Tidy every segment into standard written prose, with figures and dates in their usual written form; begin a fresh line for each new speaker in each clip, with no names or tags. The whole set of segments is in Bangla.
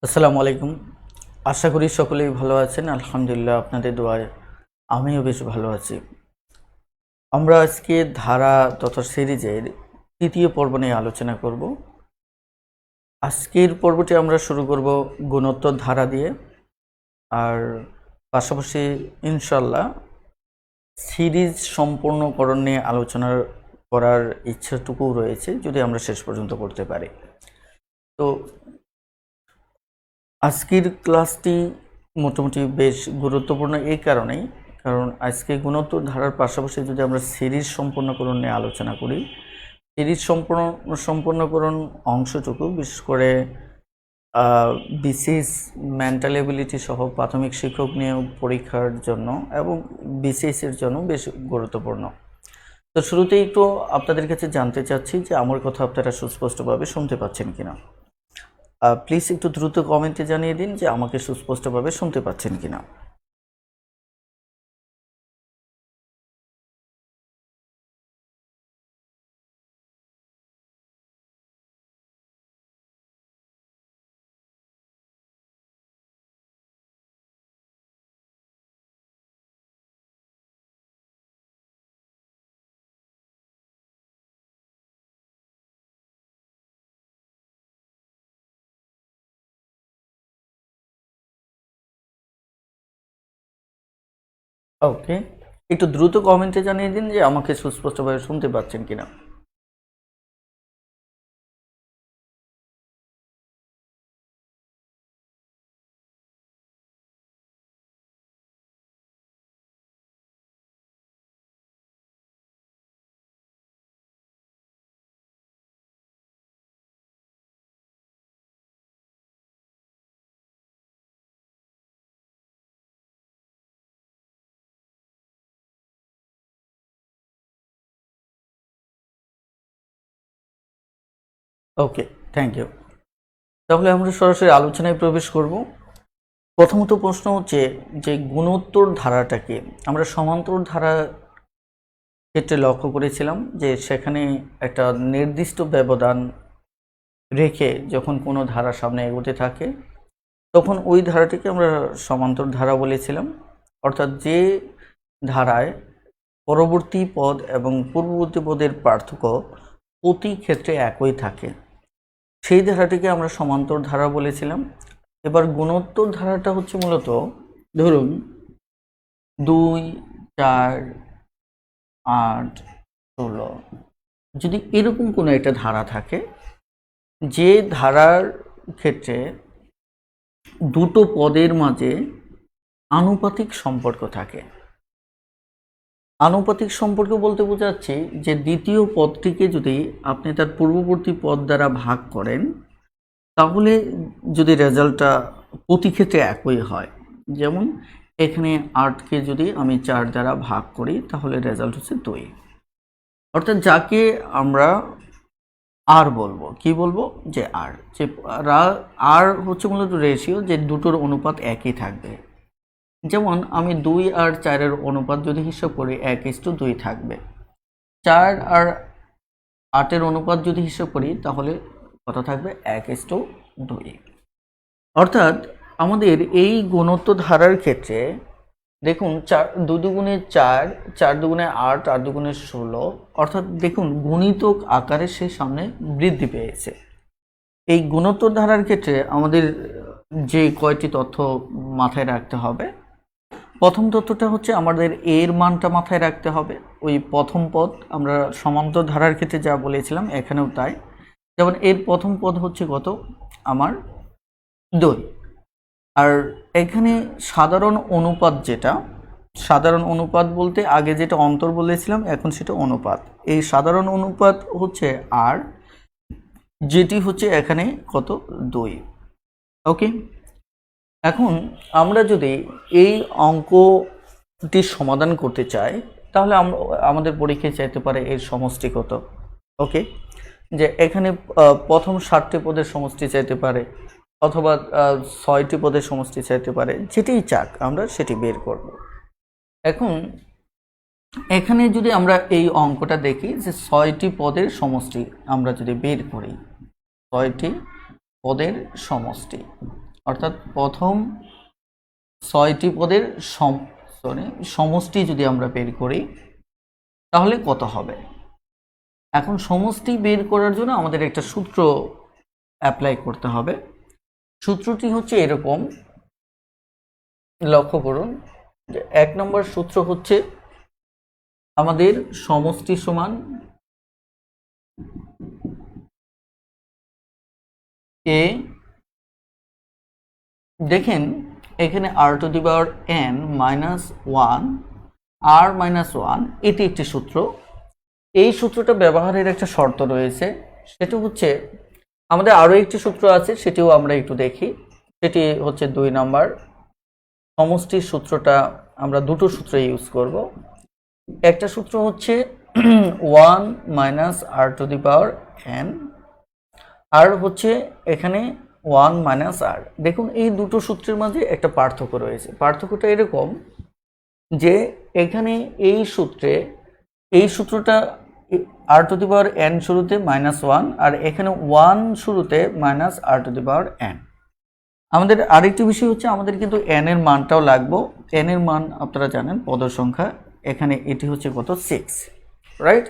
আসসালামু আলাইকুম। আশা করি সকলেই ভালো আছেন। আলহামদুলিল্লাহ, আপনাদের দোয়ায় আমিও বেশ ভালো আছি। আমরা আজকে ধারা তথা সিরিজের তৃতীয় পর্ব নিয়ে আলোচনা করব। আজকের পর্বটি আমরা শুরু করব গুণোত্তর ধারা দিয়ে, আর পাশাপাশি ইনশাল্লাহ সিরিজ সম্পূর্ণকরণ নিয়ে আলোচনা করার ইচ্ছাটুকুও রয়েছে, যদি আমরা শেষ পর্যন্ত করতে পারি। তো আজকের ক্লাসটি মোটামুটি বেশ গুরুত্বপূর্ণ এই কারণেই, কারণ আজকে গুণোত্তর ধারার পাশাপাশি যদি আমরা সিরিজ সম্পূর্ণকরণ নিয়ে আলোচনা করি, সিরিজ সম্পূর্ণকরণ অংশটুকু বিশেষ করে বিসিএস মেন্টাল এবিলিটি সহ প্রাথমিক শিক্ষক নিয়োগ পরীক্ষার জন্য এবং বিসিএসের জন্য বেশ গুরুত্বপূর্ণ। তো শুরুতেই একটু আপনাদের কাছে জানতে চাচ্ছি যে আমার কথা আপনারা সুস্পষ্টভাবে শুনতে পাচ্ছেন কিনা। প্লিজ একটু দ্রুত কমেন্টে জানিয়ে দিন যে আমাকে সুস্পষ্টভাবে শুনতে পাচ্ছেন কিনা। ওকে, একটু দ্রুত কমেন্টে জানিয়ে দিন যে আমাকে সুস্পষ্টভাবে শুনতে পাচ্ছেন কিনা। ওকে, থ্যাংক ইউ। তাহলে আমরা সরাসরি আলোচনায় প্রবেশ করব। প্রথমত প্রশ্ন হচ্ছে যে গুণোত্তর ধারাটাকে আমরা সমান্তর ধারা ক্ষেত্রে লক্ষ্য করেছিলাম যে সেখানে একটা নির্দিষ্ট ব্যবধান রেখে যখন কোনো ধারা সামনে এগোতে থাকে তখন ওই ধারাটিকে আমরা সমান্তর ধারা বলেছিলাম। অর্থাৎ যে ধারায় পরবর্তী পদ এবং পূর্ববর্তী পদের পার্থক্য প্রতি ক্ষেত্রে একই থাকে সেই ধারাটিকে আমরা সমান্তর ধারা বলেছিলাম। এবার গুণোত্তর ধারাটা হচ্ছে মূলত ধরুন 2, 4, 8, 16, যদি এরকম কোনো একটা ধারা থাকে যে ধারার ক্ষেত্রে দুটো পদের মাঝে আনুপাতিক সম্পর্ক থাকে। আনুপাতিক সম্পর্ক বলতে বোঝাচ্ছি যে দ্বিতীয় পদটিকে যদি আপনি তার পূর্ববর্তী পদ দ্বারা ভাগ করেন তাহলে যদি রেজাল্টটা প্রতি ক্ষেত্রে একই হয়, যেমন এখানে 8কে যদি আমি 4 দ্বারা ভাগ করি তাহলে রেজাল্ট হচ্ছে 2, অর্থাৎ যাকে আমরা আর বলবো, কি বলবো, যে আর, যে আর হচ্ছে মূলত রেশিও, যে দুটোর অনুপাত একই থাকবে। যেমন আমি 2 আর 4-এর অনুপাত যদি হিসাব করি 1:2 থাকবে, 4 আর 8-এর অনুপাত যদি হিসাব করি তাহলে কত থাকবে, 1:2। অর্থাৎ আমাদের এই গুণোত্তর ধারার ক্ষেত্রে দেখুন 2 দুগুণে 4, 4 দুগুণে 8, 8 দুগুণে 16, অর্থাৎ দেখুন গুণিতক আকারে সে সামনে বৃদ্ধি পেয়েছে। এই গুণোত্তর ধারার ক্ষেত্রে আমাদের যে কয়টি তথ্য মাথায় রাখতে হবে, প্রথম তথ্যটা হচ্ছে আমাদের এর মানটা মাথায় রাখতে হবে। ওই প্রথম পদ আমরা সমান্তর ধারার ক্ষেত্রে যা বলেছিলাম এখানেও তাই। যেমন এর প্রথম পদ হচ্ছে কত, আমার 2, আর এখানে সাধারণ অনুপাত, যেটা সাধারণ অনুপাত বলতে আগে যেটা অন্তর বলেছিলাম এখন সেটা অনুপাত, এই সাধারণ অনুপাত হচ্ছে আর, যেটি হচ্ছে এখানে কত, 2। ওকে, এখন আমরা যদি এই অঙ্কটি সমাধান করতে চাই তাহলে আমাদের পরীক্ষায় চাইতে পারে এর সমষ্টি কত। ওকে, যে এখানে প্রথম 7টি পদের সমষ্টি চাইতে পারে, অথবা 6টি পদের সমষ্টি চাইতে পারে, যেটাই চাক আমরা সেটি বের করব। এখন এখানে যদি আমরা এই অঙ্কটা দেখি যে 6টি পদের সমষ্টি আমরা যদি বের করি, 6টি পদের সমষ্টি, অর্থাৎ প্রথম 6টি পদের সমষ্টি যদি আমরা বের করি তাহলে কত হবে। এখন সমষ্টি বের করার জন্য আমাদের একটা সূত্র অ্যাপ্লাই করতে হবে। সূত্রটি হচ্ছে এরকম, লক্ষ্য করুন যে 1 নম্বর সূত্র হচ্ছে আমাদের সমষ্টি সমান এ, দেখেন এখানে r⁻n - 1 r-1, এটি একটি সূত্র। এই সূত্রটা ব্যবহারের একটা শর্ত রয়েছে, সেটা হচ্ছে আমাদের আরও একটি সূত্র আছে, সেটিও আমরা একটু দেখি। সেটি হচ্ছে 2 নম্বর সমষ্টির সূত্রটা। আমরা দুটো সূত্র ইউজ করব। একটা সূত্র হচ্ছে 1 - r⁻n, আর হচ্ছে এখানে 1 - r। দেখুন এই দুটো সূত্রের মাঝে একটা পার্থক্য রয়েছে। পার্থক্যটা এরকম যে এখানে এই সূত্রটা r⁻n শুরুতে -1, আর এখানে 1 শুরুতে -r⁻n। আমাদের আরেকটি বিষয় হচ্ছে আমাদের কিন্তু n এর মানটাও লাগবে। n এর মান আপনারা জানেন পদের সংখ্যা, এখানে এটি হচ্ছে কত, 6, রাইট।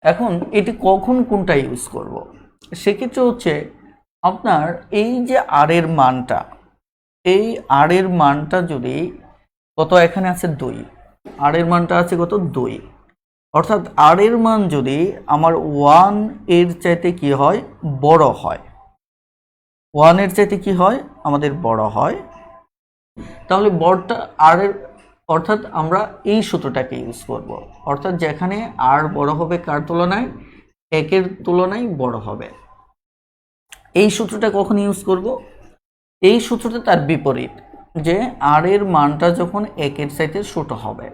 এখন এটি কখন কোনটা ইউজ করব, সেক্ষেত্রে হচ্ছে আপনার এই যে r এর মানটা, এই r এর মানটা যদি কত, এখানে আছে 2, r এর মানটা আছে কত, 2, অর্থাৎ r এর মান যদি আমার 1 এর চাইতে কি হয়, বড় হয়, 1 এর চাইতে কি হয়, আমাদের বড় হয়, তাহলে বড়টা r এর, অর্থাৎ আমরা এই সূত্রটাকে ইউজ করব। অর্থাৎ যেখানে r বড় হবে কার তুলনায়, 1 এর তুলনায় বড় হবে, এই সূত্রটা কখন ইউজ করব, এই সূত্রটা তার বিপরীত, যে r এর মানটা যখন 1 এর চাইতে ছোট হবে।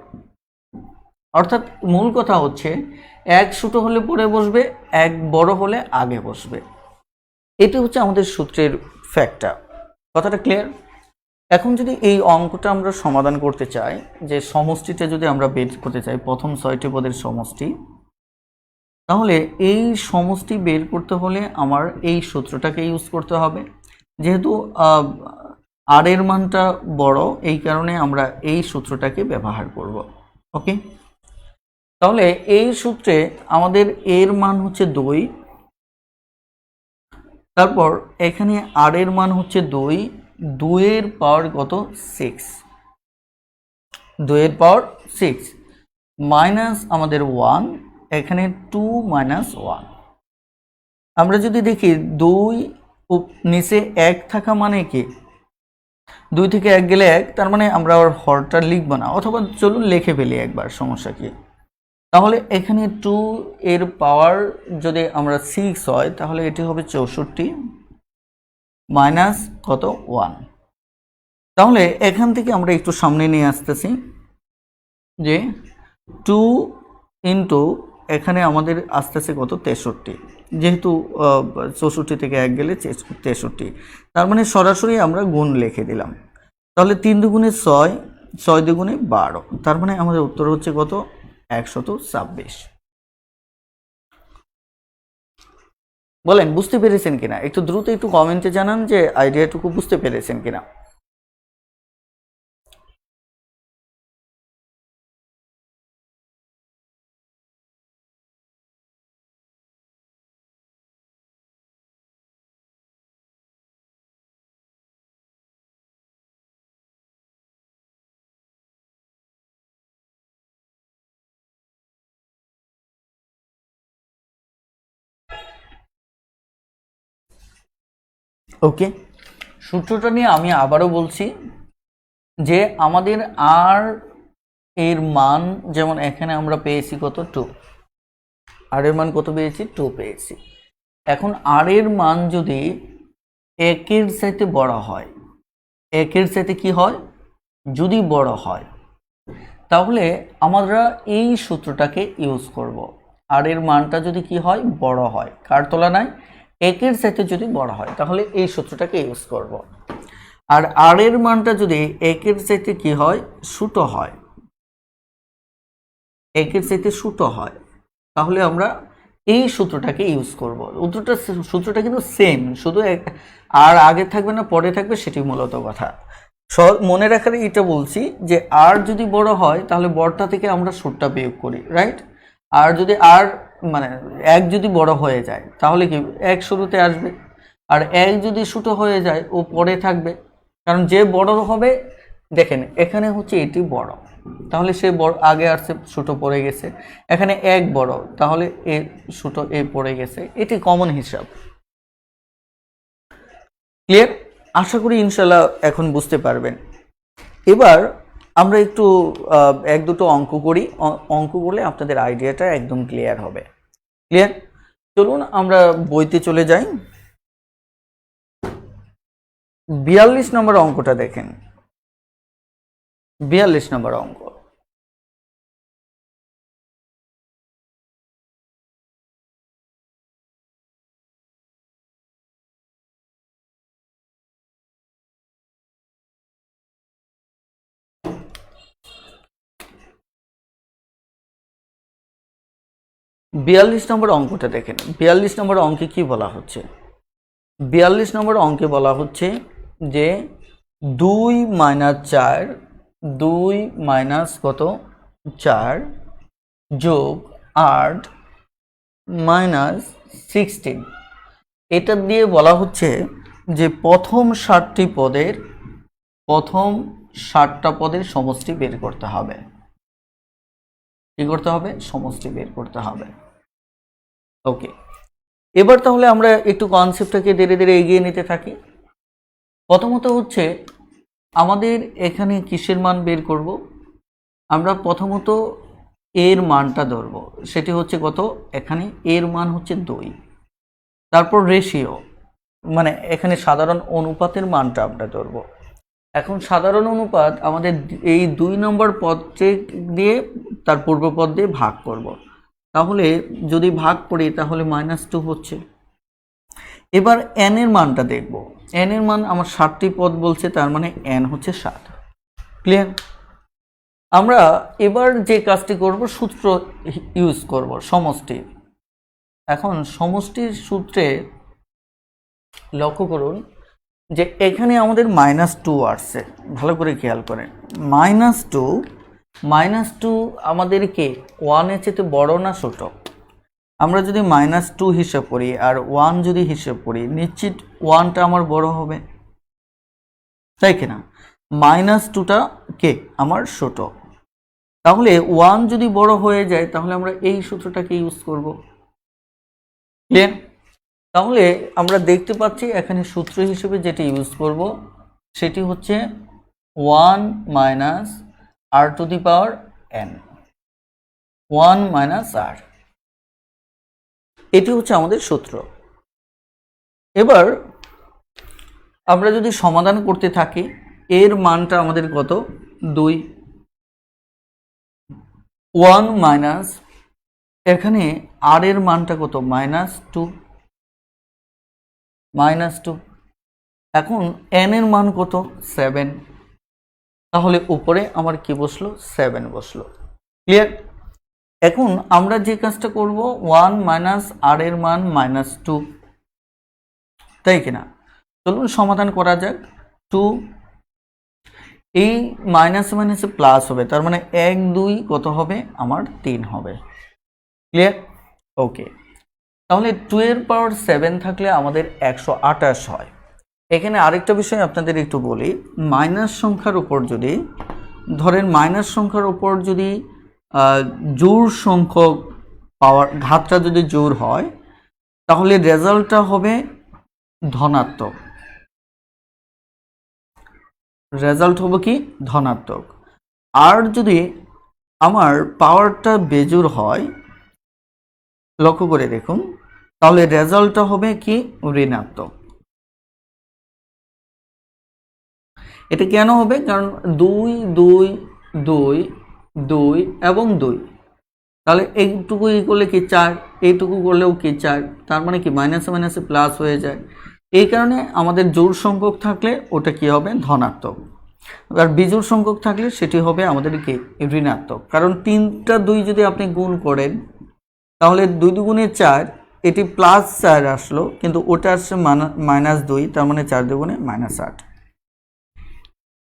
অর্থাৎ মূল কথা হচ্ছে 1 ছোট হলে পরে বসবে, 1 বড় হলে আগে বসবে। এটি হচ্ছে আমাদের সূত্রের ফ্যাক্টর। কথাটা ক্লিয়ার? এখন যদি এই অঙ্কটা আমরা সমাধান করতে চাই, যে সমষ্টিটা যদি আমরা বের করতে চাই, প্রথম 6টি পদের সমষ্টি, তাহলে এই সমষ্টি বের করতে হলে আমার এই সূত্রটাকে ইউজ করতে হবে। যেহেতু r এর মানটা বড়, এই কারণে আমরা এই সূত্রটাকে ব্যবহার করব। ওকে, তাহলে এই সূত্রে আমাদের এর মান হচ্ছে 2, তারপর এখানে r এর মান হচ্ছে 2, 2 এর পাওয়ার কত, 6, 2 এর পাওয়ার 6 মাইনাস আমাদের 1, এখানে 2 - 1। আমরা যদি দেখি 2 নিচে 1 থাকা মানে কি, 2 থেকে 1 গেলে 1, তার মানে আমরা আর হরটা লিখব না, অথবা চলুন লিখে ফেলি একবার, সমস্যা কি। তাহলে এখানে 2 এর পাওয়ার যদি আমরা 6 হয়, তাহলে এটি হবে 64 মাইনাস কত 1। তাহলে এখান থেকে আমরা একটু সামনে নিয়ে আসতেছি যে 2 ইন্টু এখানে আমাদের আসতেছে কত 63, যেহেতু 64 থেকে 1 গেলে 63, তার মানে সরাসরি আমরা গুণ লিখে দিলাম। তাহলে 3 দুগুণে 6, 6 দুগুণে 12, তার মানে আমাদের উত্তর হচ্ছে কত 126। বলেন বুঝতে পেরেছেন কিনা? একটু দ্রুত একটু কমেন্টে জানান যে আইডিয়াটুকু বুঝতে পেরেছেন কিনা। ওকে, সূত্রটা নিয়ে আমি আবারও বলছি যে আমাদের আর এর মান, যেমন এখানে আমরা পেয়েছি কত 2, আর এর মান কত পেয়েছি 2 পেয়েছি। এখন আর এর মান যদি 1 এর চাইতে বড় হয়, 1 এর চাইতে কি হয় যদি বড় হয়, তাহলে আমরা এই সূত্রটাকে ইউজ করব। আর এর মানটা যদি কি হয় বড় হয়, কার তুলনায় 1 এর চাইতে যদি বড় হয়, তাহলে এই সূত্রটাকে ইউজ করব। আর আর এর মানটা যদি 1 এর চাইতে কি হয় ছোট হয়, 1 এর চাইতে ছোট হয়, তাহলে আমরা এই সূত্রটাকে ইউজ করব। সূত্রটা কিন্তু সেম, শুধু আর আগে থাকবে না পরে থাকবে, সেটি মূলত কথা। মনে রাখার এটা বলছি যে আর যদি বড় হয় তাহলে বড়টা থেকে আমরা ছোটটা বিয়োগ করি, রাইট। আর যদি আর মানে 1 যদি বড় হয়ে যায় তাহলে কি 1 শুরুতে আসবে, আর 1 যদি ছোট হয়ে যায় ও পরে থাকবে, কারণ যে বড় হবে, দেখেন এখানে হচ্ছে এটি বড়, তাহলে সে বড় আগে আসছে, ছোট পড়ে গেছে। এখানে 1 বড়, তাহলে এ ছোট এ পড়ে গেছে, এটি কমন হিসাব। ক্লিয়ার? আশা করি ইনশাল্লাহ এখন বুঝতে পারবেন। এবার আমরা একটু 1-2টো অঙ্ক করি, অঙ্ক করলে আপনাদের আইডিয়াটা একদম ক্লিয়ার হবে। ক্লিয়ার? চলুন আমরা বইতে চলে যাই। 42 নম্বর অঙ্কটা দেখেন, 42 নম্বর অঙ্ক। বিয়াল্লিশ নম্বর অঙ্কটা দেখেন। 42 নম্বর অঙ্কে কি বলা হচ্ছে? 42 নম্বর অঙ্কে বলা হচ্ছে যে 2 মাইনাস 4, 2 মাইনাস কত 4 যোগ 8 মাইনাস 16, এটা দিয়ে বলা হচ্ছে যে প্রথম 60টা পদের সমষ্টি বের করতে হবে। কি করতে হবে? সমষ্টি বের করতে হবে। ওকে, এবার তাহলে আমরা একটু কনসেপ্টটাকে ধীরে ধীরে এগিয়ে নিতে থাকি। প্রথমত হচ্ছে আমাদের এখানে কিসের মান বের করব? আমরা প্রথমত এর মানটা ধরব, সেটি হচ্ছে কত, এখানে এর মান হচ্ছে 2। তারপর রেশিও, মানে এখানে সাধারণ অনুপাতের মানটা আমরা ধরব। এখন সাধারণ অনুপাত আমাদের এই 2 নম্বর পদটি দিয়ে তার পূর্ব পদ দিয়ে ভাগ করব। তাহলে যদি ভাগ করি তাহলে -2 হচ্ছে। এবার n এর মানটা দেখব। n এর মান আমার 7টি পদ বলছে, তার মানে n হচ্ছে 7। ক্লিয়ার? আমরা এবার যে কাজটি করব, সূত্র ইউজ করব সমষ্টি। এখন সমষ্টির সূত্রে লক্ষ্য করুন যে এখানে আমাদের -2 আসছে, ভালো করে খেয়াল করেন। -2 আমাদেরকে 1 এর চেয়ে বড় না ছোট? আমরা যদি -2 হিসাব করি আর 1 যদি হিসাব করি, নিশ্চিত 1টা আমার বড় হবে, তাই কিনা? -2টা কে আমার ছোট। তাহলে 1 যদি বড় হয়ে যায় তাহলে আমরা এই সূত্রটাকে ইউজ করব। ক্লিয়ার? তাহলে আমরা দেখতে পাচ্ছি এখানে সূত্র হিসেবে যেটা ইউজ করব সেটি হচ্ছে 1 minus r to the power n, 1 minus r. এটি হচ্ছে আমাদের সূত্র। এবার আমরা যদি সমাধান করতে থাকি, এর মানটা আমাদের কত, 2, 1 মাইনাস, এখানে আর এর মানটা কত, -2, -2। এখন n এর মান কত, 7, তাহলে উপরে আমার কি বসলো, 7 বসলো। ক্লিয়ার? এখন আমরা যে কাজটা করব, 1 মাইনাস আর এর মান -2, তাই কিনা? চলুন সমাধান করা যাক। 2, এই মাইনাস মাইনাসে প্লাস হবে, তার মানে 1 2 কত হবে আমার, 3 হবে। ক্লিয়ার? ওকে, তাহলে 2 এর পাওয়ার 7 থাকলে আমাদের 128 হয়। এখানে আরেকটা বিষয় আপনাদের একটু বলি, মাইনাস সংখ্যার উপর যদি ধরেন, মাইনাস সংখ্যার উপর যদি জোড় সংখ্যক পাওয়ার ঘাতটা যদি জোড় হয়, তাহলে রেজাল্টটা হবে ধনাত্মক, রেজাল্ট হবে কি, ধনাত্মক। আর যদি আমার পাওয়ারটা বেজোড় হয়, লক্ষ্য করে দেখুন, তাহলে রেজাল্টটা হবে কি, ঋণাত্মক। এটা কেন হবে? কারণ 2 2 2 2 এবং 2, তাহলে এইটুকু করলে কি 4, এইটুকু করলেও কি 4, তার মানে কি মাইনাসে মাইনাসে প্লাস হয়ে যায়। এই কারণে আমাদের জোড় সংখ্যক থাকলে ওটা কি হবে, ধনাত্মক। আর বিজোড় সংখ্যক থাকলে সেটি হবে আমাদের কি, ঋণাত্মক। কারণ 3টা 2 যদি আপনি গুণ করেন, তাহলে 2 2 4, এটি +4 আসলো, কিন্তু ওটা আসছে -2, তার মানে 4 2 -8।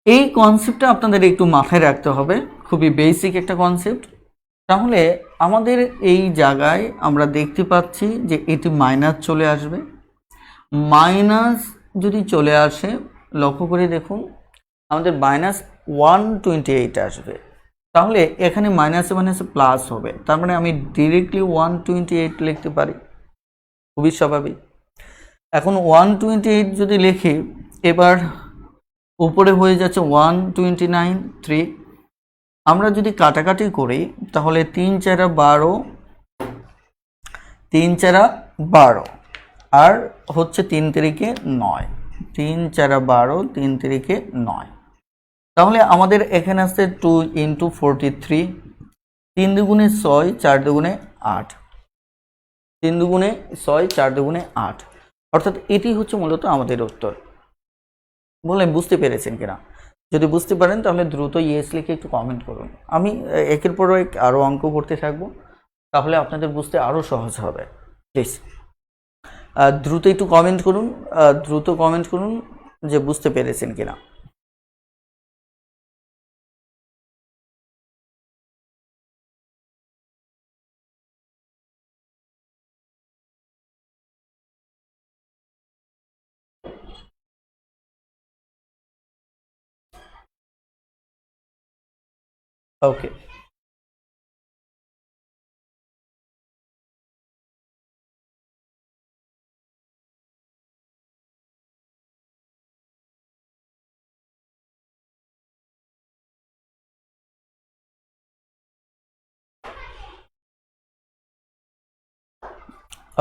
এই কনসেপ্টটা আপনাদের একটু মাথায় রাখতে হবে, খুবই বেসিক একটা কনসেপ্ট। তাহলে আমাদের এই জায়গায় আমরা দেখতে পাচ্ছি যে এটি মাইনাস চলে আসবে। মাইনাস যদি চলে আসে, লক্ষ্য করে দেখুন, আমাদের -128 আসবে। তাহলে এখানে মাইনাসে মাইনাসে প্লাস হবে, তার মানে আমি ডিরেক্টলি 128 লিখতে পারি, খুবই স্বাভাবিক। এখন 128 যদি লিখি, এবার উপরে হয়ে যাচ্ছে 129 3। আমরা যদি কাটাকাটি করি, তাহলে 3 4 12, 3 4 12, আর হচ্ছে 3 3 9, 3 4 12, 3 3 9। তাহলে আমাদের এখানে আসছে 2 × 43, 3 2 6, 4 2 8, 3 2 6, 4 2 8। অর্থাৎ এটি হচ্ছে মূলত আমাদের উত্তর। বললেন বুঝতে পেরেছেন কিনা? যদি বুঝতে পারেন তাহলে দ্রুত ইয়েস লিখে একটু কমেন্ট করুন। আমি একের পর এক আরও অঙ্ক করতে থাকবো, তাহলে আপনাদের বুঝতে আরও সহজ হবে। প্লিজ দ্রুত একটু কমেন্ট করুন, দ্রুত কমেন্ট করুন যে বুঝতে পেরেছেন কিনা। ওকে,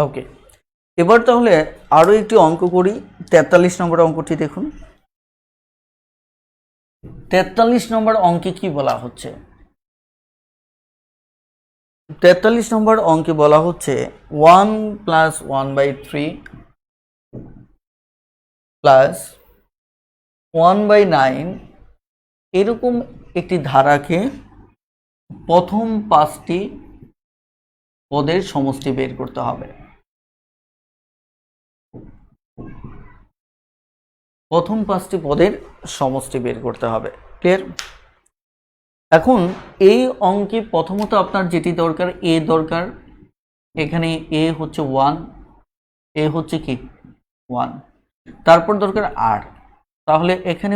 ওকে, এবার তাহলে আরও একটি অঙ্ক করি। 43 নম্বর অঙ্কটি দেখুন। 43 নম্বর অঙ্কে কি বলা হচ্ছে? 43 নম্বর অঙ্কে বলা হচ্ছে 1 + 1/3 প্লাস 1/9 এরকম একটি ধারাকে প্রথম 5টি পদের সমষ্টি বের করতে হবে। প্রথম 5টি পদের সমষ্টি বের করতে হবে। ক্লিয়ার? এখন এই অঙ্কে প্রথমত আপনার যেটি দরকার, এ দরকার। এখানে এ হচ্ছে 1, এ হচ্ছে কি 1, তারপর দরকার আর। তাহলে এখানে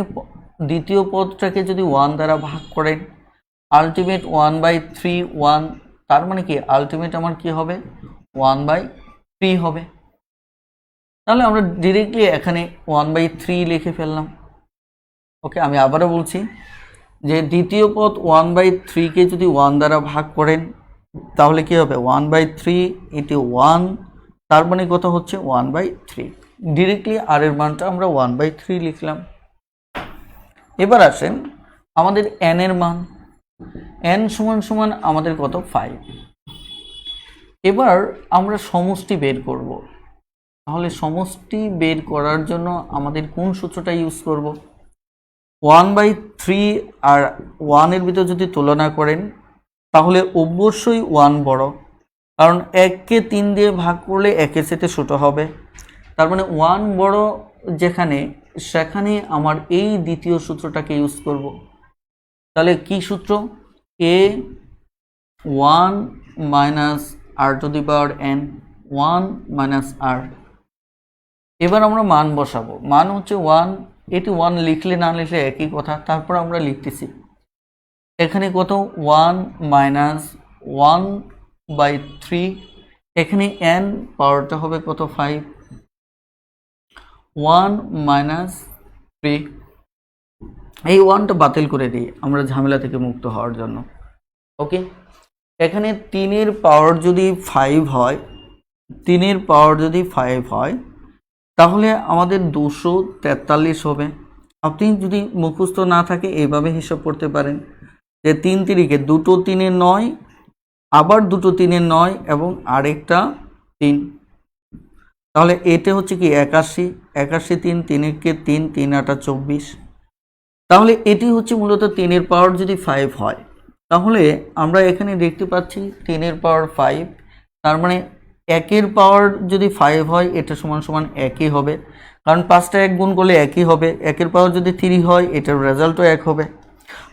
দ্বিতীয় পদটাকে যদি 1 দ্বারা ভাগ করেন, আলটিমেট 1/3 1, তার মানে কি আলটিমেট আমার কি হবে 1/3 হবে। তাহলে আমরা ডিরেক্টলি এখানে 1/3 লিখে ফেললাম। ওকে, আমি আবারও বলছি যে দ্বিতীয় পদ 1/3-কে যদি 1 দ্বারা ভাগ করেন তাহলে কি হবে 1/3 এটি 1, তার মানে কত হচ্ছে 1/3। ডিরেক্টলি আর এর মানটা আমরা 1/3 লিখলাম। এবার আসেন আমাদের n এর মান, n সমান সমান আমাদের কত 5। এবার আমরা সমষ্টি বের করব। তাহলে সমষ্টি বের করার জন্য আমাদের কোন সূত্রটা ইউজ করব? 1/3 আর 1 এর ভিতর যদি তুলনা করেন তাহলে অবশ্যই 1 বড়, কারণ 1কে 3 দিয়ে ভাগ করলে 1-এর সাথে ছোট হবে, তার মানে 1 বড় যেখানে, সেখানে আমার এই দ্বিতীয় সূত্রটাকে ইউজ করব। তাহলে কি সূত্র? a 1 minus r two the power n, 1 minus r। এবার আমরা মান বসাবো, মান হচ্ছে 1, এটি 1 লিখলে না লিখলে একই কথা, তারপর আমরা লিখতেছি এখানে কত 1 মাইনাস 1/3, এখানে n পাওয়ারটা হবে কত 5, 1 মাইনাস 3। এই 1টা বাতিল করে দিই আমরা ঝামেলা থেকে মুক্ত হওয়ার জন্য। ওকে, এখানে 3-এর পাওয়ার যদি 5 হয়, 3-এর পাওয়ার যদি 5 হয় তাহলে আমাদের 243 হবে। আপনি যদি মুখস্থ না থাকে এইভাবে হিসাব করতে পারেন যে 3 3-কে দুটো 3-এর 9, আবার দুটো 3-এর 9 এবং আরেকটা 3, তাহলে এটা হচ্ছে কি 81, 81 3, 3-এর 3, 3 8 24। তাহলে এটি হচ্ছে মূলত 3-এর পাওয়ার যদি 5 হয়, তাহলে আমরা এখানে দেখতে পাচ্ছি 3-এর পাওয়ার 5, তার মানে 1-এর পাওয়ার যদি 5 হয় এটা সমান সমান 1ই হবে, কারণ 5টা 1 গুণ করলে 1ই হবে। 1-এর পাওয়ার যদি 3 হয় এটার রেজাল্টও 1 হবে,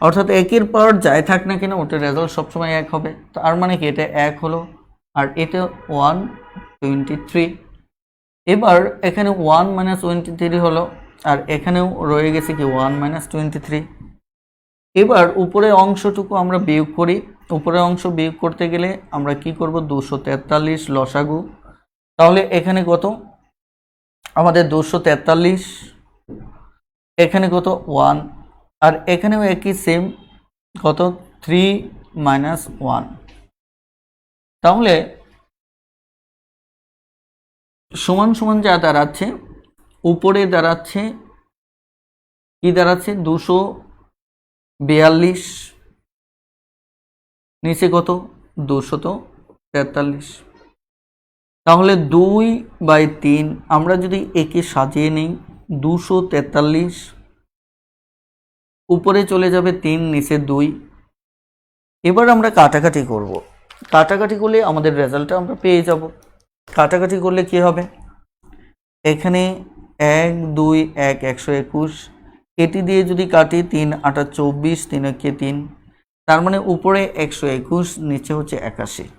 অর্থাৎ 1-এর পাওয়ার যাই থাক না কেন ওটার রেজাল্ট সবসময় 1 হবে। তার মানে কি এটা 1 হলো, আর এটা 123। এবার এখানে 1 মাইনাস 23 হলো, আর এখানেও রয়ে গেছে কি 1 মাইনাস 23। এবার উপরের অংশটুকু আমরা বিয়োগ করি। উপরের অংশ বিয়োগ করতে গেলে আমরা কি করব 243 লসাগু, তাহলে এখানে কত আমাদের 243, এখানে কত 1, আর এখানেও একই সেম কত 3 মাইনাস 1। তাহলে সমান সমান যা দাঁড়াচ্ছে, উপরে দাঁড়াচ্ছে কি দাঁড়াচ্ছে 242, নিচে কত 243। তাহলে 2/3 আমরা যদি একে সাজিয়ে নিই 243, উপরে চলে যাবে 3, নিচে 2। এবার আমরা কাটাকাটি করব, কাটাকাটি করলে আমাদের রেজাল্টটা আমরা পেয়ে যাব। কাটাকাটি করলে কি হবে, এখানে 1 2 1 121, এটি দিয়ে যদি কাটি 3 8 24, 3 1 3, তার মানে উপরে 121, নিচে হচ্ছে 81।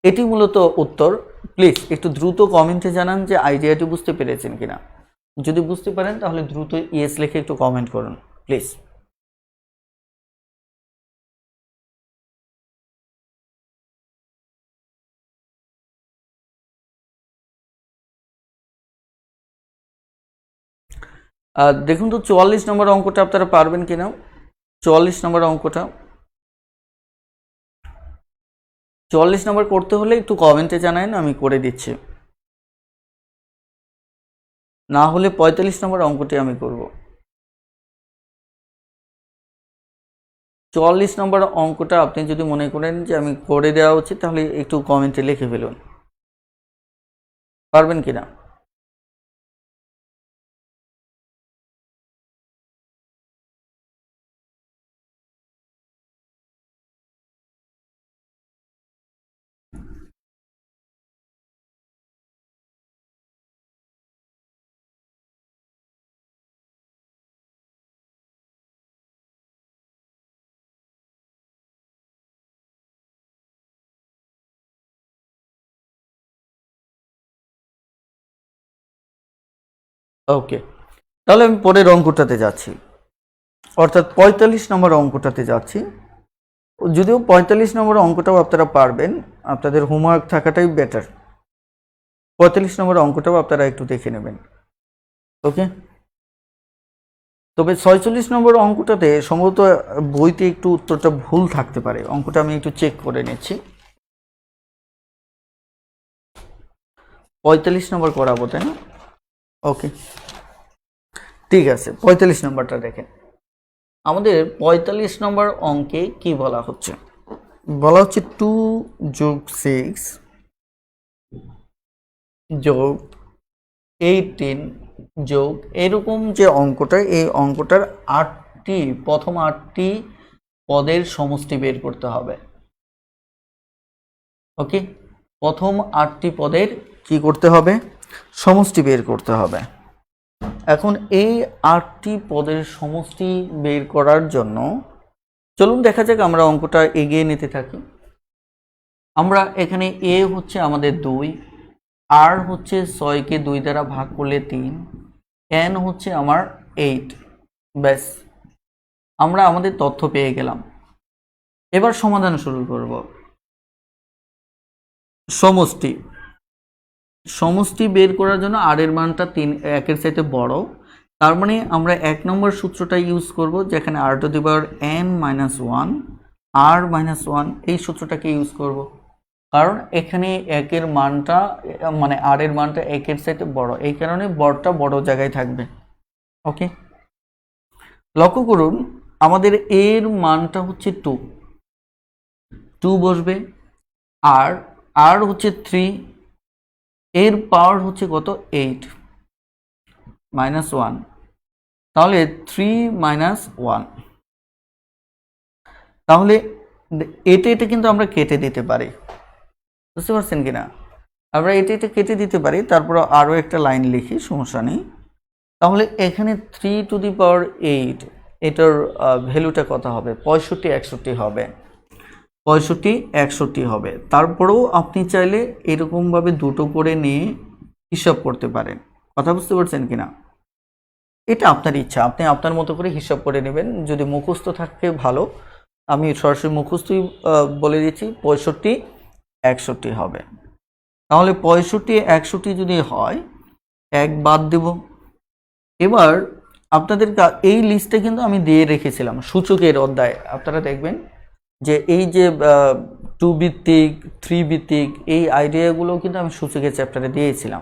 এটি মূলত উত্তর। প্লিজ একটু দ্রুত কমেন্টে জানান যে আইডিয়াটি বুঝতে পেরেছেন কিনা। যদি বুঝতে পারেন তাহলে দ্রুত ইয়েস লিখে একটু কমেন্ট করুন প্লিজ। দেখুন তো 44 নম্বর অঙ্কটা আপনারা পারবেন কিনা। 44 নম্বর অঙ্কটা, 44 নম্বর করতে হলে একটু কমেন্টে জানান, আমি করে দিচ্ছি, না হলে 45 নম্বর অঙ্কটি আমি করব। 44 নম্বর অঙ্কটা আপনি যদি মনে করেন যে আমি করে দেওয়া উচিত তাহলে একটু কমেন্টে লিখে ফেলুন, পারবেন কিনা। ওকে, তাহলে আমি পরের অঙ্কটাতে যাচ্ছি, অর্থাৎ 45 নম্বর অঙ্কটাতে যাচ্ছি। যদিও 45 নম্বর অঙ্কটাও আপনারা পারবেন, আপনাদের হোমওয়ার্ক থাকাটাই বেটার। 45 নম্বর অঙ্কটাও আপনারা একটু দেখে নেবেন। ওকে, তবে 46 নম্বর অঙ্কটাতে সম্ভবত বইতে একটু উত্তরটা ভুল থাকতে পারে, অঙ্কটা আমি একটু চেক করে নিচ্ছি। 45 নম্বর করাবো তাই না? ওকে, ঠিক আছে। 45 নম্বরটা দেখেন, আমাদের 45 নম্বর অঙ্কে কি বলা হচ্ছে? বলা হচ্ছে 2 যোগ 6 যোগ 18 যোগ এরকম যে অঙ্কটা, এই অঙ্কটার প্রথম 8টি পদের সমষ্টি বের করতে হবে। ওকে, প্রথম 8টি পদের কি করতে হবে? সমষ্টি বের করতে হবে। এখন এই 8টি পদের সমষ্টি বের করার জন্য চলুন দেখা যাক আমরা অঙ্কটা এগিয়ে নিতে থাকি। আমরা এখানে এ হচ্ছে আমাদের 2, আর হচ্ছে 6কে 2 দ্বারা ভাগ করলে 3, এন হচ্ছে আমার 8। ব্যাস, আমরা আমাদের তথ্য পেয়ে গেলাম। এবার সমাধান শুরু করব। সমষ্টি বের করার জন্য আর এর মানটা 1-এর চাইতে বড়, তার মানে আমরা 1 নম্বর সূত্রটা ইউজ করব, যেখানে r⁻n-1 r-1 এই সূত্রটাকে ইউজ করব, কারণ এখানে 1-এর মানটা মানে আর এর মানটা 1-এর চাইতে বড়, এই কারণে বড়টা বড় জায়গায় থাকবে। ওকে, লক্ষ্য করুন আমাদের এর মানটা হচ্ছে 2 বসবে, আর হচ্ছে 3, এর পাওয়ার হচ্ছে কত? 8 -1, তাহলে 3 - 1। তাহলে এটা কিন্তু আমরা কেটে দিতে পারি, বুঝতে পারছেন কিনা? আমরা এটা কেটে দিতে পারি, তারপর আরও একটা লাইন লিখি, সমস্যা নেই। তাহলে এখানে 3⁸, এটার ভ্যালুটা কত হবে? 65-61 হবে, 65-61 হবে। তারপরেও আপনি চাইলে এরকমভাবে দুটো করে নিয়ে হিসাব করতে পারেন, কথা বুঝতে পারছেন কিনা? এটা আপনার ইচ্ছা, আপনি আপনার মতো করে হিসাব করে নেবেন। যদি মুখস্থ থাকে ভালো, আমি সরাসরি মুখস্থই বলে দিচ্ছি, 65-61 হবে। তাহলে 65-61 যদি হয়, 1 বাদ দেব। এবার আপনাদের এই লিস্টে কিন্তু আমি দিয়ে রেখেছিলাম সূচকের অধ্যায়, আপনারা দেখবেন যে এই যে 2 ভিত্তিক 3 ভিত্তিক এই আইডিয়াগুলো কিন্তু আমি সূচকের চ্যাপ্টারে দিয়েছিলাম।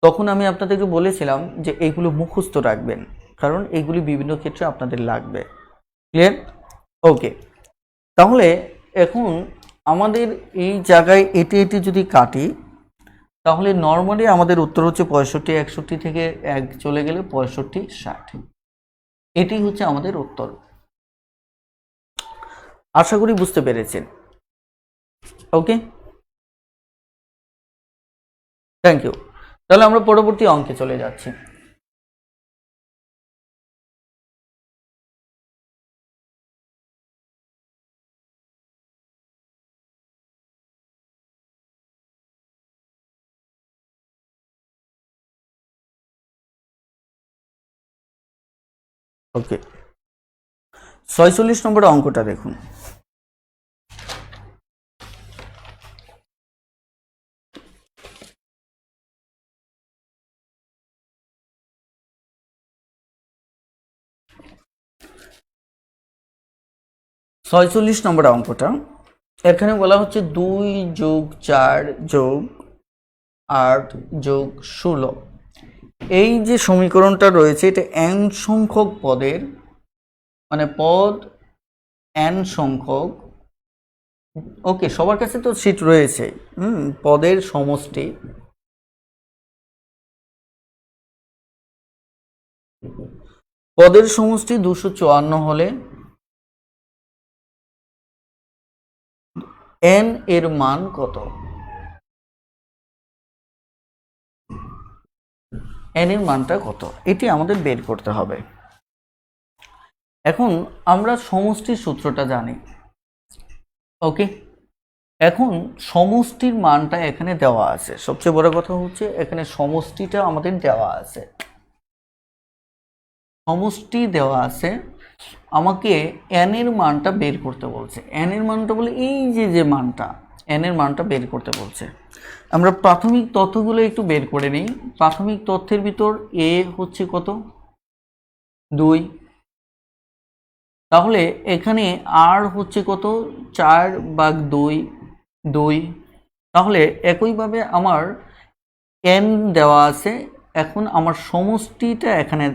তখন আমি আপনাদেরকে বলেছিলাম যে এইগুলো মুখস্থ রাখবেন, কারণ এইগুলি বিভিন্ন ক্ষেত্রে আপনাদের লাগবে। ক্লিয়ার? ওকে, তাহলে এখন আমাদের এই জায়গায় এটি যদি কাটি, তাহলে নর্মালি আমাদের উত্তর হচ্ছে 65-61 থেকে 1 চলে গেলে 65-60। এটি হচ্ছে আমাদের উত্তর। আশা করি বুঝতে পেরেছেন। ওকে, থ্যাংক ইউ। তাহলে আমরা পরবর্তী অঙ্কে চলে যাচ্ছি। ওকে, 46 নম্বর অঙ্কটা দেখুন। ছয়চল্লিশ নম্বর অঙ্কটা, এখানে বলা হচ্ছে 2 যোগ 4 যোগ 8 যোগ 16। এই যে সমীকরণটা রয়েছে, এটা n সংখ্যক পদের, মানে পদ n সংখ্যক। ওকে, সবার কাছে তো শীট রয়েছে। পদের সমষ্টি, পদের সমষ্টি 254 হলে n এর মান কত? n এর মানটা কত, এটি আমাদের বের করতে হবে। এখন আমরা সমষ্টির সূত্রটা জানি। ওকে, এখন সমষ্টির মানটা এখানে দেওয়া আছে, সবচেয়ে বড় কথা হচ্ছে এখানে সমষ্টিটা আমাদের দেওয়া আছে, সমষ্টি দেওয়া আছে। আমাকে n এর মানটা বের করতে বলছে। n এর মানটা বলে এই যে মানটা, n এর মানটা বের করতে বলছে। আমরা প্রাথমিক তথ্যগুলো একটু বের করে নিই। প্রাথমিক তথ্যের ভিতর a হচ্ছে কত? 2। তাহলে এখানে আর হচ্ছে কত, 4/2, 2। তাহলে একইভাবে আমার n দেওয়া আছে, এখন আমার সমষ্টিটা এখানে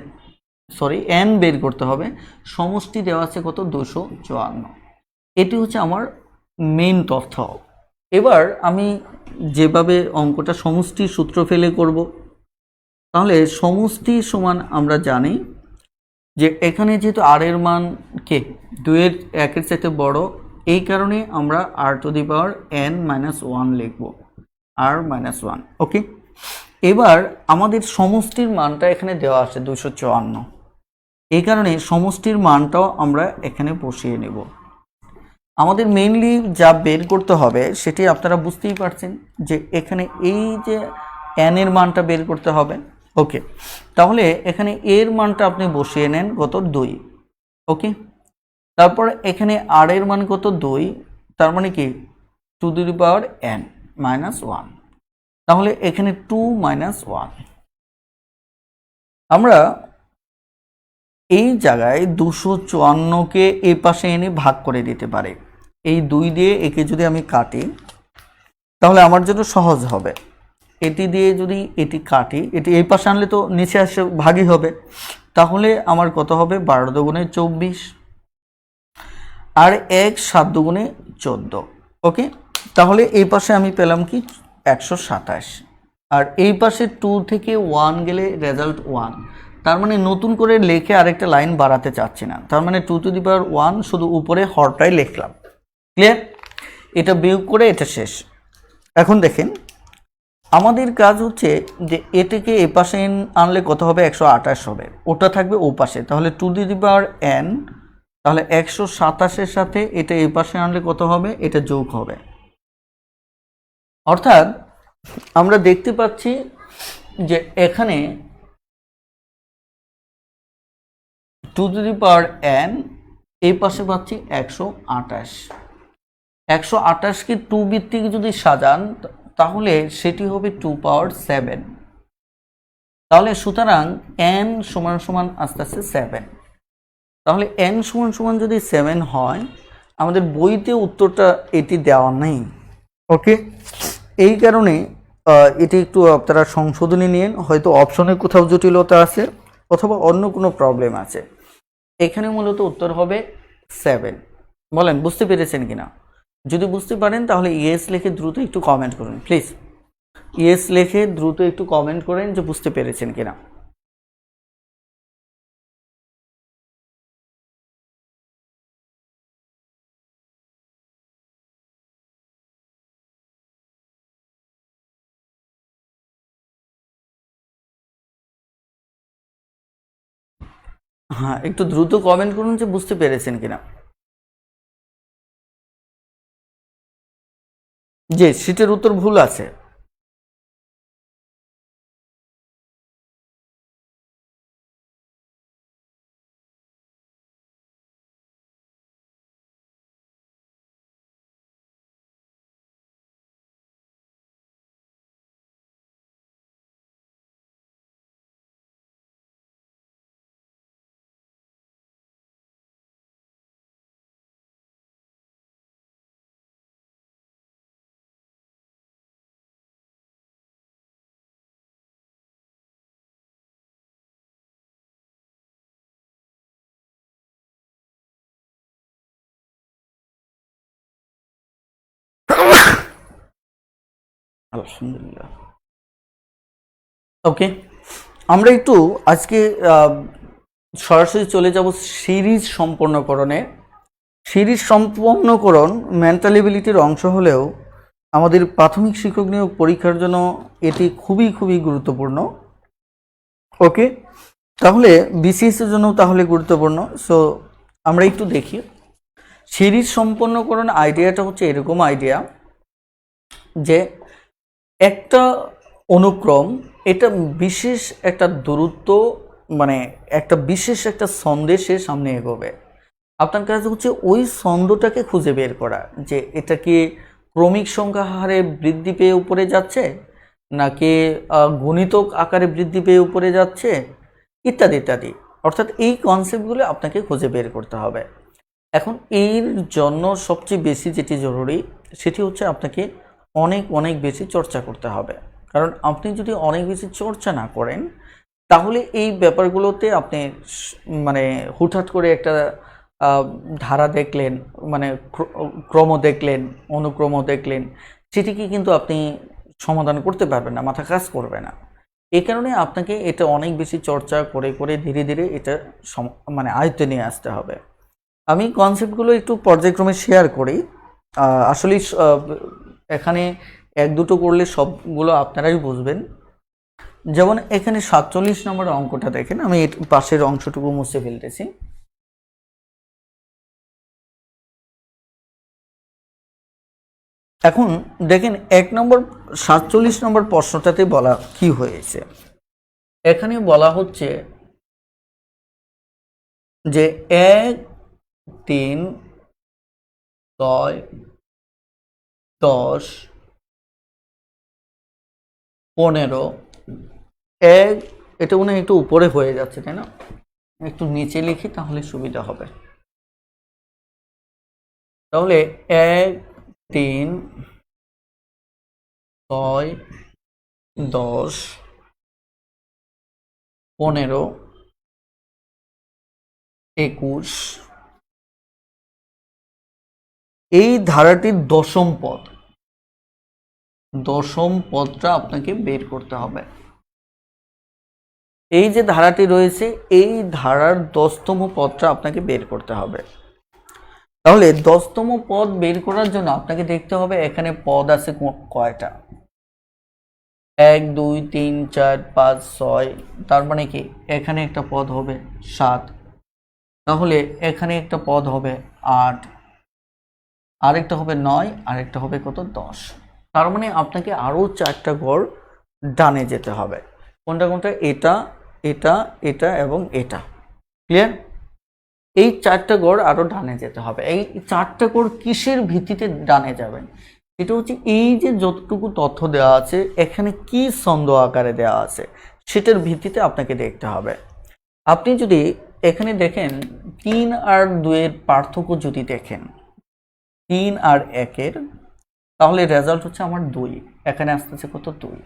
n বের করতে হবে। সমষ্টি দেওয়া আছে কত, 254। এটি হচ্ছে আমার মেইন তথ্য। এবার আমি যেভাবে অঙ্কটা সমষ্টি সূত্র ফেলে করব, তাহলে সমষ্টি সমান আমরা জানি যে এখানে যেহেতু r এর মান কে 2-এর 1-এর চাইতে বড়, এই কারণে আমরা r⁻n-1 লিখব, r-1। ওকে, এবার আমাদের সমষ্টির মানটা এখানে দেওয়া আছে 254, এই কারণে সমষ্টির মানটাও আমরা এখানে বসিয়ে নেব। আমাদের মেইনলি যা বের করতে হবে সেটি আপনারা বুঝতেই পারছেন যে এখানে এই যে n এর মানটা বের করতে হবে। ওকে, তাহলে এখানে এর মানটা আপনি বসিয়ে নেন কত, 2। ওকে, তারপর এখানে r এর মান কত, 2, তার মানে কি 2n-1। তাহলে এখানে 2 - 1। আমরা এই জায়গায় 254কে এই পাশে এনে ভাগ করে দিতে পারি। এই 2 দিয়ে একে যদি আমি কাটি তাহলে আমার জন্য সহজ হবে। এটি দিয়ে যদি এটি কাটি, এটি এই পাশে আনলে তো নিচে আসে ভাগই হবে। তাহলে আমার কত হবে, 12 দুগুণে 24 আর 1 7 দুগুণে 14। ওকে, তাহলে এই পাশে আমি পেলাম কি 127, আর এই পাশে 2 থেকে 1 গেলে রেজাল্ট 1। তার মানে নতুন করে লিখে আরেকটা লাইন বাড়াতে চাচ্ছি না, তার মানে 2⁴ শুধু উপরে হরটাই লিখলাম। ক্লিয়ার? এটা বিয়োগ করে এটা শেষ। এখন দেখেন আমাদের কাজ হচ্ছে যে এটাকে এ পাশে আনলে কত হবে, 128 হবে, ওটা থাকবে ও পাশে। তাহলে 2n, তাহলে 127-এর সাথে এটা এই পাশে আনলে কত হবে, এটা যোগ হবে। অর্থাৎ আমরা দেখতে পাচ্ছি যে এখানে 2n এই পাশে পাচ্ছি 128। 128কে 2 ভিত্তিক যদি সাজান তাহলে সেটি হবে 2⁻7। তাহলে সুতরাং n সমান সমান আস্তে আস্তে 7। তাহলে n সমান সমান যদি 7 হয়, আমাদের বইতে উত্তরটা এটি দেওয়া নেই। ওকে, এই কারণে এটি একটু আপনারা সংশোধনী নিন, হয়তো অপশনে কোথাও জটিলতা আছে অথবা অন্য কোনো প্রবলেম আছে। এখানে মূলত উত্তর হবে 7। বলেন বুঝতে পেরেছেন কিনা? যদি বুঝতে পারেন তাহলে ইয়েস লিখে দ্রুত একটু কমেন্ট করুন প্লিজ। ইয়েস লিখে দ্রুত একটু কমেন্ট করেন যে বুঝতে পেরেছেন কিনা। হ্যাঁ, একটু দ্রুত কমেন্ট করুন যে বুঝতে পেরেছেন কিনা। যে সিটের উত্তর ভুল আছে। আলহামদুলিল্লাহ। ওকে, আমরা একটু আজকে সরাসরি চলে যাব সিরিজ সম্পন্নকরণে। সিরিজ সম্পন্নকরণ মেন্টাল এবিলিটির অংশ হলেও আমাদের প্রাথমিক শিক্ষক নিয়োগ পরীক্ষার জন্য এটি খুবই খুবই গুরুত্বপূর্ণ। ওকে, তাহলে বিসিএস এর জন্য তাহলে গুরুত্বপূর্ণ। সো আমরা একটু দেখি সিরিজ সম্পন্নকরণ আইডিয়াটা হচ্ছে এরকম আইডিয়া যে একটা অনুক্রম, এটা বিশেষ একটা দূরত্ব, মানে একটা বিশেষ একটা ছন্দে সামনে এগোবে। আপনার কাজ হচ্ছে ওই ছন্দটাকে খুঁজে বের করা যে এটা কি ক্রমিক সংখ্যা হারে বৃদ্ধি পেয়ে উপরে যাচ্ছে নাকি গুণিতক আকারে বৃদ্ধি পেয়ে উপরে যাচ্ছে, ইত্যাদি ইত্যাদি। অর্থাৎ এই কনসেপ্টগুলো আপনাকে খুঁজে বের করতে হবে। এখন এর জন্য সবচেয়ে বেশি যেটি জরুরি সেটি হচ্ছে আপনাকে অনেক অনেক বেশি চর্চা করতে হবে। কারণ আপনি যদি অনেক বেশি চর্চা না করেন তাহলে এই ব্যাপারগুলোতে আপনি মানে হুটহাট করে একটা ধারা দেখলেন, মানে ক্রম দেখলেন, অনুক্রম দেখলেন, সেটিকে কিন্তু আপনি সমাধান করতে পারবেন না, মাথা কাজ করবে না। এই কারণে আপনাকে এটা অনেক বেশি চর্চা করে করে ধীরে ধীরে এটা মানে আয়ত্তে নিয়ে আসতে হবে। আমি কনসেপ্টগুলো একটু পর্যায়ক্রমে শেয়ার করি। আসলে এখানে এক দুটো করলে সবগুলো আপনারাই বুঝবেন। যেমন এখানে 47 নম্বর অঙ্কটা দেখেন, আমি পাশের অংশটুকু মুছে ফেলতেছি। এখন দেখেন 47 নম্বর প্রশ্নটাতে বলা কি হয়েছে। এখানে বলা হচ্ছে যে 1, 3, 6, 10, 15, এটা মনে হয় একটু উপরে হয়ে যাচ্ছে, তাই না? একটু নিচে লিখি তাহলে সুবিধা হবে। তাহলে 1, 3, 6, 10, 15, 21 এই ধারাটির দশম পদটা আপনাকে বের করতে হবে। এই যে ধারাটি রয়েছে এই ধারার 10তম পদটা আপনাকে বের করতে হবে। তাহলে 10তম পদ বের করার জন্য আপনাকে দেখতে হবে এখানে পদ আছে কয়টা। 1, 2, 3, 4, 5, 6, তার মানে কি এখানে একটা পদ হবে 7, তাহলে এখানে একটা পদ হবে 8, আরেকটা হবে 9, আরেকটা হবে কত 10। তার মানে আপনাকে আরো 4টা ঘর ডানে যেতে হবে। কোনটা কোনটা? এটা, এটা, এটা এবং এটা। ক্লিয়ার? এই 4টা গড় আরো ডানে যেতে হবে। এই 4টা গড় কিসের ভিত্তিতে ডানে যাবেন? এটা হচ্ছে এই যে যতটুকু তথ্য দেওয়া আছে এখানে কি ছন্দ আকারে দেওয়া আছে সেটার ভিত্তিতে আপনাকে দেখতে হবে। আপনি যদি এখানে দেখেন 3 আর 2 এর পার্থক্য যদি দেখেন 3 আর 1 এর, তাহলে রেজাল্ট হচ্ছে আমার 2, এখানে আসতেছে কত 2।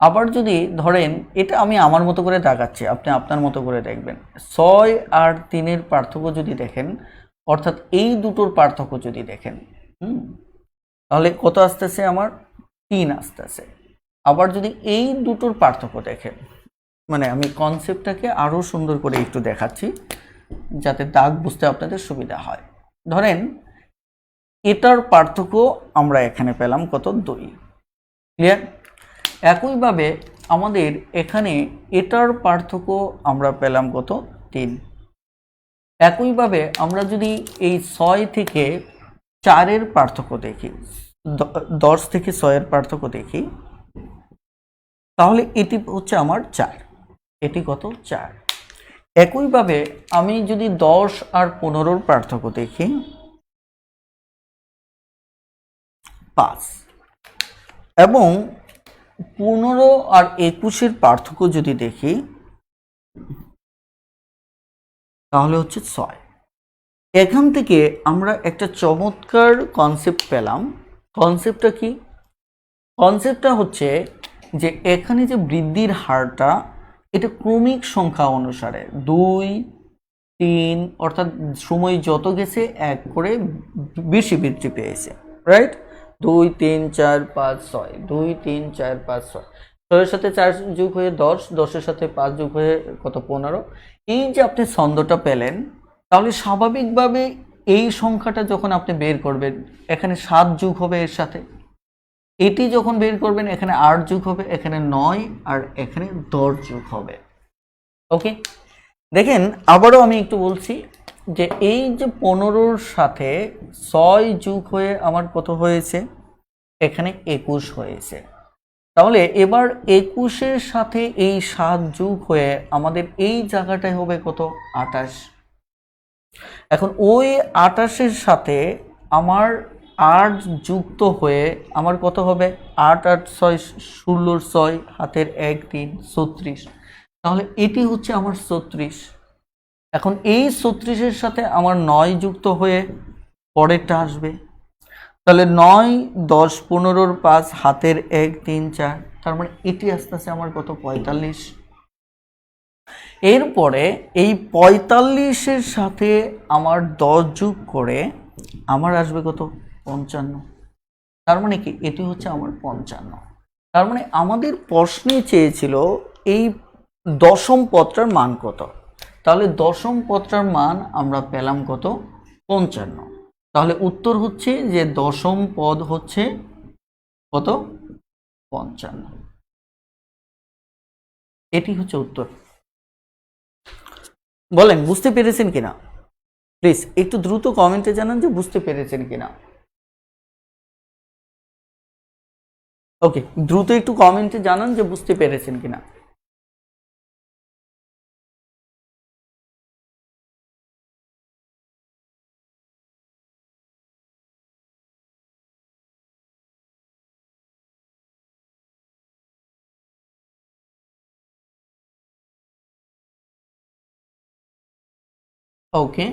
আবার যদি ধরেন এটা আমি আমার মতো করে দেখাচ্ছি, আপনি আপনার মতো করে দেখবেন। 6 আর 3 এর পার্থক্য যদি দেখেন, অর্থাৎ এই দুটোর পার্থক্য যদি দেখেন, তাহলে কত আসতেছে আমার 3 আসতেছে। আবার যদি এই দুটোর পার্থক্য দেখেন, মানে আমি কনসেপ্টটাকে আরো সুন্দর করে একটু দেখাচ্ছি যাতে দাগ বুঝতে আপনাদের সুবিধা হয়। ধরেন এটার পার্থক্য আমরা এখানে পেলাম কত 2। ক্লিয়ার? একইভাবে আমাদের এখানে এটার পার্থক্য আমরা পেলাম কত 3। একইভাবে আমরা যদি এই 6 থেকে 4 এর পার্থক্য দেখি, 10 থেকে 6 এর পার্থক্য দেখি, তাহলে এটি হচ্ছে আমার 4, এটি কত 4। একইভাবে আমি যদি 10 আর 15 এর পার্থক্য দেখি 5, এবং 15 আর 21 এর পার্থক্য যদি দেখি তাহলে হচ্ছে 6। এখান থেকে আমরা একটা চমৎকার কনসেপ্ট পেলাম। কনসেপ্টটা কি? কনসেপ্টটা হচ্ছে যে এখানে যে বৃদ্ধির হারটা এটা ক্রমিক সংখ্যা অনুসারে 2, 3, অর্থাৎ সময় যত গেছে 1 করে বেশি বৃদ্ধি পেয়েছে, রাইট? 2, 3, 4, 5, 6, 2, 3, 4, 5, 6, 6 এর সাথে 4 যোগ হয়ে 10, 10 এর সাথে 5 যোগ হয়ে কত 15। এই যে আপনি ছন্দটা পেলেন, তাহলে স্বাভাবিকভাবে এই সংখ্যাটা যখন আপনি বের করবেন এখানে 7 যোগ হবে এর সাথে, এটি যখন বের করবেন এখানে 8 যোগ হবে, এখানে 9 আর এখানে 10 যোগ হবে। ওকে, দেখেন আবারও আমি একটু বলছি যে এই যে 15-র সাথে 6 যোগ হয়ে আমার কত হয়েছে, এখানে 21 হয়েছে। তাহলে এবার 21-এর সাথে এই 7 যোগ হয়ে আমাদের এই জায়গাটায় হবে কত 28। এখন ওই 28-এর সাথে আমার 8 যুক্ত হয়ে আমার কত হবে 8, 8, 6, 16, 6 হাতের 1, 3, 36। তাহলে এটি হচ্ছে আমার 36। এখন এই 36-এর সাথে আমার 9 যুক্ত হয়ে পরেরটা আসবে। তাহলে 9, 10, 15-র 5, হাতের 1, 3, 4, তার মানে এটি আস্তে আস্তে আমার কত? 45। এরপরে এই 45-এর সাথে আমার 10 যোগ করে আমার আসবে কত? 55। তার মানে কি এটি হচ্ছে আমার 55। তার মানে আমাদের প্রশ্নে চেয়েছিল এই দশম পদটার মান কত। তাহলে দশম পদটার মান আমরা পেলাম কত? 55। তাহলে উত্তর হচ্ছে যে দশম পদ হচ্ছে কত? 55। এটি হচ্ছে উত্তর। বলেন বুঝতে পেরেছেন কিনা? প্লিজ একটু দ্রুত কমেন্টে জানান যে বুঝতে পেরেছেন কিনা। ওকে, দ্রুত একটু কমেন্টে জানান যে বুঝতে পেরেছেন কিনা। ওকে,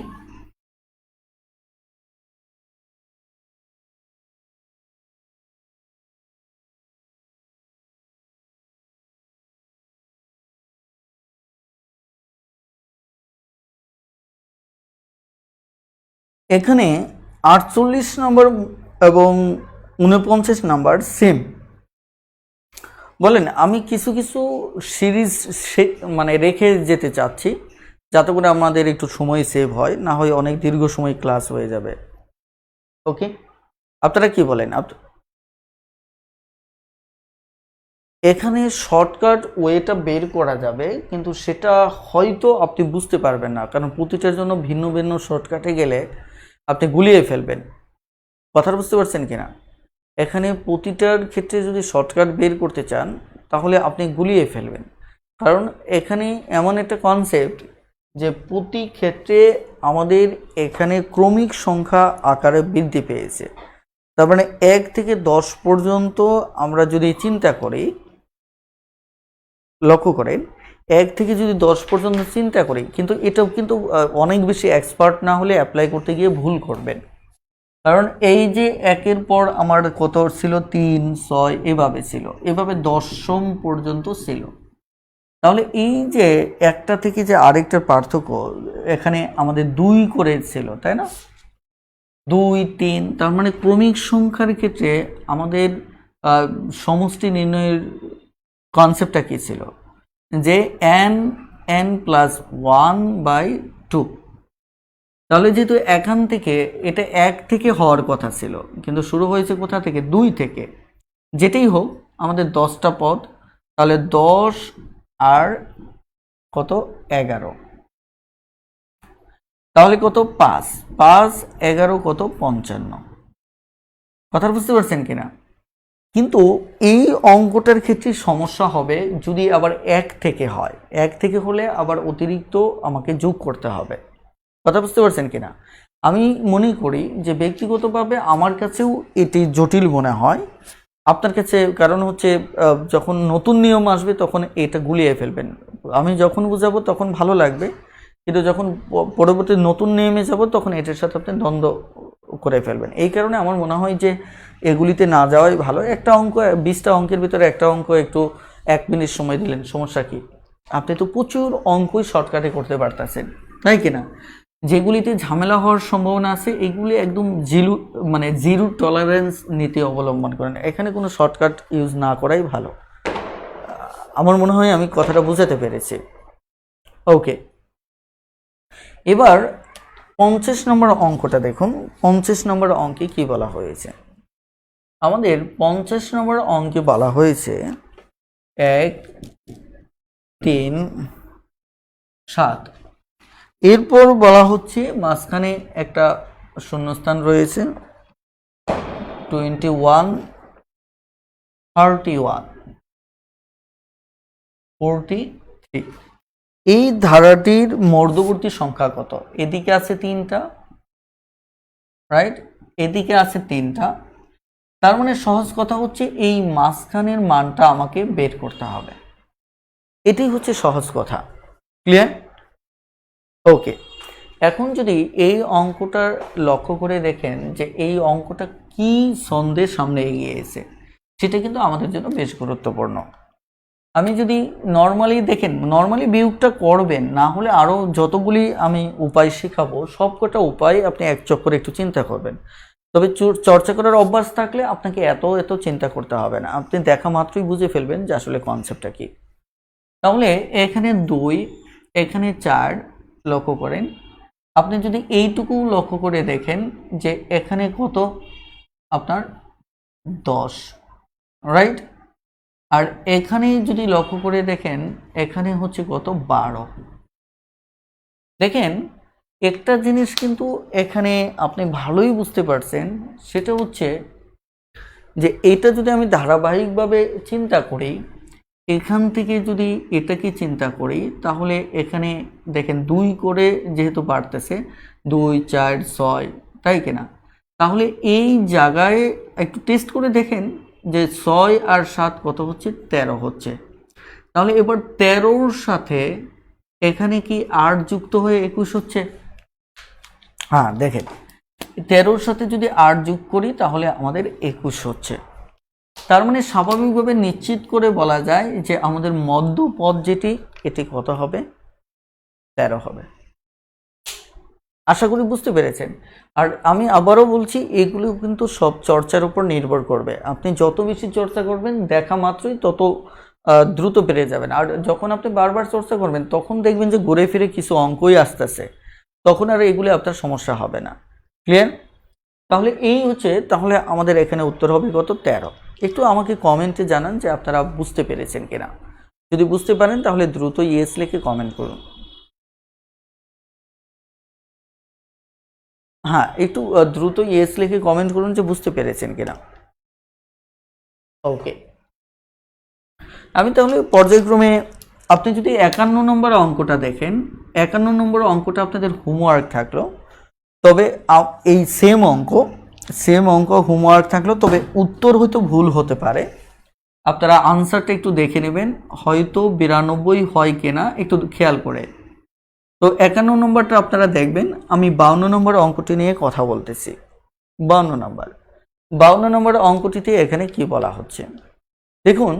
এখানে 48 নম্বর এবং 49 নাম্বার সেম। বলেন আমি কিছু কিছু সিরিজ মানে রেখে যেতে চাচ্ছি যাতে করে আমাদের একটু সময় সেভ হয়, না হয় অনেক দীর্ঘ সময় ক্লাস হয়ে যাবে। ওকে, আপনারা কি বলেন? এখানে শর্টকাট ওয়েটা বের করা যাবে, কিন্তু সেটা হয়তো আপনি বুঝতে পারবেন না, কারণ প্রতিটার জন্য ভিন্ন ভিন্ন শর্টকাটে গেলে আপনি গুলিয়ে ফেলবেন। কথা বুঝতে পারছেন কিনা? এখানে প্রতিটার ক্ষেত্রে যদি শর্টকাট বের করতে চান তাহলে আপনি গুলিয়ে ফেলবেন, কারণ এখানে এমন একটা কনসেপ্ট যে প্রতি ক্ষেত্রে আমাদের এখানে ক্রমিক সংখ্যা আকারে বৃদ্ধি পেয়েছে। তার মানে 1 থেকে 10 পর্যন্ত আমরা যদি চিন্তা করি, লক্ষ্য করেন 1 থেকে যদি 10 পর্যন্ত চিন্তা করি, কিন্তু এটাও কিন্তু অনেক বেশি এক্সপার্ট না হলে অ্যাপ্লাই করতে গিয়ে ভুল করবেন। কারণ এই যে 1-এর পর আমার কত ছিল? 3, 6 এভাবে ছিল, এভাবে দশম পর্যন্ত ছিল। তাহলে এই যে একটা থেকে যে আরেকটার পার্থক্য, এখানে আমাদের 2 করে ছিল, তাই না? 2, 3, তার মানে ক্রমিক সংখ্যার ক্ষেত্রে আমাদের সমষ্টি নির্ণয়ের কনসেপ্টটা কি ছিল? যে n+1/2। তাহলে যেহেতু এখান থেকে এটা 1 থেকে হওয়ার কথা ছিল, কিন্তু শুরু হয়েছে কোথা থেকে? 2 থেকে। যেটাই হোক আমাদের 10টা পদ, তাহলে 10 আর কত? 11। তাহলে কত? 5, 5, 11 কত? 55। কথা বুঝতে পারছেন কিনা? কিন্তু এই অঙ্কটার ক্ষেত্রে সমস্যা হবে যদি আবার 1 থেকে হয়। 1 থেকে হলে আবার অতিরিক্ত আমাকে যোগ করতে হবে। কথা বুঝতে পারছেন কিনা? আমি মনে করি যে ব্যক্তিগতভাবে আমার কাছেও এটি জটিল মনে হয় আপনার কাছে, কারণ হচ্ছে যখন নতুন নিয়ম আসবে তখন এটা গুলিয়ে ফেলবেন। আমি যখন বুঝাবো তখন ভালো লাগবে, কিন্তু যখন পরবর্তী নতুন নিয়মে যাব তখন এটার সাথে আপনি দ্বন্দ্ব করে ফেলবেন। এই কারণে আমার মনে হয় যে এগুলিতে না যাওয়াই ভালো। একটা অঙ্ক, 20টা অঙ্কের ভিতরে একটা অঙ্ক একটু 1 মিনিট সময় দিলেন, সমস্যা কি? আপনি তো প্রচুর অঙ্কই শর্টকাটে করতে পারতেছেন, তাই কিনা? যেগুলিতে ঝামেলা হওয়ার সম্ভাবনা আছে এগুলি একদম জিরো টলারেন্স নীতি অবলম্বন করেন। এখানে কোনো শর্টকাট ইউজ না করাই ভালো। আমার মনে হয় আমি কথাটা বুঝাতে পেরেছি। ওকে, এবার 50 নম্বর অঙ্কটা দেখুন। 50 নম্বর অঙ্কে কি বলা হয়েছে? আমাদের 50 নম্বর অঙ্কে বলা হয়েছে 1, 3, 7। এরপর বলা হচ্ছে মাঝখানে একটা শূন্যস্থান রয়েছে 21, 31, 43। এই ধারাটির মধ্যবর্তী সংখ্যা কত? এদিকে আছে 3টা, রাইট? এদিকে আছে 3টা। তার মানে সহজ কথা হচ্ছে এই মাঝখানের মানটা আমাকে বের করতে হবে। এটাই হচ্ছে সহজ কথা। ক্লিয়ার? ওকে, এখন যদি এই অঙ্কটা লক্ষ্য করে দেখেন যে এই অঙ্কটা কি সন্দেহের সামনে এগিয়ে এসে, সেটা কিন্তু আমাদের জন্য বেশ গুরুত্বপূর্ণ। আমি যদি নর্মালি দেখেন, নর্মালি বিয়োগটা করবেন, না হলে আরও যতগুলি আমি উপায় শেখাবো সবকটা উপায় আপনি এক চক্করে একটু চিন্তা করবেন। তবে চর্চা করার অভ্যাস থাকলে আপনাকে এত চিন্তা করতে হবে না, আপনি দেখা মাত্রই বুঝে ফেলবেন যে আসলে কনসেপ্টটা কি। তাহলে এখানে 2, এখানে 4 লক্ষ্য করেন। আপনি যদি এইটুকু লক্ষ্য করে দেখেন যে এখানে কত, আপনার 10, রাইট? আর এখানে যদি লক্ষ্য করে দেখেন এখানে হচ্ছে কত, 12। দেখেন একটা জিনিস কিন্তু এখানে আপনি ভালোই বুঝতে পারছেন, সেটা হচ্ছে যে এটা যদি আমি ধারাবাহিকভাবে চিন্তা করি, এখান থেকে যদি এটাকে চিন্তা করি, তাহলে এখানে দেখেন 2 করে যেহেতু বাড়তেছে, 2, 4, 6, তাই কিনা? তাহলে এই জায়গায় একটু টেস্ট করে দেখেন যে 6 আর 7 কত হচ্ছে, 13 হচ্ছে। তাহলে এবার 13র সাথে এখানে কি 8 যুক্ত হয়ে 21 হচ্ছে? হ্যাঁ, দেখেন 13র সাথে যদি 8 যোগ করি তাহলে আমাদের 21 হচ্ছে। তার মানে স্বাভাবিকভাবে নিশ্চিত করে বলা যায় যে আমাদের মধ্যপদ যেটি, এটি কত হবে, 13 হবে। আশা করি বুঝতে পেরেছেন। আর আমি আবারও বলছি, এগুলো কিন্তু সব চর্চার উপর নির্ভর করবে। আপনি যত বেশি চর্চা করবেন দেখা মাত্রই তত দ্রুত পেরে যাবেন। আর যখন আপনি বারবার চর্চা করবেন তখন দেখবেন যে ঘুরে ফিরে কিছু অঙ্কই আসতেছে, তখন আর এগুলি আপনার সমস্যা হবে না। ক্লিয়ার? তাহলে এই হচ্ছে, তাহলে আমাদের এখানে উত্তর হবে কত, 13। একটু আমাকে কমেন্টে জানান যে আপনারা বুঝতে পেরেছেন কিনা। যদি বুঝতে পারেন তাহলে দ্রুত ইয়েস লিখে কমেন্ট করুন। হ্যাঁ, একটু দ্রুত ইয়েস লিখে কমেন্ট করুন যে বুঝতে পেরেছেন কিনা। ওকে, আমি তাহলে পর্যায়ক্রমে, আপনি যদি 51 নম্বর অঙ্কটা দেখেন, 51 নম্বর অঙ্কটা আপনাদের হোমওয়ার্ক থাকলো। তবে এই সেম অঙ্ক হোমওয়ার্ক থাকলো, তবে উত্তর হয়তো ভুল হতে পারে। আপনারা আনসারটা একটু দেখে নেবেন, হয়তো 92 হয় কিনা একটু খেয়াল করে। তো 51 নম্বরটা আপনারা দেখবেন। আমি 52 নম্বর অঙ্কটি নিয়ে কথা বলতেছি। 52 নম্বর অঙ্কটিতে এখানে কি বলা হচ্ছে দেখুন,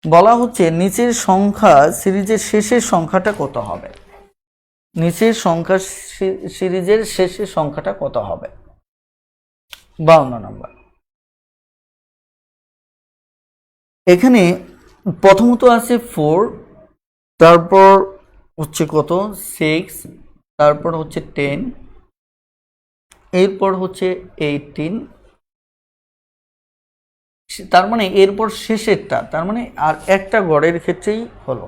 বলা হচ্ছে নিচের সংখ্যা সিরিজের শেষের সংখ্যাটা কত হবে। নিচের সংখ্যা সিরিজের শেষের সংখ্যাটা কত হবে। 52 নম্বর। এখানে প্রথমত আছে 4, তারপর হচ্ছে কত, 6, তারপর হচ্ছে 10, এরপর হচ্ছে 18, তার মানে এরপর শেষেরটা, তার মানে আর একটা গড়ের ক্ষেত্রেই হলো,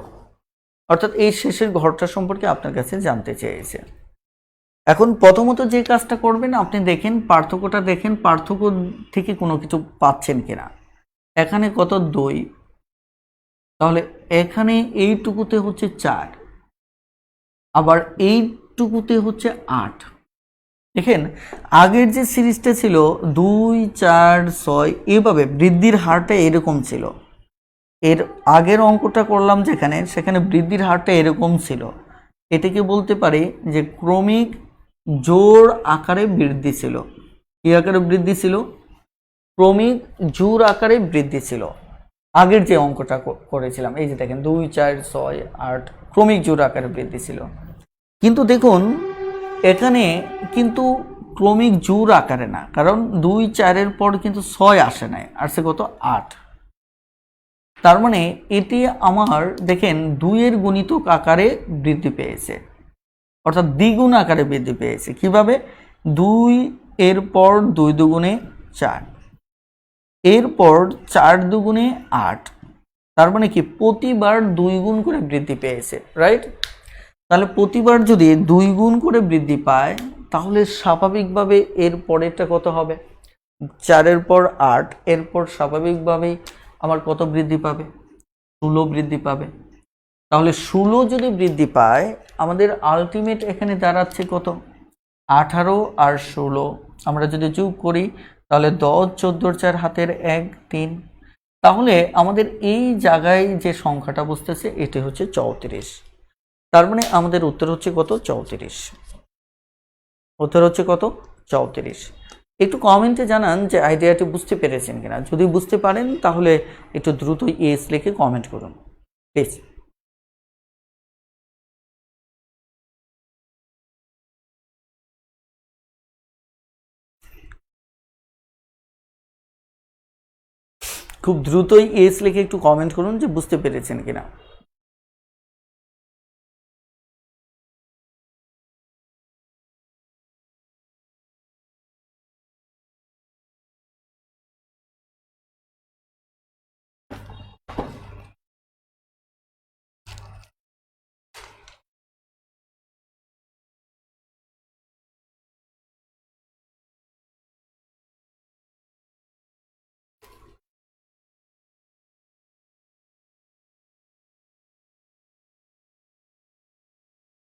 অর্থাৎ এই শেষের ঘরটা সম্পর্কে আপনার কাছে জানতে চেয়েছে। এখন প্রথমত যে কাজটা করবেন, আপনি দেখেন পার্থক্যটা, দেখেন পার্থক্য থেকে কোনো কিছু পাচ্ছেন কিনা। এখানে কত, 2, তাহলে এখানে এইটুকুতে হচ্ছে 4, আবার এইটুকুতে হচ্ছে 8। দেখেন আগের যে সিরিজটা ছিল 2, 4, 6, এভাবে বৃদ্ধির হারটা এরকম ছিল। এর আগের অঙ্কটা করলাম যেখানে, সেখানে বৃদ্ধির হারটা এরকম ছিল। এটাকে বলতে পারি যে ক্রমিক জোড় আকারে বৃদ্ধি ছিল। কি আকারে বৃদ্ধি ছিল? ক্রমিক জোড় আকারে বৃদ্ধি ছিল। আগের যে অঙ্কটা করেছিলাম, এই যে দেখেন 2, 4, 6, 8 ক্রমিক জোড় আকারে বৃদ্ধি ছিল। কিন্তু দেখুন এখানে কিন্তু ক্রমিক জোড় আকারে না, কারণ 2, 4-এর পর কিন্তু 6 আসে নাই, আসছে কত, 8। তার মানে এটি আমার দেখেন 2-এর গুণিতক আকারে বৃদ্ধি পেয়েছে, অর্থাৎ দ্বিগুণ আকারে বৃদ্ধি পেয়েছে। কিভাবে? 2 এর পর 2 দুগুণে 4, এরপর 4 দুগুণে 8, তার মানে কি প্রতিবার 2 গুণ করে বৃদ্ধি পেয়েছে, রাইট? তাহলে প্রতিবার যদি 2 গুণ করে বৃদ্ধি পায়, তাহলে স্বাভাবিকভাবে এর পরেরটা কত হবে, 4-এর পর 8, এরপর স্বাভাবিকভাবেই আমার কত বৃদ্ধি পাবে, 16 বৃদ্ধি পাবে। তাহলে 16 যদি বৃদ্ধি পায়, আমাদের আলটিমেট এখানে দাঁড়াচ্ছে কত, 18 আর 16 আমরা যদি যোগ করি তাহলে 10, 14, 4 হাতের 1, 3, তাহলে আমাদের এই জায়গায় যে সংখ্যাটা বসতেছে এটি হচ্ছে 34। তার মানে আমাদের উত্তর হচ্ছে কত? 34। উত্তর হচ্ছে কত? 34। একটু কমেন্টে জানান যে আইডিয়াটি বুঝতে পেরেছেন কিনা। যদি বুঝতে পারেন তাহলে একটু দ্রুত ইয়েস লিখে কমেন্ট করুন প্লিজ। খুব দ্রুতই ইয়েস লিখে একটু কমেন্ট করুন যে বুঝতে পেরেছেন কিনা।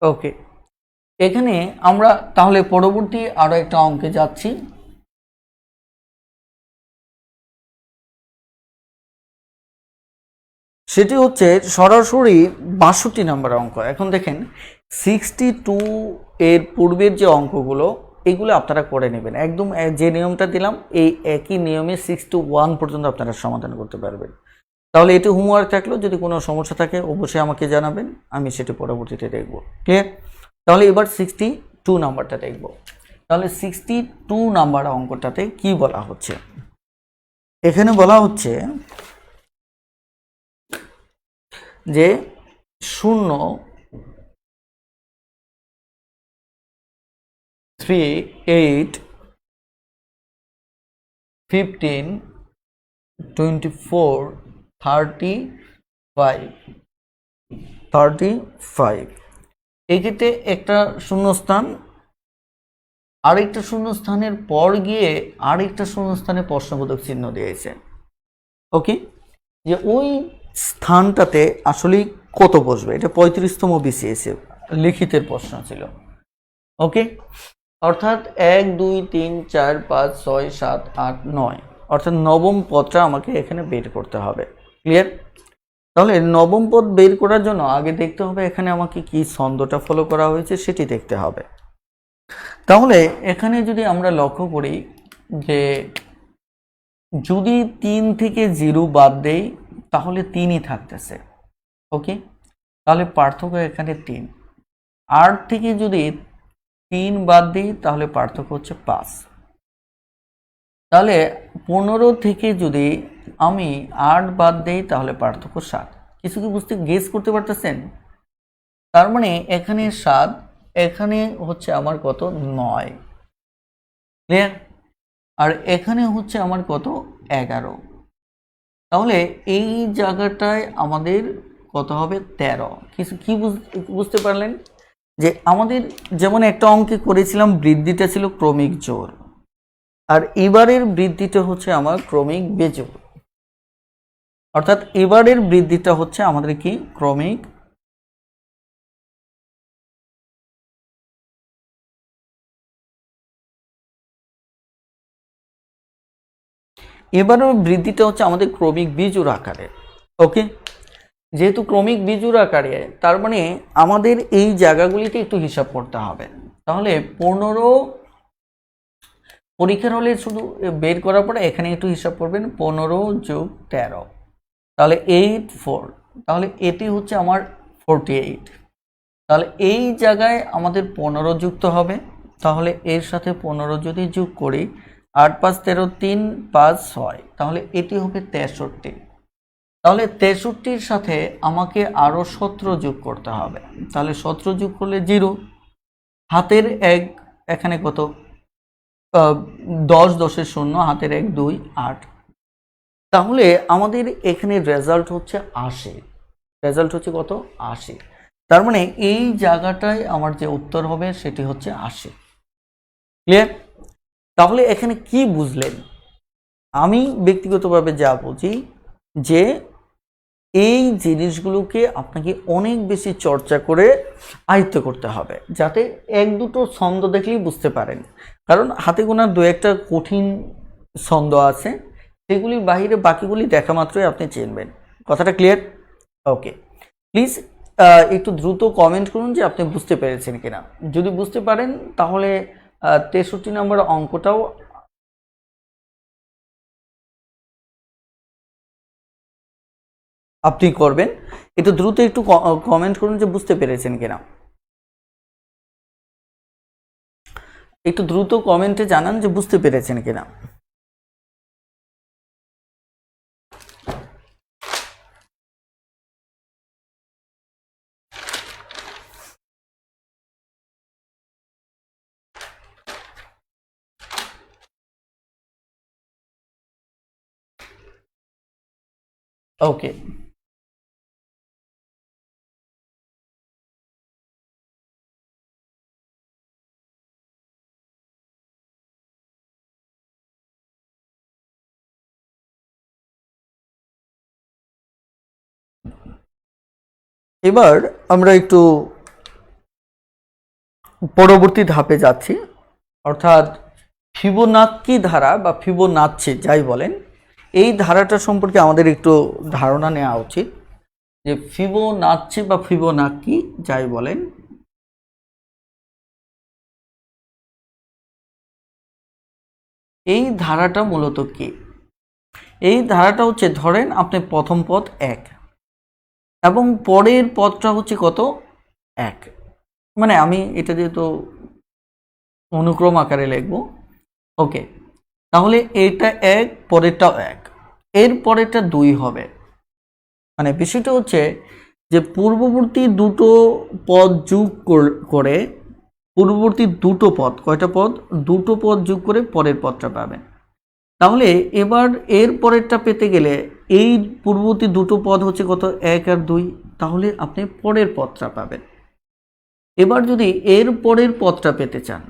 ওকে, এখানে আমরা তাহলে পরবর্তী আরো একটা অঙ্কে যাচ্ছি। সেটি হচ্ছে সরাসরি 62 নম্বর অঙ্ক। এখন দেখেন 62 এর পূর্বের যে অঙ্কগুলো এগুলো আপনারা করে নেবেন একদম যে নিয়মটা দিলাম এই একই নিয়মে 61 পর্যন্ত আপনারা সমাধান করতে পারবেন। তাহলে এটি হোমওয়ার্ক থাকলো, যদি কোনো সমস্যা থাকে অবশ্যই আমাকে জানাবেন, আমি সেটি পরবর্তীতে দেখব। ক্লিয়ার? তাহলে এবার 62 নাম্বারটা দেখব। তাহলে 62 নাম্বার অঙ্কটাতে কি বলা হচ্ছে? এখানে বলা হচ্ছে যে 0, 3, 8, 15, 24, 35 এই ক্ষেত্রে একটা শূন্যস্থান, আরেকটা শূন্যস্থানের পর গিয়ে আরেকটা শূন্যস্থানে প্রশ্নবোধক চিহ্ন দিয়েছে। ওকে, যে ওই স্থানটাতে আসলে কত বসবে, এটা 35তম বিসিএসে লিখিতের প্রশ্ন ছিল। ওকে, অর্থাৎ 1, 2, 3, 4, 5, 6, 7, 8, 9 অর্থাৎ নবম পদটা আমাকে এখানে বের করতে হবে। ক্লিয়ার? তাহলে নবম পদ বের করার জন্য আগে দেখতে হবে এখানে আমাকে কি ছন্দটা ফলো করা হয়েছে সেটি দেখতে হবে। তাহলে এখানে যদি আমরা লক্ষ্য করি যে যদি 3 থেকে 0 বাদ দেই তাহলে 3ই থাকতেছে। ওকে, তাহলে পার্থক্য এখানে 3। 8 থেকে যদি 3 বাদ দিই তাহলে পার্থক্য হচ্ছে 5। তাহলে 15 থেকে যদি আমি 8 বাদ দেই তাহলে পার্থক্য 7। কিছু কি বুঝতে গেস করতে পারতেছেন? তার মানে এখানে 7, এখানে হচ্ছে আমার কত? 9। ক্লিয়ার? আর এখানে হচ্ছে আমার কত? 11। তাহলে এই জায়গাটায় আমাদের কত হবে? 13। কিছু কি বুঝতে পারলেন? যে আমাদের যেমন একটা অঙ্কে করেছিলাম বৃদ্ধিটা ছিল ক্রমিক জোড়, আর এবারের বৃদ্ধিটা হচ্ছে আমার ক্রমিক বেজোড়। অর্থাৎ এবারের বৃদ্ধিটা হচ্ছে আমাদের কি? ক্রমিক এবারের বৃদ্ধিটা হচ্ছে আমাদের ক্রমিক বিজোড় আকারে। ওকে, যেহেতু ক্রমিক বিজোড় আকারে তার মানে আমাদের এই জায়গাগুলিতে একটু হিসাব করতে হবে। তাহলে 15 পরীক্ষার হলে শুধু বের করার পরে এখানে একটু হিসাব করবেন, 15 যোগ 13 তাহলে 84। তাহলে এটি হচ্ছে আমার 48। তাহলে এই জায়গায় আমাদের 15 যুক্ত হবে। তাহলে এর সাথে 15 যদি যোগ করি 8, 5, 13, 3, 5, 6 তাহলে এটি হবে 63। তাহলে 63-র সাথে আমাকে আরও 17 যোগ করতে হবে। তাহলে 17 যোগ করলে 0, হাতের 1 এখানে কত? 10, 10-এর 0, হাতের 1, 2, 8। তাহলে আমাদের এখানে রেজাল্ট হচ্ছে 80। রেজাল্ট হচ্ছে কত? 80। তার মানে এই জায়গাটায় আমার যে উত্তর হবে সেটি হচ্ছে 80। ক্লিয়ার? তাহলে এখানে কি বুঝলেন? আমি ব্যক্তিগতভাবে যা বুঝি যে এই জিনিসগুলোকে আপনাকে অনেক বেশি চর্চা করে আয়ত্ত করতে হবে, যাতে 1-2টো ছন্দ দেখলেই বুঝতে পারেন। কারণ হাতে গোনা 2-একটা কঠিন ছন্দ আছে, সেগুলির বাহিরে বাকিগুলি দেখা মাত্রই আপনি চিনবেন। কথাটা ক্লিয়ার? ওকে, প্লিজ একটু দ্রুত কমেন্ট করুন যে আপনি বুঝতে পেরেছেন কিনা। যদি বুঝতে পারেন তাহলে 63 নম্বর অঙ্কটাও আপনি করবেন। একটু দ্রুত একটু কমেন্ট করুন যে বুঝতে পেরেছেন কিনা। একটু দ্রুত কমেন্টে জানান যে বুঝতে পেরেছেন কিনা। ওকে, এবার আমরা একটু পরবর্তী ধাপে যাচ্ছি, অর্থাৎ ফিবোনাক্কি ধারা বা ফিবোনাচ্ছি যাই বলেন, এই ধারাটা সম্পর্কে আমাদের একটু ধারণা নেওয়া উচিত যে ফিবোনাচ্ছি বা ফিবোনাক্কি যাই বলেন, এই ধারাটা মূলত কি? এই ধারাটা হচ্ছে, ধরেন আপনি প্রথম পদ 1 এবং পরের পদটা হচ্ছে কত? 1। মানে আমি এটা যেহেতু অনুক্রম আকারে লিখব, ওকে, তাহলে এটা 1, পরেরটাও 1, এর পরেরটা 2 হবে। মানে বিষয়টা হচ্ছে যে পূর্ববর্তী দুটো পদ যোগ করে, পূর্ববর্তী দুটো পদ, কয়টা পদ? দুটো পদ যোগ করে পরের পদটা পাবেন। তাহলে এবার এর পরেরটা পেতে গেলে এই পূর্ববর্তী দুটো পদ হচ্ছে কত? 1 আর 2, তাহলে আপনি পরের পদটা পাবেন। এবার যদি এর পরের পদটা পেতে চান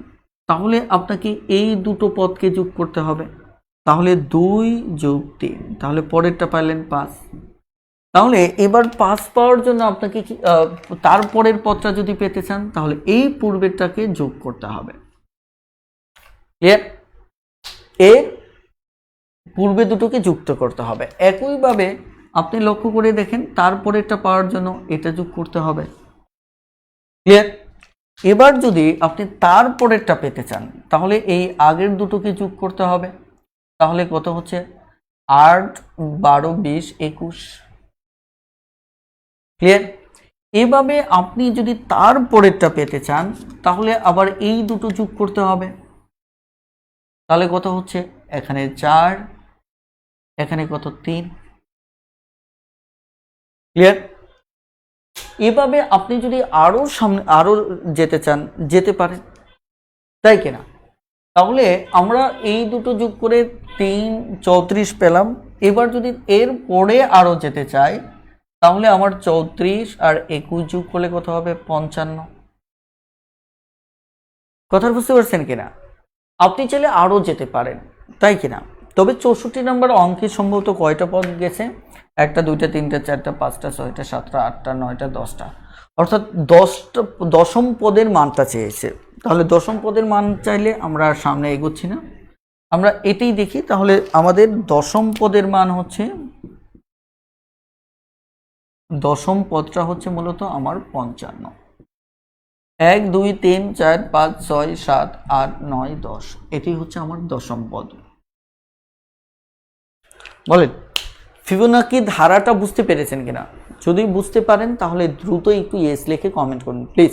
তাহলে আপনাকে এই দুটো পদকে যোগ করতে হবে। তাহলে 2 যোগ 3, তাহলে পরেরটা পাইলেন 5। তাহলে এবার 5 পাওয়ার জন্য আপনাকে কি তারপরের পদটা যদি পেতে চান তাহলে এই পূর্বেরটাকে যোগ করতে হবে। ক্লিয়ার? এর পূর্বে দুটোকে যুক্ত করতে হবে। একইভাবে আপনি লক্ষ্য করে দেখেন, তারপরেরটা পাওয়ার জন্য এটা যোগ করতে হবে। ক্লিয়ার? এবার যদি আপনি তারপরেরটা পেতে চান তাহলে এই আগের দুটোকে যোগ করতে হবে। তাহলে কত হচ্ছে? 8, 12, 20, 21। ক্লিয়ার? এভাবে আপনি যদি তারপরেরটা পেতে চান তাহলে আবার এই দুটো যোগ করতে হবে। তাহলে কত হচ্ছে? এখানে 4, এখানে কত? 3। ক্লিয়ার? এভাবে আপনি যদি আরো সামনে আরো যেতে চান যেতে পারেন, তাই কিনা? তাহলে আমরা এই দুটো যোগ করে 3, 34 পেলাম। এবার যদি এর পরে আরো যেতে চাই তাহলে আমার 34 আর 21 যোগ করলে কত হবে? 55। কথা বুঝতে পারছেন কিনা? আপনি চাইলে আরো যেতে পারেন, তাই কিনা? তবে 64 নম্বর অঙ্কে সম্ভবত কয়টা পদ গেছে? 1, 2, 3, 4, 5, 6, 7, 8, 9, 10টা, অর্থাৎ 10টা দশম পদের মানটা চেয়েছে। তাহলে দশম পদের মান চাইলে আমরা আর সামনে এগোচ্ছি না, আমরা এটাই দেখি। তাহলে আমাদের দশম পদের মান হচ্ছে, দশম পদটা হচ্ছে মূলত আমার 55। 1, 2, 3, 4, 5, 6, 7, 8, 9, 10, এটি হচ্ছে আমার দশম পদ। বলেন ফিবোনাকি ধারাটা বুঝতে পেরেছেন কিনা? যদি বুঝতে পারেন তাহলে দ্রুত একটু ইয়েস লিখে কমেন্ট করুন প্লিজ।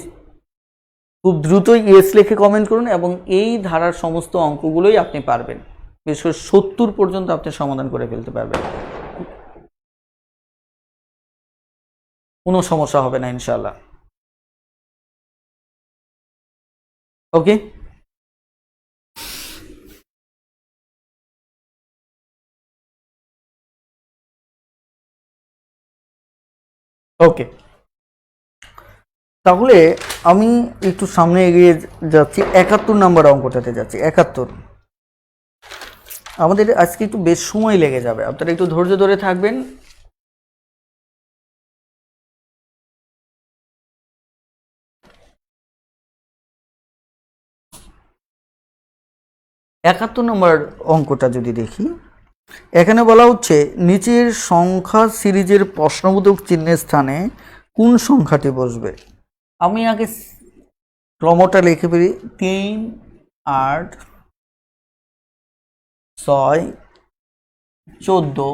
খুব দ্রুত ইয়েস লিখে কমেন্ট করুন এবং এই ধারার সমস্ত অঙ্কগুলোই আপনি পারবেন। বিশেষ করে 70 পর্যন্ত আপনি সমাধান করে ফেলতে পারবেন, কোনো সমস্যা হবে না ইনশাআল্লাহ। ওকে, ওকে, তাহলে আমি একটু সামনে এগিয়ে যাচ্ছি, 71 নম্বর অঙ্কটাতে যাচ্ছি। 71 আমাদের আজকে একটু বেশ সময় লেগে যাবে, আপনারা একটু ধৈর্য ধরে থাকবেন। একাত্তর নম্বর অঙ্কটা যদি দেখি, এখানে বলা হচ্ছে নিচের সংখ্যা সিরিজের প্রশ্নবোধক চিহ্নের স্থানে কোন সংখ্যাটি বসবে। আমি আগে ক্রমটা লিখে ফেলি, 3, 8, 6, 14।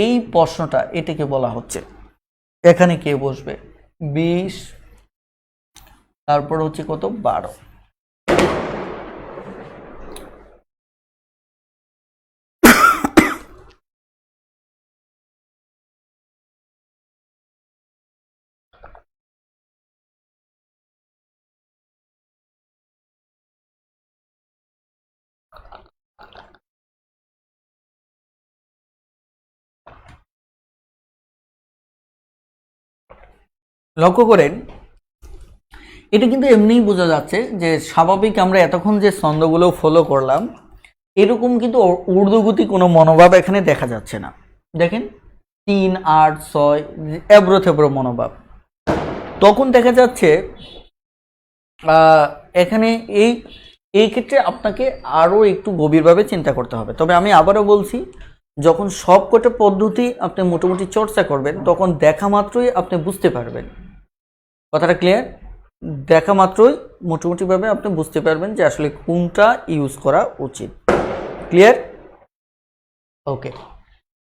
এই প্রশ্নটা এটাকে বলা হচ্ছে, এখানে কে বসবে, 20, তারপর হচ্ছে কত, 12। লক্ষ্য করেন, এটা কিন্তু এমনিই বোঝা যাচ্ছে যে স্বাভাবিক আমরা এতক্ষণ যে ছন্দগুলো ফলো করলাম এরকম কিন্তু ঊর্ধ্বগতি কোনো মনোভাব এখানে দেখা যাচ্ছে না। দেখেন 3, 8, 6 এবড়ো থেবড়ো মনোভাব। তখন দেখা যাচ্ছে এখানে এই ক্ষেত্রে আপনাকে আরও একটু গভীরভাবে চিন্তা করতে হবে। তবে আমি আবারও বলছি, যখন সব কটা পদ্ধতি আপনি মোটামুটি চর্চা করবেন তখন দেখা মাত্রই আপনি বুঝতে পারবেন। কথাটা ক্লিয়ার? দেখা মাত্রই মোটামুটিভাবে আপনি বুঝতে পারবেন যে আসলে কোনটা ইউজ করা উচিত। ক্লিয়ার? ওকে,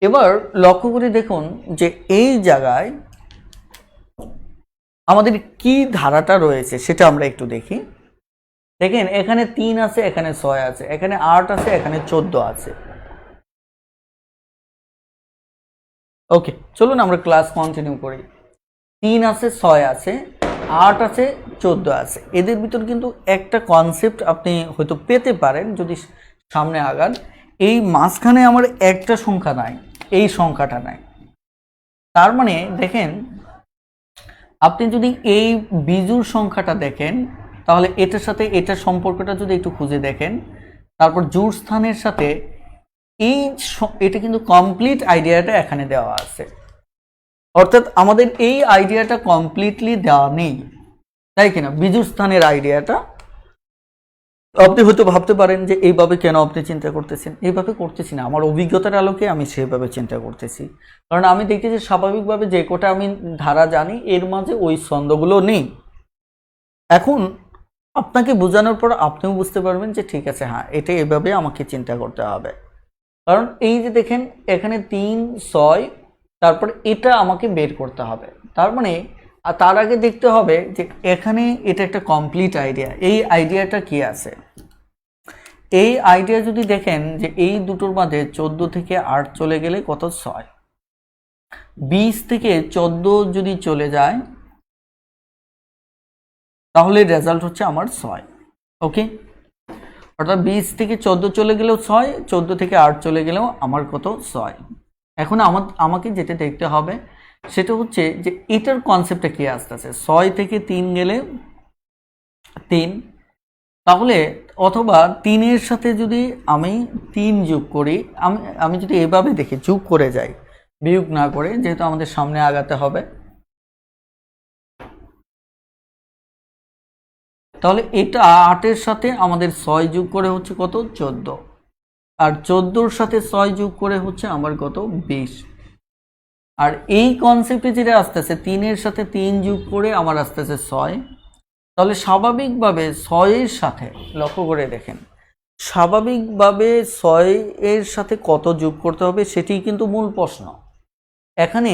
এবার লক্ষ্য করে দেখুন যে এই জায়গায় আমাদের কি ধারাটা রয়েছে সেটা আমরা একটু দেখি। দেখেন এখানে 3 আছে, এখানে 6 আছে, এখানে 8 আছে, এখানে 14 আছে। ওকে, চলুন আমরা ক্লাস কন্টিনিউ করি। 3 আছে, 6 আছে, 8 আছে, 14 আছে। এদের ভিতর কিন্তু একটা কনসেপ্ট আপনি হয়তো পেতে পারেন যদি সামনে আগান। এই মাঝখানে আমার একটা সংখ্যা নাই, এই সংখ্যাটা নাই। তার মানে দেখেন, আপনি যদি এই বিজোড় সংখ্যাটা দেখেন তাহলে এটার সাথে এটার সম্পর্কটা যদি একটু খুঁজে দেখেন, তারপর জোড় স্থানের সাথে এটা কিন্তু কমপ্লিট আইডিয়াটা এখানে দেওয়া আছে। অর্থাৎ আমাদের এই আইডিয়াটা কমপ্লিটলি দেওয়া নেই, তাই কিনা? বিজোড় স্থানের আইডিয়াটা আপনি হয়তো ভাবতে পারেন যে এইভাবে কেন আপনি চিন্তা করতেছেন। এইভাবে করতেছি না, আমার অভিজ্ঞতার আলোকে আমি সেইভাবে চিন্তা করতেছি। কারণ আমি দেখতেছি স্বাভাবিকভাবে যে কোটা আমি ধারা জানি এর মাঝে ওই ছন্দগুলো নেই। এখন আপনাকে বোঝানোর পর আপনিও বুঝতে পারবেন যে ঠিক আছে, হ্যাঁ এটা এভাবে আমাকে চিন্তা করতে হবে। কারণ এই যে দেখেন এখানে 3, 6, তারপর এটা আমাকে বের করতে হবে। তার মানে তার আগে দেখতে হবে যে এখানে এটা একটা কমপ্লিট আইডিয়া, এই আইডিয়াটা কি আছে। এই আইডিয়া যদি দেখেন যে এই দুটোর মাঝে 14 থেকে 8 চলে গেলে কত, 6। 20 থেকে 14 যদি চলে যায় তাহলে রেজাল্ট হচ্ছে আমার 6। ওকে, অর্থাৎ 20 থেকে 14 চলে গেলেও 6, 14 থেকে 8 চলে গেলেও আমার কত, 6। এখন আমাকে যেটা দেখতে হবে সেটা হচ্ছে যে এটার কনসেপ্টটা কি আসতেছে। 6 থেকে 3 গেলে 3, তাহলে অথবা 3-এর সাথে যদি আমি 3 যোগ করি, আমি যদি এভাবে দেখি যোগ করে যাই বিয়োগ না করে, যেহেতু আমাদের সামনে আগাতে হবে, তাহলে এটা 8-এর সাথে আমাদের 6 যোগ করে হচ্ছে কত, 14, আর 14-র সাথে 6 যোগ করে হচ্ছে আমার কত, 20। আর এই কনসেপ্টে যেটা আসতেছে 3-এর সাথে 3 যোগ করে আমার আসতেছে 6। তাহলে স্বাভাবিকভাবে 6-এর সাথে লক্ষ্য করে দেখেন, স্বাভাবিকভাবে 6-এর সাথে কত যোগ করতে হবে সেটি কিন্তু মূল প্রশ্ন। এখানে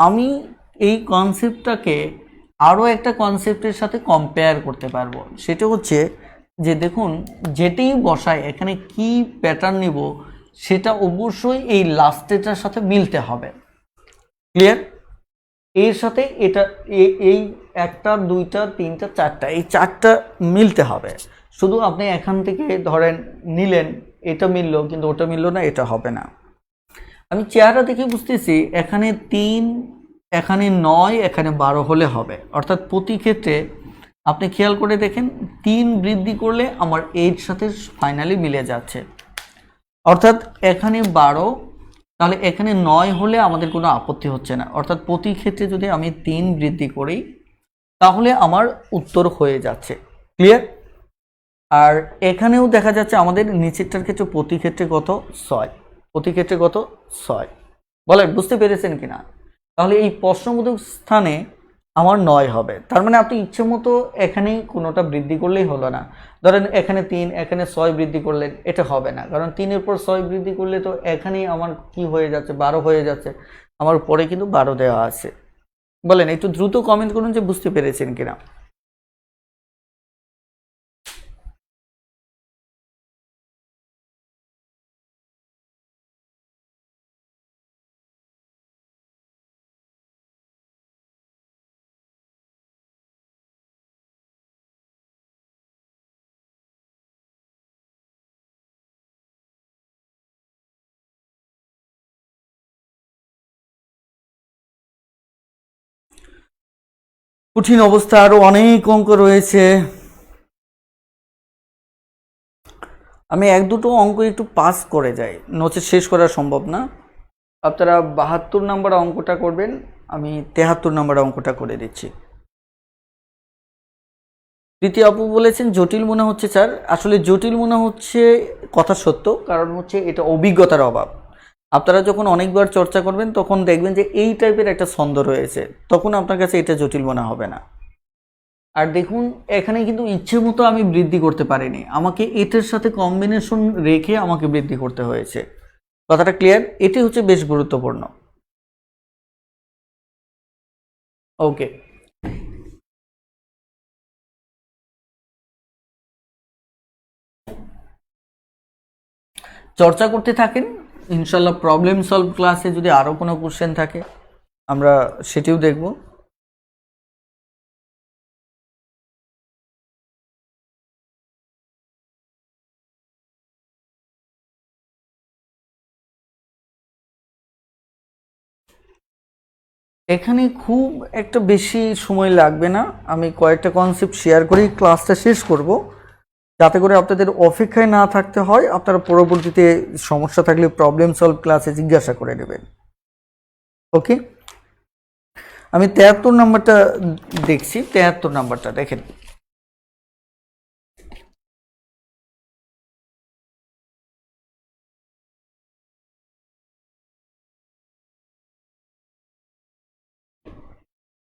আমি এই কনসেপ্টটাকে আরও একটা কনসেপ্টের সাথে কম্পেয়ার করতে পারবো। সেটা হচ্ছে যে দেখুন যেটাই বসায় এখানে কি প্যাটার্ন নিব সেটা অবশ্যই এই লাস্টেটার সাথে মিলতে হবে। ক্লিয়ার? এর সাথে এটা এই 1টা 2টা 3টা 4টা, এই 4টা মিলতে হবে। শুধু আপনি এখান থেকে ধরেন নিলেন, এটা মিললো কিন্তু ওটা মিললো না, এটা হবে না। আমি চেহারা দেখে বুঝতেছি এখানে 3, এখানে 9, এখানে 12 হলে হবে। অর্থাৎ প্রতি ক্ষেত্রে আপনি খেয়াল করে দেখেন 3 বৃদ্ধি করলে আমার 8 সাথে ফাইনালি মিলে যাচ্ছে। অর্থাৎ এখানে 12, তাহলে এখানে 9 হলে আমাদের কোনো আপত্তি হচ্ছে না। অর্থাৎ প্রতি ক্ষেত্রে যদি আমি 3 বৃদ্ধি করি তাহলে আমার উত্তর হয়ে যাচ্ছে। ক্লিয়ার? আর এখানেও দেখা যাচ্ছে আমাদের নিচেরটার ক্ষেত্রে প্রতি ক্ষেত্রে কত 6, প্রতি ক্ষেত্রে কত 6। বলেন বুঝতে পেরেছেন কিনা? তাহলে এই প্রশ্নবোধক স্থানে আমার 9 হবে। তার মানে আপনি ইচ্ছে মতো এখানেই কোনোটা বৃদ্ধি করলেই হলো না। ধরেন এখানে 3, এখানে 6 বৃদ্ধি করলেন, এটা হবে না, কারণ 3-এর পর 6 বৃদ্ধি করলে তো এখানেই আমার কি হয়ে যাচ্ছে, 12 হয়ে যাচ্ছে। আমার পরে কিন্তু 12 দেওয়া আছে। বলেন একটু দ্রুত কমেন্ট করুন যে বুঝতে পেরেছেন কিনা। কঠিন অবস্থা, আরো অনেক অঙ্ক রয়েছে। আমি 1-2টো অঙ্ক একটু পাস করে যাই, নচেত শেষ করা সম্ভব না। আপনারা 72 নম্বর অঙ্কটা করবেন, আমি 73 নম্বর অঙ্কটা করে দিচ্ছি। তৃতীয় আপু বলেছেন জটিল মনে হচ্ছে স্যার। আসলে জটিল মনে হচ্ছে কথা সত্য, কারণ হচ্ছে এটা অভিজ্ঞতার অভাব। আপনারা যখন অনেকবার চর্চা করবেন তখন দেখবেন যে এই টাইপের একটা ছন্দ রয়েছে, তখন আপনার কাছে এটা জটিল মনে হবে না। আর দেখুন এখানে কিন্তু ইচ্ছে মতো আমি বৃদ্ধি করতে পারিনি, আমাকে এটার সাথে কম্বিনেশন রেখে আমাকে বৃদ্ধি করতে হয়েছে। কথাটা ক্লিয়ার? এটি হচ্ছে বেশ গুরুত্বপূর্ণ। ওকে, চর্চা করতে থাকেন, ইনশাল্লাহ প্রবলেম সলভ ক্লাসে যদি আরও কোনো কোশ্চেন থাকে আমরা সেটিও দেখব। এখানে খুব একটা বেশি সময় লাগবে না, আমি কয়েকটা কনসেপ্ট শেয়ার করেই ক্লাসটা শেষ করব, যাতে করে আপনাদের অপেক্ষায় না থাকতে হয়। আপনারা পরবর্তীতে সমস্যা থাকলে প্রবলেম সলভ ক্লাসে জিজ্ঞাসা করে নেবেন। ওকে, আমি 73 নাম্বারটা দেখছি। 73 নাম্বারটা দেখেন।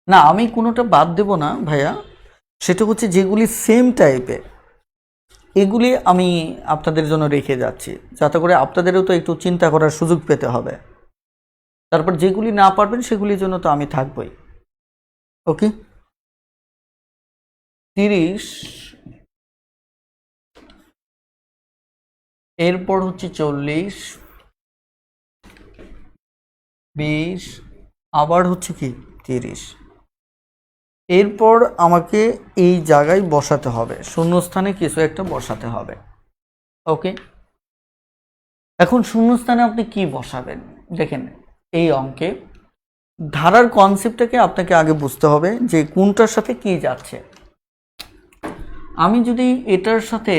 না, আমি কোনোটা বাদ দেব না ভাইয়া, সেটা হচ্ছে যেগুলি সেম টাইপের এগুলি আমি আপনাদের জন্য রেখে যাচ্ছি, যাতে করে আপনাদেরও তো একটু চিন্তা করার সুযোগ পেতে হবে। তারপর যেগুলি না পারবেন সেগুলির জন্য তো আমি থাকবই। ওকে, 30, এরপর হচ্ছে 40, 20, আবার হচ্ছে কি 30। এরপর আমাকে এই জায়গায় বসাতে হবে, শূন্যস্থানে কিছু একটা বসাতে হবে। ওকে, এখন শূন্যস্থানে আপনি কি বসাবেন দেখেন, এই অঙ্কে ধারার কনসেপ্টটাকে আপনাকে আগে বুঝতে হবে যে কোনটার সাথে কি যাচ্ছে। আমি যদি এটার সাথে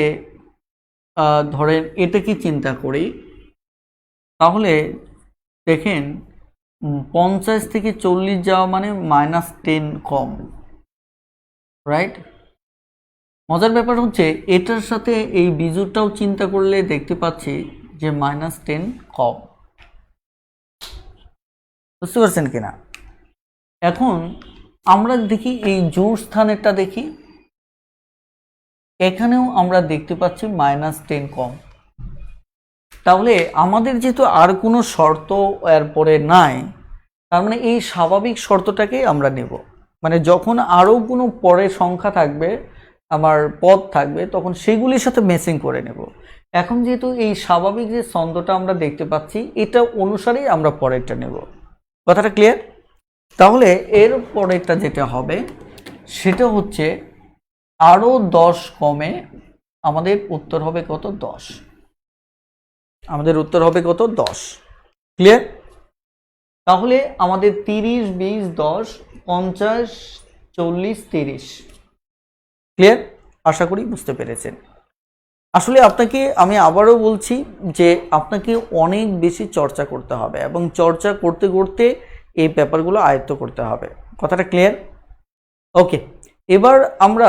ধরেন এটাকে চিন্তা করি, তাহলে দেখেন 50 থেকে 40 যাওয়া মানে -10 কম, রাইট? মজার ব্যাপার হচ্ছে এটার সাথে এই বিজুরটাও চিন্তা করলে দেখতে পাচ্ছি যে -10 কম। বুঝতে পারছেন কিনা? এখন আমরা দেখি এই জোড় স্থানেরটা দেখি, এখানেও আমরা দেখতে পাচ্ছি -10 কম। তাহলে আমাদের যেহেতু আর কোনো শর্ত এরপরে নাই, তার মানে এই স্বাভাবিক শর্তটাকে আমরা নেব। মানে যখন আরও কোনো পরে সংখ্যা থাকবে, আমার পদ থাকবে, তখন সেগুলির সাথে ম্যাচিং করে নেব। এখন যেহেতু এই স্বাভাবিক যে ছন্দটা আমরা দেখতে পাচ্ছি, এটা অনুসারেই আমরা পরেরটা নেব। কথাটা ক্লিয়ার? তাহলে এর পরেরটা যেটা হবে সেটা হচ্ছে আরও 10 কমে আমাদের উত্তর হবে কত? 10। আমাদের উত্তর হবে কত? 10। ক্লিয়ার? তাহলে আমাদের 30, 20, 10, 50, 40, 30। ক্লিয়ার? আশা করি বুঝতে পেরেছেন। আসলে আপনাকে আমি আবারও বলছি যে আপনাকে অনেক বেশি চর্চা করতে হবে, এবং চর্চা করতে করতে এই ব্যাপারগুলো আয়ত্ত করতে হবে। কথাটা ক্লিয়ার? ওকে, এবার আমরা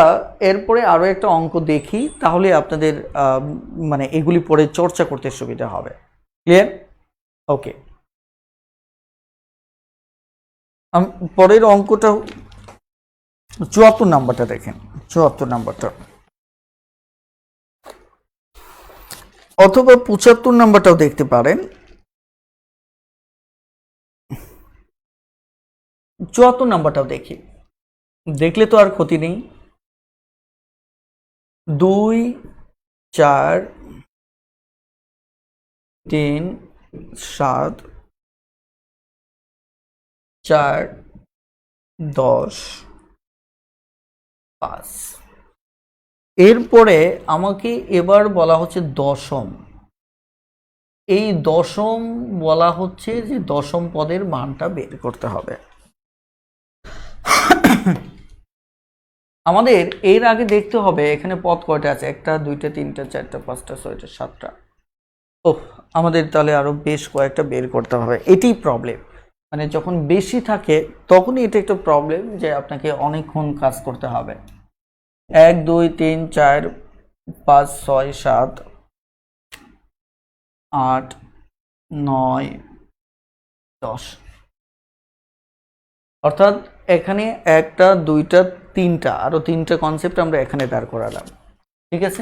এরপরে আরো একটা অঙ্ক দেখি, তাহলে আপনাদের মানে এগুলি পরে চর্চা করতে সুবিধা হবে। ক্লিয়ার? ওকে, পরের অঙ্কটা 74 নাম্বারটা দেখেন। 74 নাম্বারটা অথবা 75 নাম্বারটাও দেখতে পারেন। 74 নাম্বারটাও দেখি, দেখলে তো আর ক্ষতি নেই। 2 4 3 7 4 10 5। এরপরে আমাকে এবার বলা হচ্ছে দশম। এই দশম বলা হচ্ছে যে দশম পদের মানটা বের করতে হবে। আমাদের এর আগে দেখতে হবে এখানে পদ কয়টা আছে, 1 2 3 4 5 6 7টা। ওহ, আমাদের তাহলে আরো বেশ কয়েকটা বের করতে হবে। এটাই প্রবলেম, মানে যখন বেশি থাকে তখনই এটা একটা প্রবলেম, যে আপনাকে অনেকক্ষণ কাজ করতে হবে। 1 2 3 4 5 6 7 8 9 10, অর্থাৎ এখানে 1টা 2টা 3টা আরো 3টা কনসেপ্ট আমরা এখানে দাঁড় করালাম। ঠিক আছে,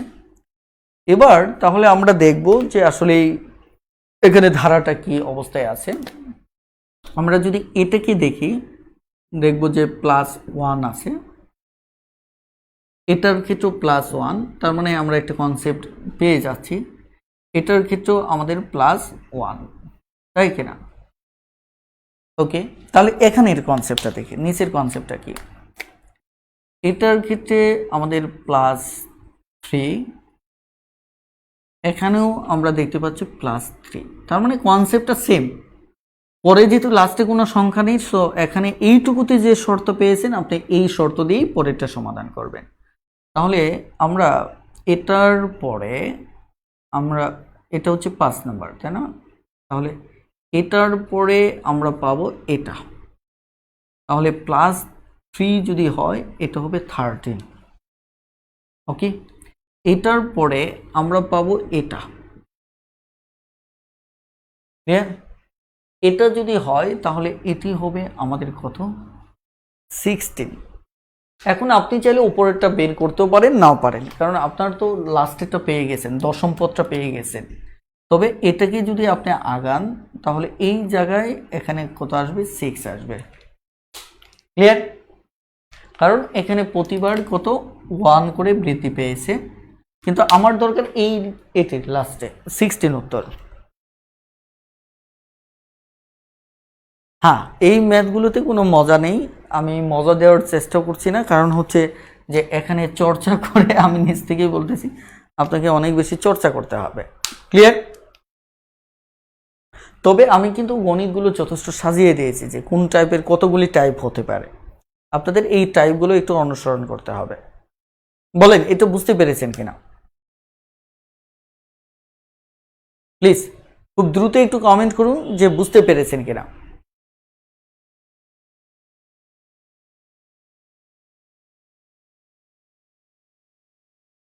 এবার তাহলে আমরা দেখব যে আসলে এখানে ধারাটা কি অবস্থায় আছে। আমরা যদি এটাকে দেখি, দেখব যে +1 আছে, এটার ক্ষেত্রেও +1, তার মানে আমরা একটা কনসেপ্ট পেয়ে যাচ্ছি। এটার ক্ষেত্রেও আমাদের +1, তাই কিনা? ওকে, তাহলে এখানের কনসেপ্টটা দেখি, নিচের কনসেপ্টটা কি। এটার ক্ষেত্রে আমাদের +3, এখানেও আমরা দেখতে পাচ্ছি +3, তার মানে কনসেপ্টটা সেম। পরে যেহেতু লাস্টে কোনো সংখ্যা নেই, সো এখানে এইটুকুতে যে শর্ত পেয়েছেন আপনি এই শর্ত দিয়েই পরেরটা সমাধান করবেন। তাহলে আমরা এটার পরে আমরা, এটা হচ্ছে 5 নাম্বার, তাই না? তাহলে এটার পরে আমরা পাবো এটা, তাহলে +3 যদি হয় এটা হবে 13। ওকে, এটার পরে আমরা পাবো এটা, এটা যদি হয় তাহলে এটি হবে আমাদের কত, 16। এখন আপনি চাইলে উপরেরটা বের করতেও পারেন, নাও পারেন, কারণ আপনার তো লাস্টেরটা পেয়ে গেছেন, দশম পদটা পেয়ে গেছেন। তবে এটাকে যদি আপনি আগান তাহলে এই জায়গায় এখানে কত আসবে, 6 আসবে। ক্লিয়ার? কারণ এখানে প্রতিবার কত 1 করে বৃদ্ধি পেয়েছে, কিন্তু আমার দরকার এই এটির লাস্টে 16 উত্তর। হ্যাঁ, এই ম্যাথগুলোতে কোনো মজা নেই, আমি মজা দেওয়ার চেষ্টা করছি না, কারণ হচ্ছে যে এখানে চর্চা করে, আমি নিজ থেকেই বলতেছি আপনাকে অনেক বেশি চর্চা করতে হবে। ক্লিয়ার? তবে আমি কিন্তু গণিতগুলো যথেষ্ট সাজিয়ে দিয়েছি যে কোন টাইপের কতগুলি টাইপ হতে পারে, আপনাদের এই টাইপগুলো একটু অনুসরণ করতে হবে। বলেন এটা বুঝতে পেরেছেন কিনা? প্লিজ খুব দ্রুত একটু কমেন্ট করুন যে বুঝতে পেরেছেন কিনা।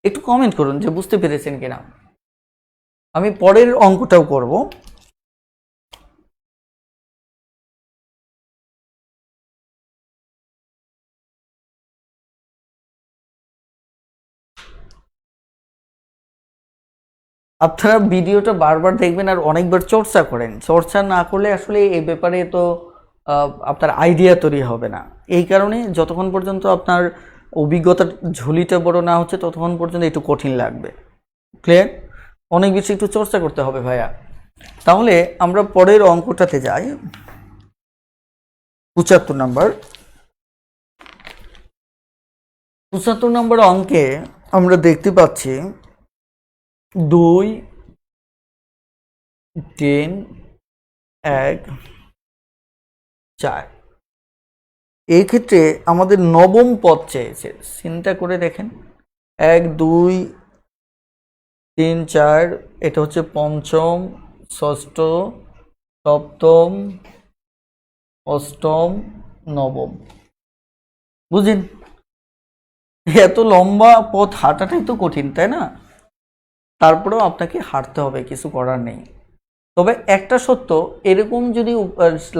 একটু কমেন্ট করুন যে বুঝতে পেরেছেন কিনা। আমি পরের অঙ্কটাও করব। আপনারা ভিডিওটা বারবার দেখবেন আর অনেকবার চর্চা করেন, চর্চা না করলে আসলে এই ব্যাপারে তো আপনার আইডিয়া তৈরি হবে না। এই কারণে যতক্ষণ পর্যন্ত আপনার অভিজ্ঞতার ঝুলিটা বড় না হচ্ছে ততক্ষণ পর্যন্ত একটু কঠিন লাগবে। ক্লিয়ার? অনেক বেশি একটু চর্চা করতে হবে ভাইয়া। তাহলে আমরা পরের অঙ্কটাতে যাই, 75 নাম্বার। 75 নম্বর অঙ্কে আমরা দেখতে পাচ্ছি 2 3 1 4। এই ক্ষেত্রে আমাদের নবম পদ চেয়েছে, চিন্তা করে দেখেন, 1 2 3 4, এটা হচ্ছে পঞ্চম, ষষ্ঠ, সপ্তম, অষ্টম, নবম। বুঝলেন? এত লম্বা পথ হাঁটাটাই তো কঠিন, তাই না? তারপরেও আপনাকে হাঁটতে হবে, কিছু করার নেই। তবে একটা সত্য, এরকম যদি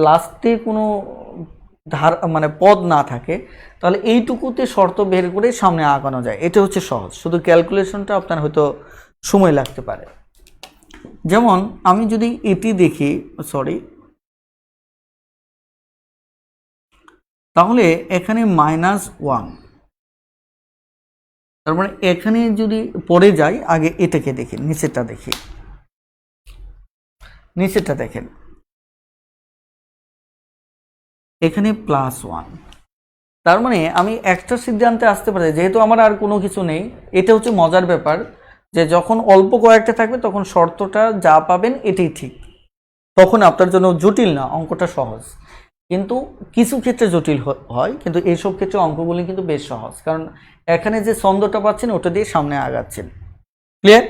লাস্টে কোনো ধার মানে পদ না থাকে, তাহলে এইটুকুতে শর্ত বের করে সামনে আগানো যায়। এটা হচ্ছে সহজ, শুধু ক্যালকুলেশনটা আপনার হয়তো সময় লাগতে পারে। যেমন আমি যদি এটি দেখি, সরি, তাহলে এখানে -1, তার মানে এখানে যদি পড়ে যাই, আগে এটাকে দেখি, নিচেরটা দেখি, নিচেরটা দেখেন, এখানে +1। তার মানে আমি একটা সিদ্ধান্তে আসতে পারি, যেহেতু আমার আর কোনো কিছু নেই। এটা হচ্ছে মজার ব্যাপার, যে যখন অল্প কয়েকটা থাকবে তখন শর্তটা যা পাবেন এটাই ঠিক, তখন আপনার জন্য জটিল না, অঙ্কটা সহজ। কিন্তু কিছু ক্ষেত্রে জটিল হয়, কিন্তু এইসব ক্ষেত্রে অঙ্কগুলি কিন্তু বেশ সহজ, কারণ এখানে যে ছন্দটা পাচ্ছেন ওটা দিয়ে সামনে আগাচ্ছেন। ক্লিয়ার?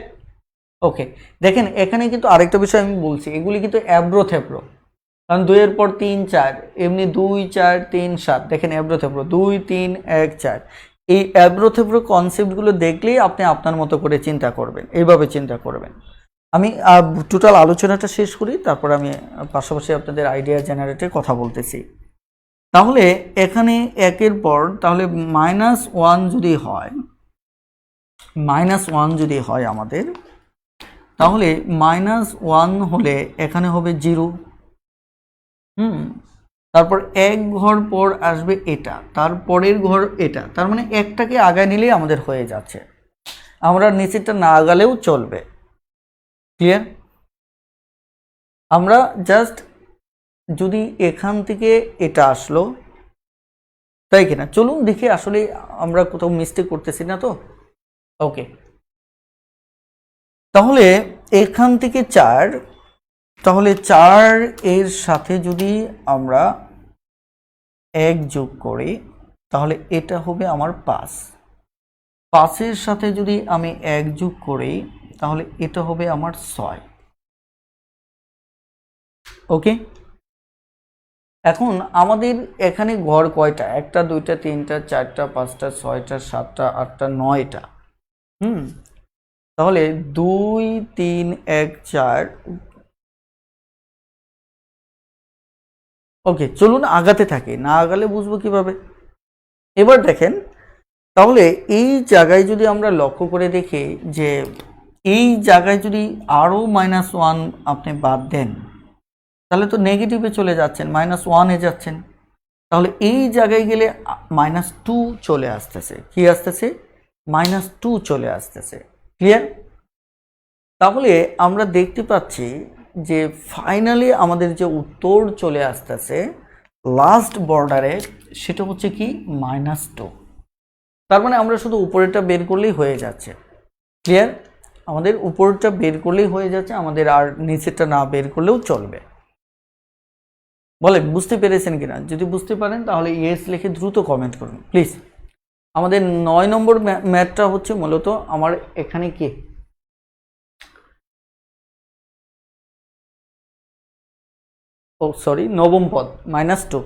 ওকে, দেখেন এখানে কিন্তু আরেকটা বিষয় আমি বলছি, এগুলি কিন্তু অ্যাব্রো থ্যাব্রো, কারণ 2-এর পর 3 4, এমনি 2 4 3 7, দেখেন অ্যাব্রো থ্যাব্রো 2 3 1 4। এই অ্যাব্রো থ্যাব্রো কনসেপ্টগুলো দেখলেই আপনি আপনার মতো করে চিন্তা করবেন, এইভাবে চিন্তা করবেন। আমি টোটাল আলোচনাটা শেষ করি, তারপর আমি পাশাপাশি আপনাদের আইডিয়া জেনারেটের কথা বলতেছি। তাহলে এখানে একের পর, তাহলে -1 যদি হয়, -1 যদি হয় আমাদের, তাহলে -1 হলে এখানে হবে 0। তারপর এক ঘর পর আসবে এটা, তারপরের ঘর এটা, তার মানে একটাকে আগায় নিলেই আমাদের হয়ে যাচ্ছে, আমরা নিচেরটা না আগালেও চলবে। ক্লিয়ার? আমরা জাস্ট যদি এখান থেকে এটা আসলো, তাই কিনা, চলুন দেখি আসলে আমরা কোথাও মিস্টেক করতেছি না তো। ওকে, তাহলে এখান থেকে 4, তাহলে 4 এর সাথে যদি আমরা 1 যোগ করি, তাহলে এটা হবে আমার 5। 5-এর সাথে যদি আমি 1 যোগ করি, তাহলে এটা হবে আমার 6। ওকে, এখন আমাদের এখানে ঘর কয়টা? 1টা 2টা 3টা 4টা 5টা 6টা 7টা 8টা 9টা। তাহলে 2 3 1 4। ওকে, চলুন আগাতে থাকি, না আগালে বুঝবো কিভাবে। এবার দেখেন, তাহলে এই জায়গায় যদি আমরা লক্ষ্য করে দেখি, যে এই জায়গায় যদি আরও -1 আপনি বাদ দেন, তাহলে তো নেগেটিভে চলে যাচ্ছেন, -1-এ যাচ্ছেন। তাহলে এই জায়গায় গেলে -2 চলে আসতেছে। কি আসতেছে? -2 চলে আসতেছে। ক্লিয়ার? তাহলে আমরা দেখতে পাচ্ছি যে ফাইনালি আমাদের যে উত্তর চলে আসতেছে লাস্ট বর্ডারে, সেটা হচ্ছে কি -2। তার মানে আমরা শুধু উপরেরটা বের করলেই হয়ে যাচ্ছে। ক্লিয়ার? আমাদের উপরেরটা বের করলেই হয়ে যাচ্ছে, আমাদের আর নিচেরটা না বের করলেও চলবে। বলেন বুঝতে পেরেছেন কিনা? যদি বুঝতে পারেন তাহলে ইয়েস লিখে দ্রুত কমেন্ট করুন প্লিজ। আমাদের 9 নম্বর ম্যাথটা হচ্ছে মূলত আমার এখানে কি, ও সরি, নবম পদ -2।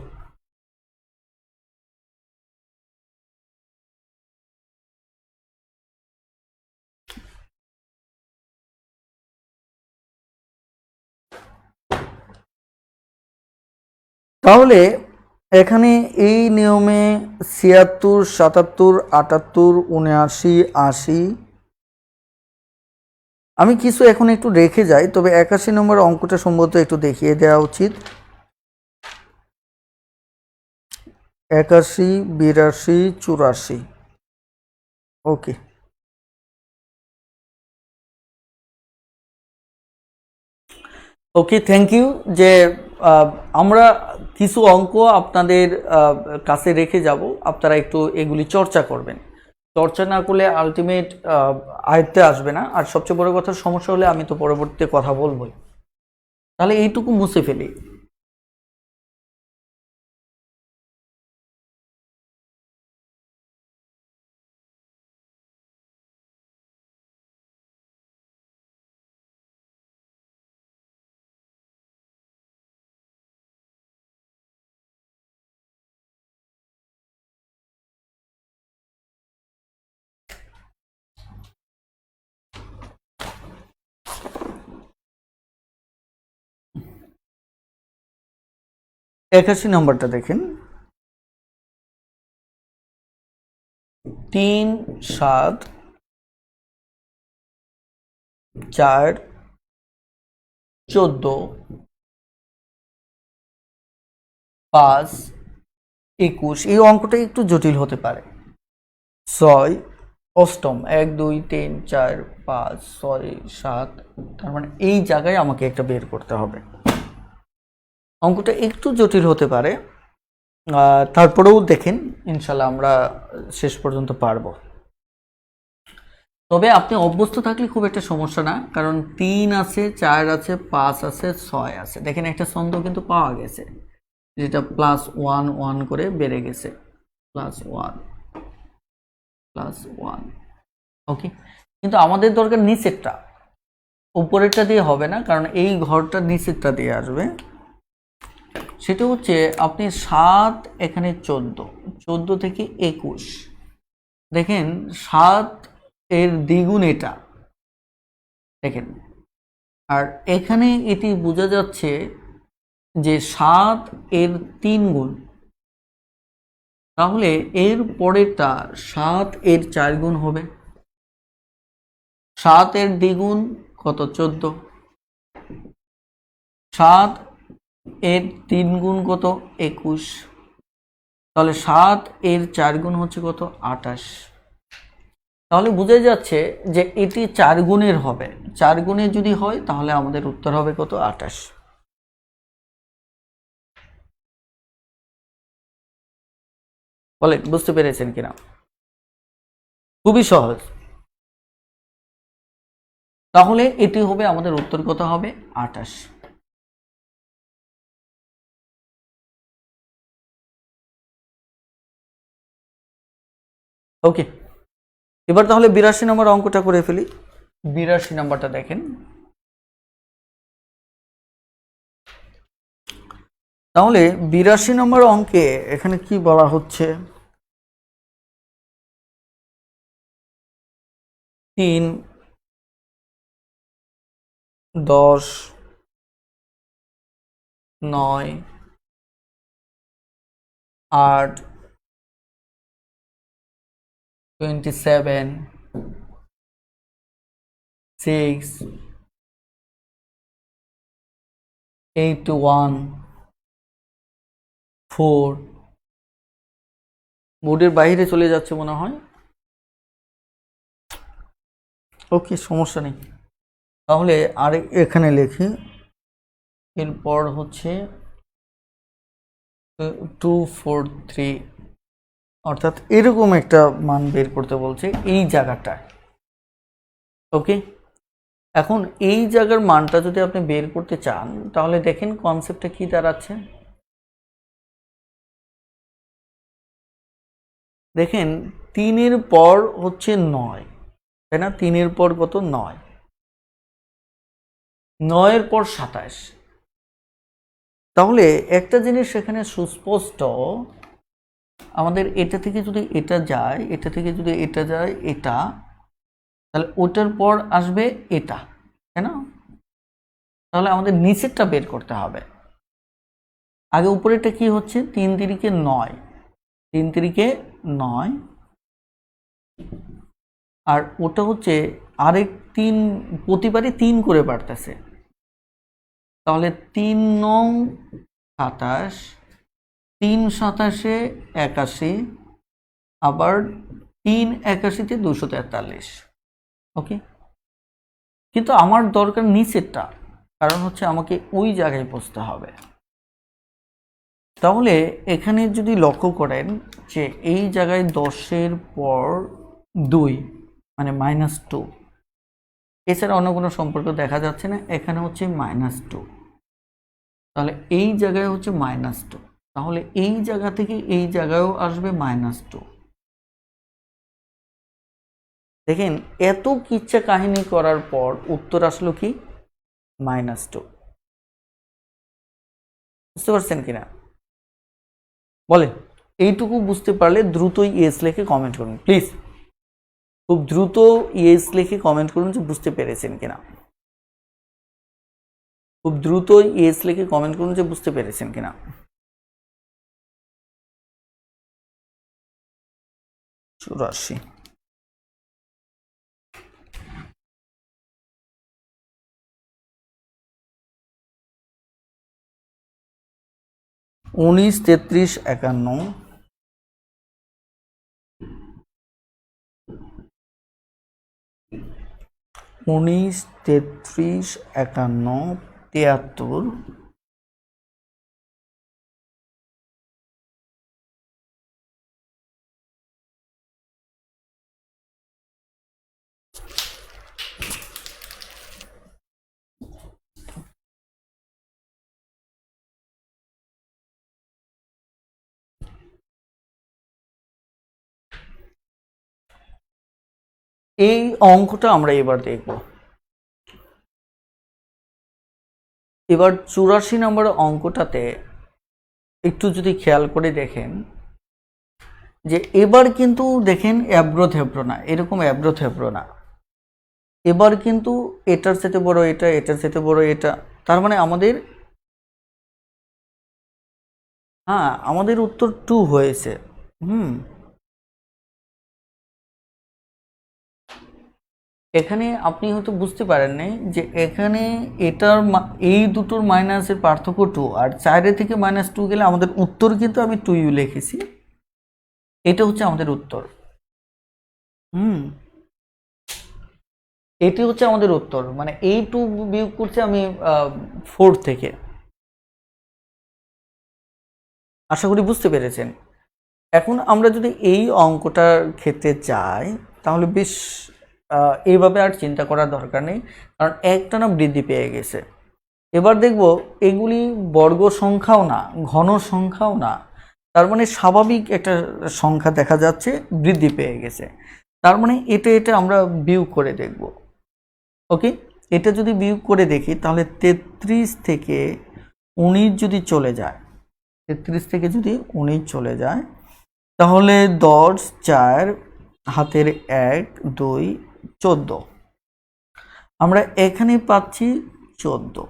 তাহলে এখানে এই নিয়মে 76 77 78 79 80, আমি কিছু এখন একটু রেখে যাই, তবে 81 নম্বর অঙ্কটা সম্ভবত একটু দেখিয়ে দেওয়া উচিত। 81 82 84। ওকে, ওকে, থ্যাংক ইউ। যে আমরা কিছু অঙ্ক আপনাদের কাছে রেখে যাব, আপনারা একটু এগুলি চর্চা করবেন। চর্চা না করলে আলটিমেট আয়ত্তে আসবে না। আর সবচেয়ে বড় কথা, সমস্যা হলে আমি তো পরবর্তীতে কথা বলবোই। তাহলে এইটুকু মুছে ফেলি। 81 নম্বরটা দেখেন, 3 7 4 14 5 21। এই অঙ্কটা একটু জটিল হতে পারে। 6 অষ্টম, 1 2 3 4 5 6 7, তার মানে এই জায়গায় আমাকে একটা বের করতে হবে। অঙ্কটা একটু জটিল হতে পারে, তারপরেও দেখেন ইনশাল্লাহ আমরা শেষ পর্যন্ত পারবো। তবে আপনি অভ্যস্ত থাকলে খুব একটা সমস্যা না, কারণ 3 আছে, 4 আছে, 5 আছে, 6 আছে। দেখেন একটা ছন্দ কিন্তু পাওয়া গেছে, যেটা +1 1 করে বেড়ে গেছে, +1 +1। ওকে, কিন্তু আমাদের দরকার নিচেরটা, উপরেরটা দিয়ে হবে না, কারণ এই ঘরটা নিচেরটা দিয়ে আসবে। সেটা হচ্ছে আপনি 7 এখানে 14, 14 থেকে 21। দেখেন 7 এর দ্বিগুণ এটা, দেখেন। আর এখানে এটি বোঝা যাচ্ছে যে 7 এর 3 গুণ, তাহলে এর পরেরটা 7 এর 4 গুণ হবে। 7 এর দ্বিগুণ কত? 14। 7 এর 3 গুণ কত? 21। তাহলে 7 এর 4 গুণ হচ্ছে কত? 28। তাহলে বোঝা যাচ্ছে যে এটি 4 গুণের হবে। 4 গুণের যদি হয় তাহলে আমাদের উত্তর হবে কত? 28। বলেন বুঝতে পেরেছেন কিনা? খুবই সহজ। তাহলে এটি হবে আমাদের উত্তর, কত হবে? 28। ওকে, এবার তাহলে 82 নম্বর অঙ্কটা করে ফেলি। 82 নম্বরটা দেখেন, তাহলে 82 নম্বর অঙ্কে এখানে কি বলা হচ্ছে? 3 10 9 8 27 6 81 4। বোর্ডের বাইরে চলে যাচ্ছে মনে হয়। ওকে, সমস্যা নেই। তাহলে আর এখানে লিখি, এরপর হচ্ছে 243, অর্থাৎ এরকম একটা মান বের করতে বলছে এই জায়গাটায়। ওকে, এখন এই জায়গার মানটা যদি আপনি বের করতে চান, তাহলে দেখেন কনসেপ্টটা কি দাঁড়াচ্ছে। দেখেন 3-এর পর হচ্ছে 9, তাই না? 3-এর পর কত? 9। 9-এর পর 27। তাহলে একটা জিনিস সেখানে সুস্পষ্ট, আমাদের এটা থেকে যদি এটা যায়, এটা থেকে যদি এটা যায় এটা, তাহলে ওটার পর আসবে এটা, তাই না? তাহলে আমাদের নিচেরটা বের করতে হবে। আগে উপরেরটা কি হচ্ছে? 3 তিরিকে 9, 3 তিরিকে 9, আর ওটা হচ্ছে আরেক 3, প্রতিবারই 3 করে বাড়তেছে। তাহলে 3 9 27, 3 27-এ 81, আবার 3 81-তে 243। ওকে, কিন্তু আমার দরকার নিচেরটা, কারণ হচ্ছে আমাকে ওই জায়গায় বসতে হবে। তাহলে এখানে যদি লক্ষ্য করেন যে এই জায়গায় 10-এর পর 2 মানে -2, এছাড়া অন্য কোনো সম্পর্ক দেখা যাচ্ছে না। এখানে হচ্ছে -2, তাহলে এই জায়গায় হচ্ছে -2, তাহলে এই জায়গা থেকে এই জায়গায়ও আসবে -2। দেখেন এত কিচ্ছা কাহিনী করার পর উত্তর আসলো কি? -2। বুঝতে পারছেন কিনা বলেন? এইটুকু বুঝতে পারলে দ্রুতই ইয়েস লিখে কমেন্ট করুন প্লিজ। খুব দ্রুত ইয়েস লিখে কমেন্ট করুন যে বুঝতে পেরেছেন কিনা। খুব দ্রুত ইয়েস লিখে কমেন্ট করুন যে বুঝতে পেরেছেন কিনা। 84 19 33 51 19 33 51 73 এই অঙ্কটা আমরা এবার দেখব। এবার 84 নম্বর অঙ্কটাতে একটু যদি খেয়াল করে দেখেন যে এবার কিন্তু দেখেন অ্যাব্রো থেব্রো না, এরকম অ্যাব্রো থেব্রো না, এবার কিন্তু এটার সাথে বড় এটা, এটার সাথে বড় এটা, তার মানে আমাদের আমাদের উত্তর 2 হয়েছে। এখানে আপনি হয়তো বুঝতে পারেন নাই যে এখানে এটার এই দুটোর মাইনাসের পার্থক্য 2, আর 4 থেকে -2 গেলে আমাদের উত্তর কিন্তু আমি 2 লিখেছি, এটা হচ্ছে আমাদের উত্তর। এটি হচ্ছে আমাদের উত্তর, মানে এই 2 বিয়োগ করছে আমি 4 থেকে। আশা করি বুঝতে পেরেছেন। এখন আমরা যদি এই অঙ্কটার ক্ষেত্রে যাই তাহলে বেশ এইভাবে আর চিন্তা করার দরকার নেই, কারণ একটানা বৃদ্ধি পেয়ে গেছে। এবার দেখব এগুলি বর্গ সংখ্যাও না, ঘন সংখ্যাও না, তার মানে স্বাভাবিক একটা সংখ্যা দেখা যাচ্ছে বৃদ্ধি পেয়ে গেছে, তার মানে এটা আমরা বিয়োগ করে দেখব। ওকে, এটা যদি বিয়োগ করে দেখি তাহলে 33 থেকে 19 যদি চলে যায়, 33 থেকে যদি 19 চলে যায় তাহলে 10 4 হাতের 1 2 14, আমরা এখানে পাচ্ছি 14।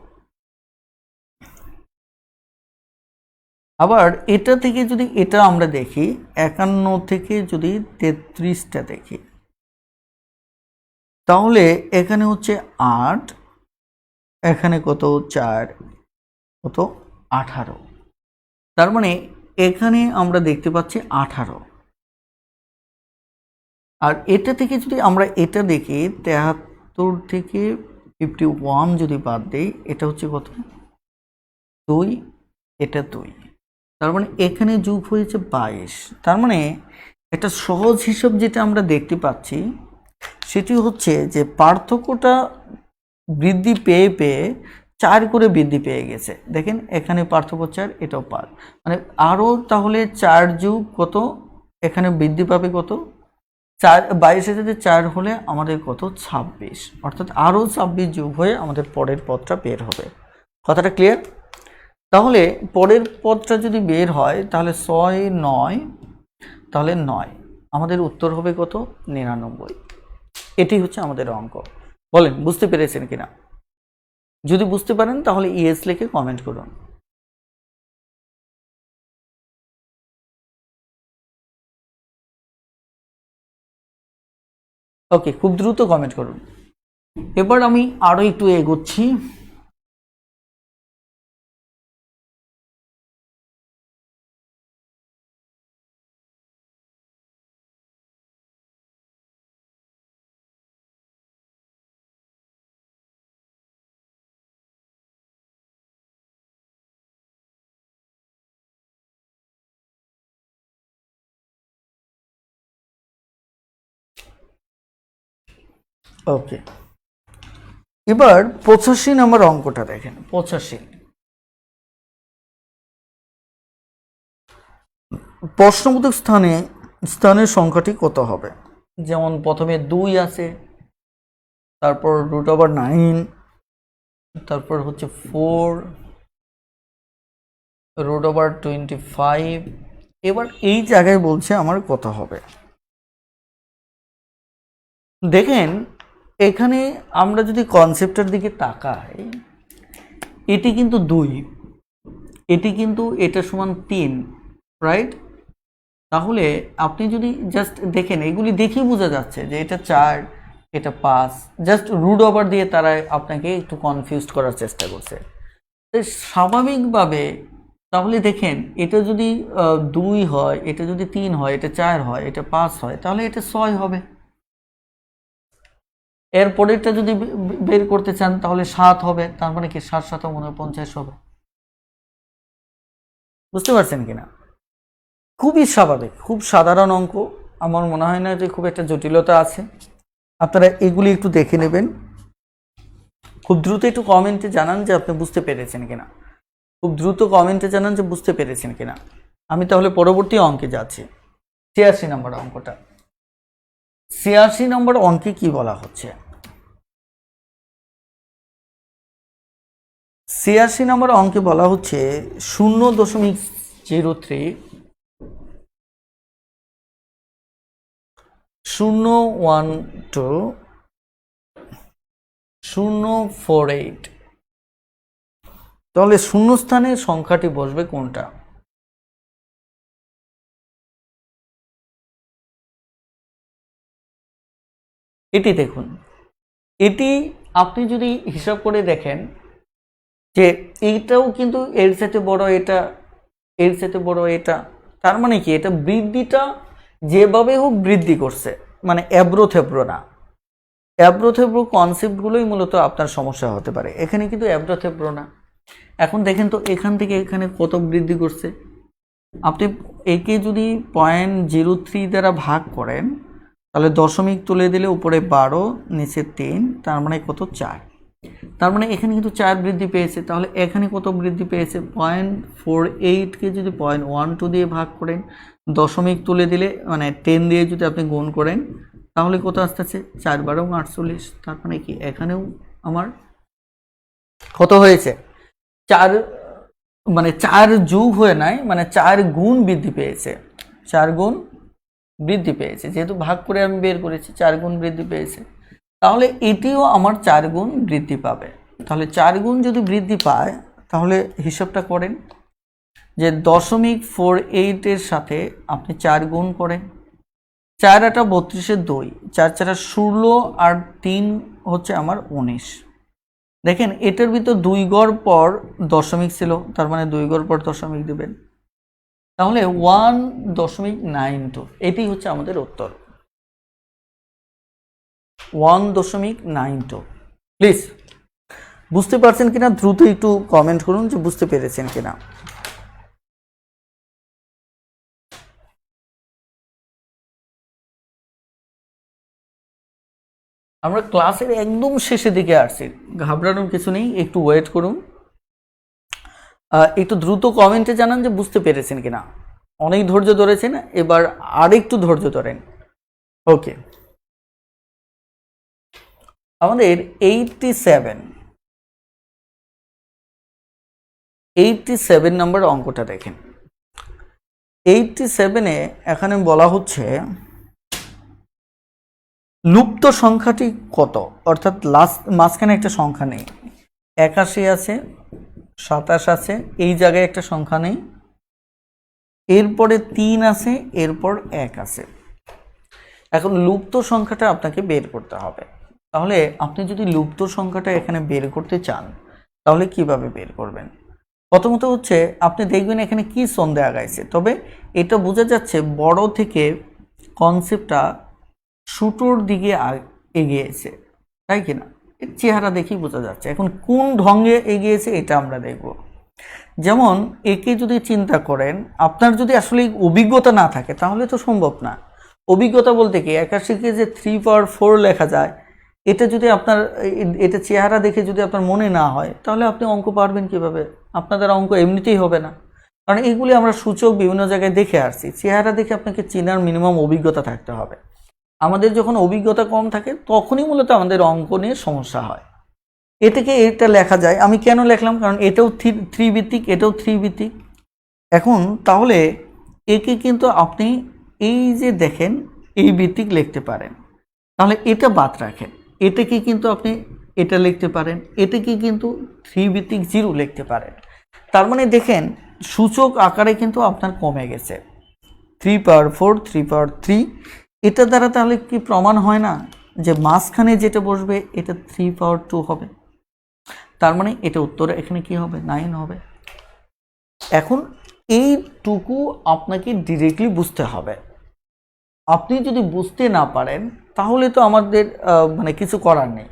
আবার এটা থেকে যদি এটা আমরা দেখি 51 থেকে যদি 33টা দেখি তাহলে এখানে হচ্ছে 8, এখানে কত 4, কত 18, তার মানে এখানে আমরা দেখতে পাচ্ছি 18। আর এটা থেকে যদি আমরা এটা দেখি 73 থেকে 51 যদি বাদ দেই, এটা হচ্ছে কত 2, এটা 2, তার মানে এখানে যোগ হয়েছে 22। তার মানে একটা সহজ হিসাব যেটা আমরা দেখতে পাচ্ছি সেটি হচ্ছে যে পার্থক্যটা বৃদ্ধি পেয়ে পেয়ে 4 করে বৃদ্ধি পেয়ে গেছে। দেখেন এখানে পার্থক্য 4, এটাও 5, মানে আরও তাহলে 4 যোগ কত এখানে বৃদ্ধি পাবে কত 4, 22-এর সাথে 4 হলে আমাদের কত 26, অর্থাৎ আরও 26 যোগ হয়ে আমাদের পরের পদটা বের হবে। কথাটা ক্লিয়ার? তাহলে পরের পদটা যদি বের হয় তাহলে 6 9, তাহলে 9, আমাদের উত্তর হবে কত 99। এটি হচ্ছে আমাদের অঙ্ক। বলেন বুঝতে পেরেছেন কিনা? যদি বুঝতে পারেন তাহলে ইয়েস লিখে কমেন্ট করুন। ওকে, খুব দ্রুত কমেন্ট করুন। এবার আমি আরো একটু এগোচ্ছি। ওকে, এবার 85 নম্বর অঙ্কটা দেখেন। 85 প্রশ্নবোধক স্থানের সংখ্যাটি কত হবে? যেমন প্রথমে 2 আছে, তারপর √9, তারপর হচ্ছে 4, √25। এবার এই জায়গায় বলছে আমার কত হবে। দেখেন এখানে আমরা যদি কনসেপ্টের দিকে তাকাই, এটি কিন্তু 2, এটি কিন্তু এটা সমান 3, রাইট? তাহলে আপনি যদি জাস্ট দেখেন, এগুলি দেখেই বোঝা যাচ্ছে যে এটা 4, এটা 5, জাস্ট রুট ওভার দিয়ে তারা আপনাকে একটু কনফিউজ করার চেষ্টা করছে। স্বাভাবিকভাবে তাহলে দেখেন, এটা যদি 2 হয়, এটা যদি 3 হয়, এটা 4 হয়, এটা 5 হয়, তাহলে এটা 6 হবে। এরপরেরটা যদি বের করতে চান তাহলে 7 হবে, তার মানে কি 7 7 49 হবে। বুঝতে পারছেন কিনা? খুবই স্বাভাবিক, খুব সাধারণ অঙ্ক। আমার মনে হয় না যে খুব একটা জটিলতা আছে। আপনারা এগুলি একটু দেখে নেবেন। খুব দ্রুত একটু কমেন্টে জানান যে আপনি বুঝতে পেরেছেন কিনা। খুব দ্রুত কমেন্টে জানান যে বুঝতে পেরেছেন কিনা। আমি তাহলে পরবর্তী অঙ্কে যাচ্ছি, 86 নম্বর অঙ্কটা। 86 নম্বর অঙ্কে কি বলা হচ্ছে? 86 নম্বর অঙ্কে বলা হচ্ছে 0.03 012 048। তাহলে শূন্যস্থানে সংখ্যাটি বসবে কোনটা? এটি দেখুন, এটি আপনি যদি হিসাব করে দেখেন যে এইটাও কিন্তু এর সাথে বড়, এটা এর সাথে বড়, এটা, তার মানে কি এটা বৃদ্ধিটা যেভাবে হোক বৃদ্ধি করছে, মানে অ্যাব্রো থেব্রো না। অ্যাব্রো থেব্রো কনসেপ্টগুলোই মূলত আপনার সমস্যা হতে পারে, এখানে কিন্তু অ্যাব্রো থেব্রো না। এখন দেখেন তো এখান থেকে এখানে কত বৃদ্ধি করছে। আপনি একে যদি 0.03 দ্বারা ভাগ করেন তাহলে দশমিক তুলে দিলে উপরে 12, নিচে 3, তার মানে কত? 4। তার মানে এখানে কিন্তু 4 বৃদ্ধি পেয়েছে। তাহলে এখানে কত বৃদ্ধি পেয়েছে? 0.48কে যদি 0.12 দিয়ে ভাগ করেন, দশমিক তুলে দিলে মানে 10 দিয়ে যদি আপনি গুণ করেন তাহলে কত আসতেছে? 4 12 48। তার মানে কি এখানেও আমার কত হয়েছে? 4, মানে 4 যোগ হয়ে নাই, মানে 4 গুণ বৃদ্ধি পেয়েছে। 4 গুণ বৃদ্ধি পেয়েছে, যেহেতু ভাগ করে আমি বের করেছি, 4 গুণ বৃদ্ধি পেয়েছে। তাহলে এটিও আমার 4 গুণ বৃদ্ধি পাবে। তাহলে 4 গুণ যদি বৃদ্ধি পায় তাহলে হিসাবটা করেন যে 0.48 এর সাথে আপনি 4 গুণ করেন। 4 8 32 2, 4 4 16 আর 3 হচ্ছে আমার 19। দেখেন এটার ভিতর 2 ঘর পর দশমিক ছিল, তার মানে 2 ঘর পর দশমিক দিবেন। তাহলে 1.92, এটি হচ্ছে আমাদের উত্তর, 1.92। প্লিজ বুঝতে পারছেন কিনা দ্রুত একটু কমেন্ট করুন যে বুঝতে পেরেছেন কিনা। আমরা ক্লাসের একদম শেষের দিকে আসছি, ঘাবড়ানোর কিছু নেই, একটু ওয়েট করুন। একটু দ্রুত কমেন্টে জানান যে বুঝতে পেরেছেন কিনা। অনেক ধৈর্য ধরেছেন, এবার আরেকটু ধৈর্য ধরেন। ওকে, আমাদের 87 নম্বর অঙ্কটা দেখেন। 87-এ এখানে বলা হচ্ছে লুপ্ত সংখ্যাটি কত, অর্থাৎ লাস্ট মাঝখানে একটা সংখ্যা নেই। 81 আছে, 27 আছে, এই জায়গায় একটা সংখ্যা নেই, এরপরে 3 আছে, এরপর 1 আছে। এখন লুপ্ত সংখ্যাটা আপনাকে বের করতে হবে। তাহলে আপনি যদি লুপ্ত সংখ্যাটা এখানে বের করতে চান তাহলে কিভাবে বের করবেন? প্রথমত হচ্ছে আপনি দেখবেন এখানে কি সন্দেহ আগাইছে, তবে এটা বোঝা যাচ্ছে বড় থেকে কনসেপ্টটা ছোটোর দিকে এগিয়েছে, তাই কিনা? এর চেহারা দেখেই বোঝা যাচ্ছে। এখন কোন ঢঙ্গে এগিয়েছে এটা আমরা দেখব। যেমন একে যদি চিন্তা করেন, আপনার যদি আসলে অভিজ্ঞতা না থাকে তাহলে তো সম্ভব না। অভিজ্ঞতা বলতে কি, 81কে যে 3/4 লেখা যায়, এটা যদি আপনার এটা চেহারা দেখে যদি আপনার মনে না হয় তাহলে আপনি অঙ্ক পারবেন কিভাবে? আপনাদের অঙ্ক এমনিতেই হবে না, কারণ এগুলি আমরা সূচক বিভিন্ন জায়গায় দেখে আসছি। চেহারা দেখে আপনাকে চেনার মিনিমাম অভিজ্ঞতা থাকতে হবে। আমাদের যখন অভিজ্ঞতা কম থাকে তখনই মূলত আমাদের অঙ্ক নিয়ে সমস্যা হয়। এটাকে এটা লেখা যায়, আমি কেন লেখলাম, কারণ এটাও 3 ভিত্তিক, এটাও 3 ভিত্তিক। এখন তাহলে একে কিন্তু আপনি এই যে দেখেন এই ভিত্তিক লিখতে পারেন, তাহলে এটা বাদ রাখেন, এটাকে কিন্তু আপনি এটা লিখতে পারেন, এটাকে কিন্তু 3 ভিত্তিক 0 লিখতে পারেন। তার মানে দেখেন সূচক আকারে কিন্তু আপনার কমে গেছে। 3/4 3/3। এটা দ্বারা তাহলে কি প্রমাণ হয় না যে মাঝখানে যেটা বসবে এটা 3/2 হবে? তার মানে এটা উত্তরে এখানে কি হবে? 9 হবে। এখন এইটুকু আপনাকে ডিরেক্টলি বুঝতে হবে। আপনি যদি বুঝতে না পারেন তাহলে তো আমাদের মানে কিছু করার নেই।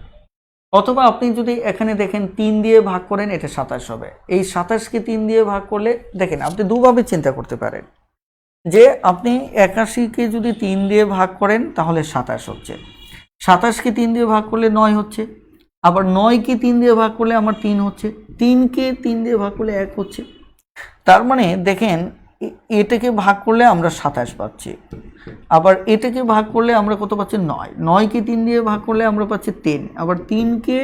অথবা আপনি যদি এখানে দেখেন 3 দিয়ে ভাগ করেন, এটা 27 হবে। এই 27কে 3 দিয়ে ভাগ করলে দেখেন আপনি দুভাবে চিন্তা করতে পারেন যে আপনি 81কে যদি 3 দিয়ে ভাগ করেন তাহলে 27 হচ্ছে, 27কে 3 দিয়ে ভাগ করলে 9 হচ্ছে, আবার 9কে 3 দিয়ে ভাগ করলে আমার 3 হচ্ছে, 3কে 3 দিয়ে ভাগ করলে 1 হচ্ছে। তার মানে দেখেন এটাকে ভাগ করলে আমরা 27 পাচ্ছি, আবার এটাকে ভাগ করলে আমরা কত পাচ্ছি? 9। 9কে 3 দিয়ে ভাগ করলে আমরা পাচ্ছি 3, আবার 3কে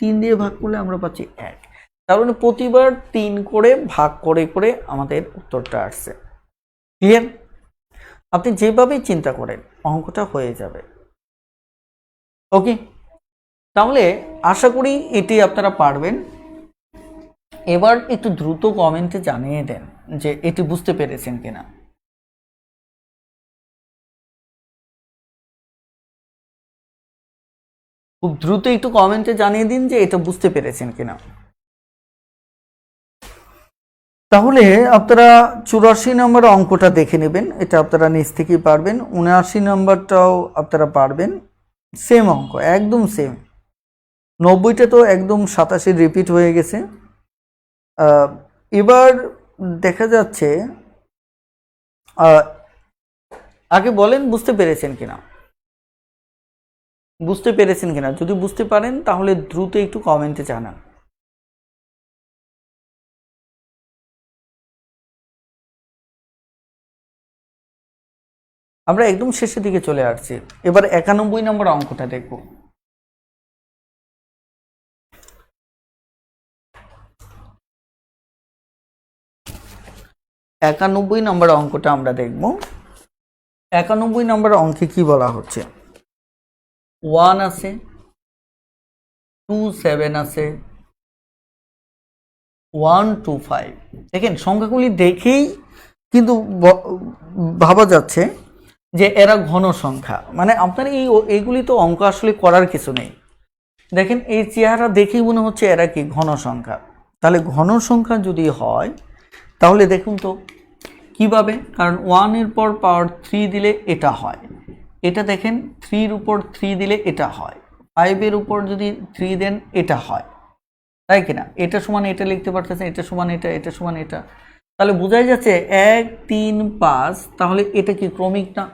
3 দিয়ে ভাগ করলে আমরা পাচ্ছি 1। তার মানে প্রতিবার 3 করে ভাগ করে করে আমাদের উত্তরটা আসছে। ক্লিয়ার? আপনি যেভাবেই চিন্তা করেন অঙ্কটা হয়ে যাবে। ওকে, তাহলে আশা করি এটি আপনারা পারবেন। এবার একটু দ্রুত কমেন্টে জানিয়ে দেন যে এটি বুঝতে পেরেছেন কিনা। খুব দ্রুত একটু কমেন্টে জানিয়ে দিন যে এটা বুঝতে পেরেছেন কিনা। তাহলে আপনারা 84 নম্বর অঙ্কটা দেখে নেবেন, এটা আপনারা নিজ থেকেই পারবেন। 79 নম্বরটাও আপনারা পারবেন, সেম অঙ্ক, একদম সেম। 90টা তো একদম 87 রিপিট হয়ে গেছে। এবার দেখা যাচ্ছে আগে বলেন বুঝতে পেরেছেন কিনা, বুঝতে পেরেছেন কিনা। যদি বুঝতে পারেন তাহলে দ্রুত একটু কমেন্টে জানান। আমরা একদম শেষের দিকে চলে আসছি। এবার 91 নম্বর অঙ্কটা দেখব। 91 নম্বর অঙ্কটা আমরা দেখব। 91 নম্বর অঙ্কে কি বলা হচ্ছে? 1 আছে, 2 7 আছে, 1 2 5। দেখেন সংখ্যাগুলি দেখেই কিন্তু ভাবা যাচ্ছে যে এরা ঘন সংখ্যা। মানে আপনার এইগুলি তো অঙ্ক আসলে করার কিছু নেই। দেখেন এই চেহারা দেখেই মনে হচ্ছে এরা কি ঘন সংখ্যা। তাহলে ঘন সংখ্যা যদি হয় তাহলে দেখুন তো কিভাবে, কারণ 1 এর পর পাওয়ার 3 দিলে এটা হয়, এটা দেখেন 3 এর উপর 3 দিলে এটা হয়, 5 এর উপর যদি 3 দেন এটা হয়, তাই কিনা? এটা সমান এটা লিখতে পারতেছেন, এটা সমান এটা, এটা সমান এটা। তাহলে বোঝাই যাচ্ছে 1 3 5। তাহলে এটা কি ক্রমিক না?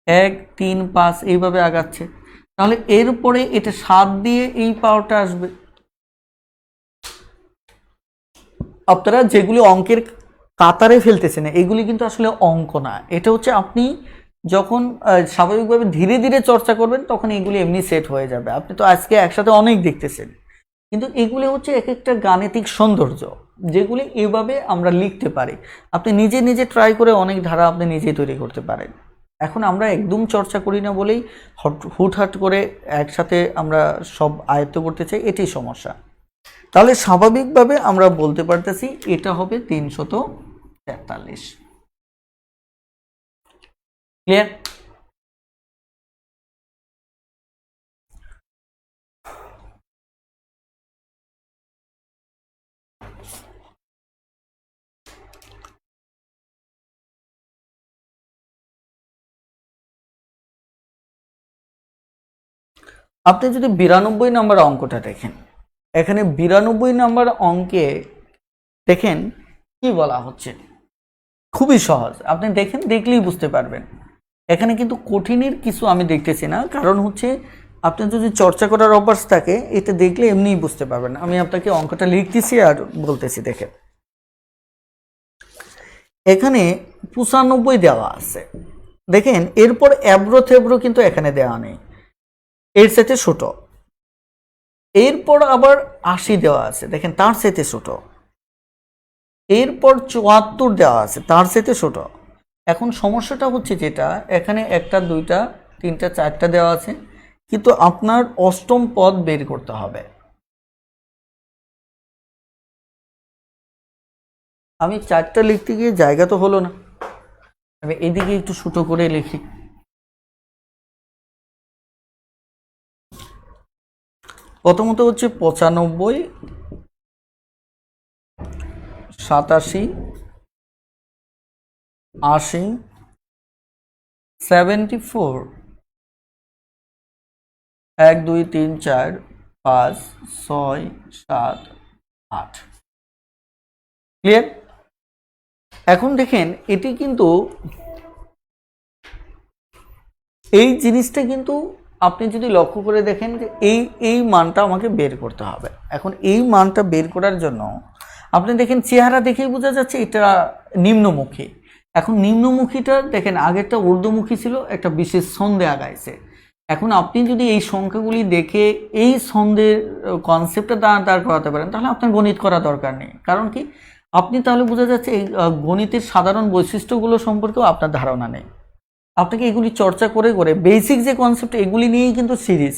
1 3 5 এইভাবে আগাচ্ছে। তাহলে এরপরে এটা 7 দিয়ে এই পাওয়ারটা আসবে। আপনারা যেগুলি অঙ্কের কাতারে ফেলতেছেন এগুলি কিন্তু আসলে অঙ্ক না, এটা হচ্ছে আপনি যখন স্বাভাবিকভাবে ধীরে ধীরে চর্চা করবেন তখন এগুলি এমনি সেট হয়ে যাবে। আপনি তো আজকে একসাথে অনেক দেখতেছেন, কিন্তু এগুলি হচ্ছে এক একটা গাণিতিক সৌন্দর্য যেগুলি এভাবে আমরা লিখতে পারি। আপনি নিজে নিজে ট্রাই করে অনেক ধারা আপনি নিজেই তৈরি করতে পারেন। এখন আমরা একদম চর্চা করি না বলেই হুটহাট করে একসাথে আমরা সব আয়ত্ত করতে চাই, এটাই সমস্যা। তাহলে স্বাভাবিকভাবে আমরা বলতে পারতেছি এটা হবে 343। ক্লিয়ার? আপনি যদি 92 নম্বর অঙ্কটা দেখেন, এখানে 92 নম্বর অঙ্কে দেখেন কি বলা হচ্ছে, খুবই সহজ। আপনি দেখেন, দেখলেই বুঝতে পারবেন। এখানে কিন্তু কঠিনের কিছু আমি দেখতেছি না, কারণ হচ্ছে আপনার যদি চর্চা করার অভ্যাস থাকে এটা দেখলে এমনিই বুঝতে পারবেন। আমি আপনাকে অঙ্কটা লিখতেছি আর বলতেছি। দেখেন এখানে 95 দেওয়া আছে, দেখেন এরপর অ্যাব্রো থেব্রো কিন্তু এখানে দেওয়া নেই, এর সাথে ছোট। এরপর আবার 80 দেওয়া আছে, দেখেন তার সাথে ছোট। এরপর 74 দেওয়া আছে, তার সাথে ছোট। এখন সমস্যাটা হচ্ছে যেটা এখানে 1টা 2টা 3টা 4টা দেওয়া আছে, কিন্তু আপনার অষ্টম পদ বের করতে হবে। আমি 4টা লিখতে গিয়ে জায়গা তো হলো না, আমি এদিকে একটু ছোট করে লিখি। প্রথমত হচ্ছে 95, 87, 80, 74, 1 2 3 4 5 6 7 8। ক্লিয়ার? এখন দেখেন এটি কিন্তু এই জিনিসটা কিন্তু আপনি যদি লক্ষ্য করে দেখেন যে এই মানটা আমাকে বের করতে হবে। এখন এই মানটা বের করার জন্য আপনি দেখেন চেহারা দেখেই বোঝা যাচ্ছে এটা নিম্নমুখী। এখন নিম্নমুখীটা দেখেন আগেরটা ঊর্ধ্বমুখী ছিল, একটা বিশেষ ছন্দে আগাইছে। এখন আপনি যদি এই সংখ্যাগুলি দেখে এই ছন্দের কনসেপ্টটা দাঁড় করাতে পারেন তাহলে আপনার গণিত করা দরকার নেই। কারণ কি আপনি তাহলে বোঝা যাচ্ছে এই গণিতের সাধারণ বৈশিষ্ট্যগুলো সম্পর্কেও আপনার ধারণা নেই। আপনাকে এগুলি চর্চা করে করে বেসিক যে কনসেপ্ট এগুলি নিয়েই কিন্তু সিরিজ।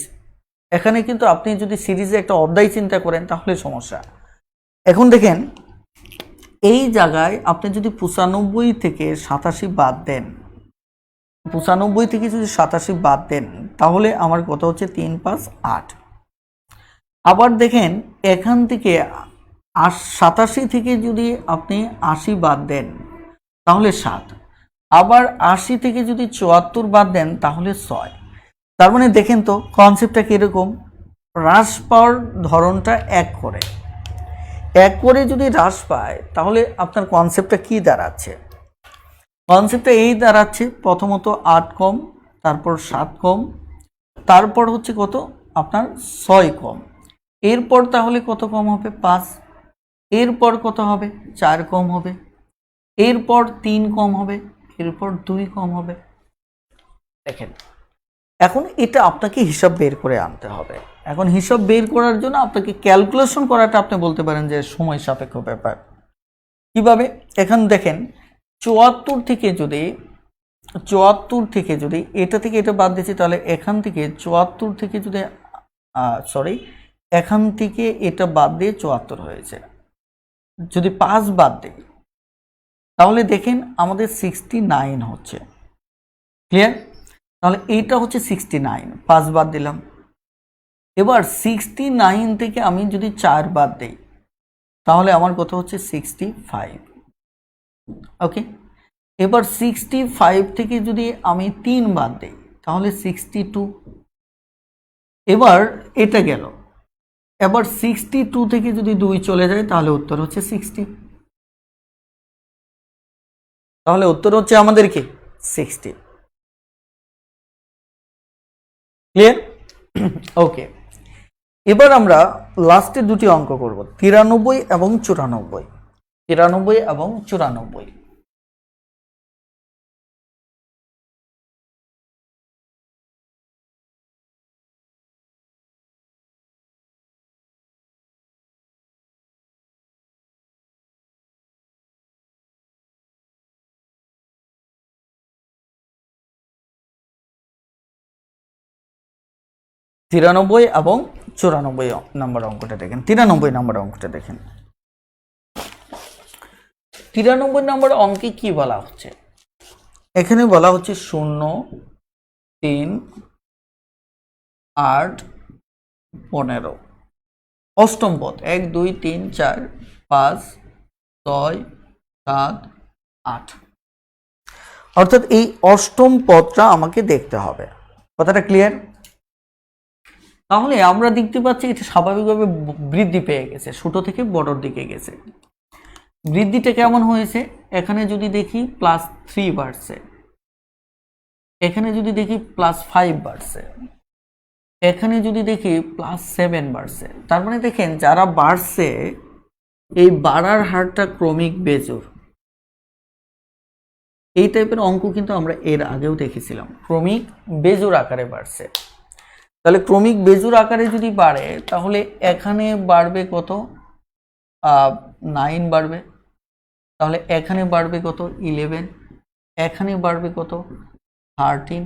এখানে কিন্তু আপনি যদি সিরিজে একটা অধ্যায় চিন্তা করেন তাহলে সমস্যা। এখন দেখেন এই জায়গায় আপনি যদি 95 থেকে 87 বাদ দেন, 95 থেকে যদি 87 বাদ দেন তাহলে আমার কত হচ্ছে 3 5 8। আবার দেখেন এখান থেকে 87 থেকে যদি আপনি 80 বাদ দেন তাহলে 7। আবার 80 থেকে যদি 74 বাদ দেন তাহলে 6। তার মানে দেখেন তো কনসেপ্টটা কীরকম, হ্রাস পাওয়ার ধরনটা এক করে যদি হ্রাস পায় তাহলে আপনার কনসেপ্টটা কি দাঁড়াচ্ছে? কনসেপ্টটা এই দাঁড়াচ্ছে প্রথমত 8 কম, তারপর 7 কম, তারপর হচ্ছে কত আপনার 6 কম, এরপর তাহলে কত কম হবে 5, এরপর কত হবে 4 কম হবে, এরপর 3 কম হবে, এরপর 2 কম হবে। দেখেন এখন এটা আপনাকে হিসাব বের করে আনতে হবে। এখন হিসাব বের করার জন্য আপনাকে ক্যালকুলেশন করাটা আপনি বলতে পারেন যে সময় সাপেক্ষ ব্যাপার। কিভাবে? এখন দেখেন 74 থেকে যদি এটা থেকে এটা বাদ দিচ্ছি তাহলে এখান থেকে 74 থেকে যদি এখান থেকে এটা বাদ দিয়ে 74 হয়েছে। যদি 5 বাদ দিই তাহলে দেখেন আমাদের 69 হচ্ছে। ক্লিয়ার? তাহলে এইটা হচ্ছে 69, 5 বাদ দিলাম। এবার 69 থেকে আমি যদি 4 বাদ দিই তাহলে আমার কত হচ্ছে 65। ওকে, এবার 65 থেকে যদি আমি 3 বাদ দিই তাহলে 62। এবার এটা গেল। এবার 62 থেকে যদি 2 চলে যায় তাহলে উত্তর হচ্ছে 60। তাহলে উত্তর হচ্ছে আমাদের কি 60। ক্লিয়ার? ওকে, এবার আমরা লাস্টে দুটি অঙ্ক করব, 93 এবং 94। 93 এবং 94। তিরানব্বই এবং 94 নম্বর অঙ্কটা দেখেন। 93 নম্বর অঙ্কটা দেখেন। 93 নম্বর অঙ্কে কি বলা হচ্ছে? এখানে বলা হচ্ছে 0 3 8 15 অষ্টম পদ 1 2 3 4 5 6 7 8। অর্থাৎ এই অষ্টম পদটা আমাকে দেখতে হবে। কথাটা ক্লিয়ার? তাহলে আমরা দেখতে পাচ্ছি এটা স্বাভাবিকভাবে বৃদ্ধি পেয়ে গেছে, ছোট থেকে বড়র দিকে গেছে। বৃদ্ধিটা কেমন হয়েছে? এখানে যদি দেখি +3 বাড়ছে, এখানে যদি দেখি +5 বাড়ছে, এখানে যদি দেখি +7 বাড়ছে। তার মানে দেখেন যারা বাড়ছে এই বাড়ার হারটা ক্রমিক বেজোড়। এই টাইপের অঙ্ক কিন্তু আমরা এর আগেও দেখেছিলাম, ক্রমিক বেজোড় আকারে বাড়ছে। তাহলে ক্রমিক বেজোড় আকারে যদি বাড়ে তাহলে এখানে বাড়বে কত 9 বাড়বে, তাহলে এখানে বাড়বে কত 11, এখানে বাড়বে কত 13,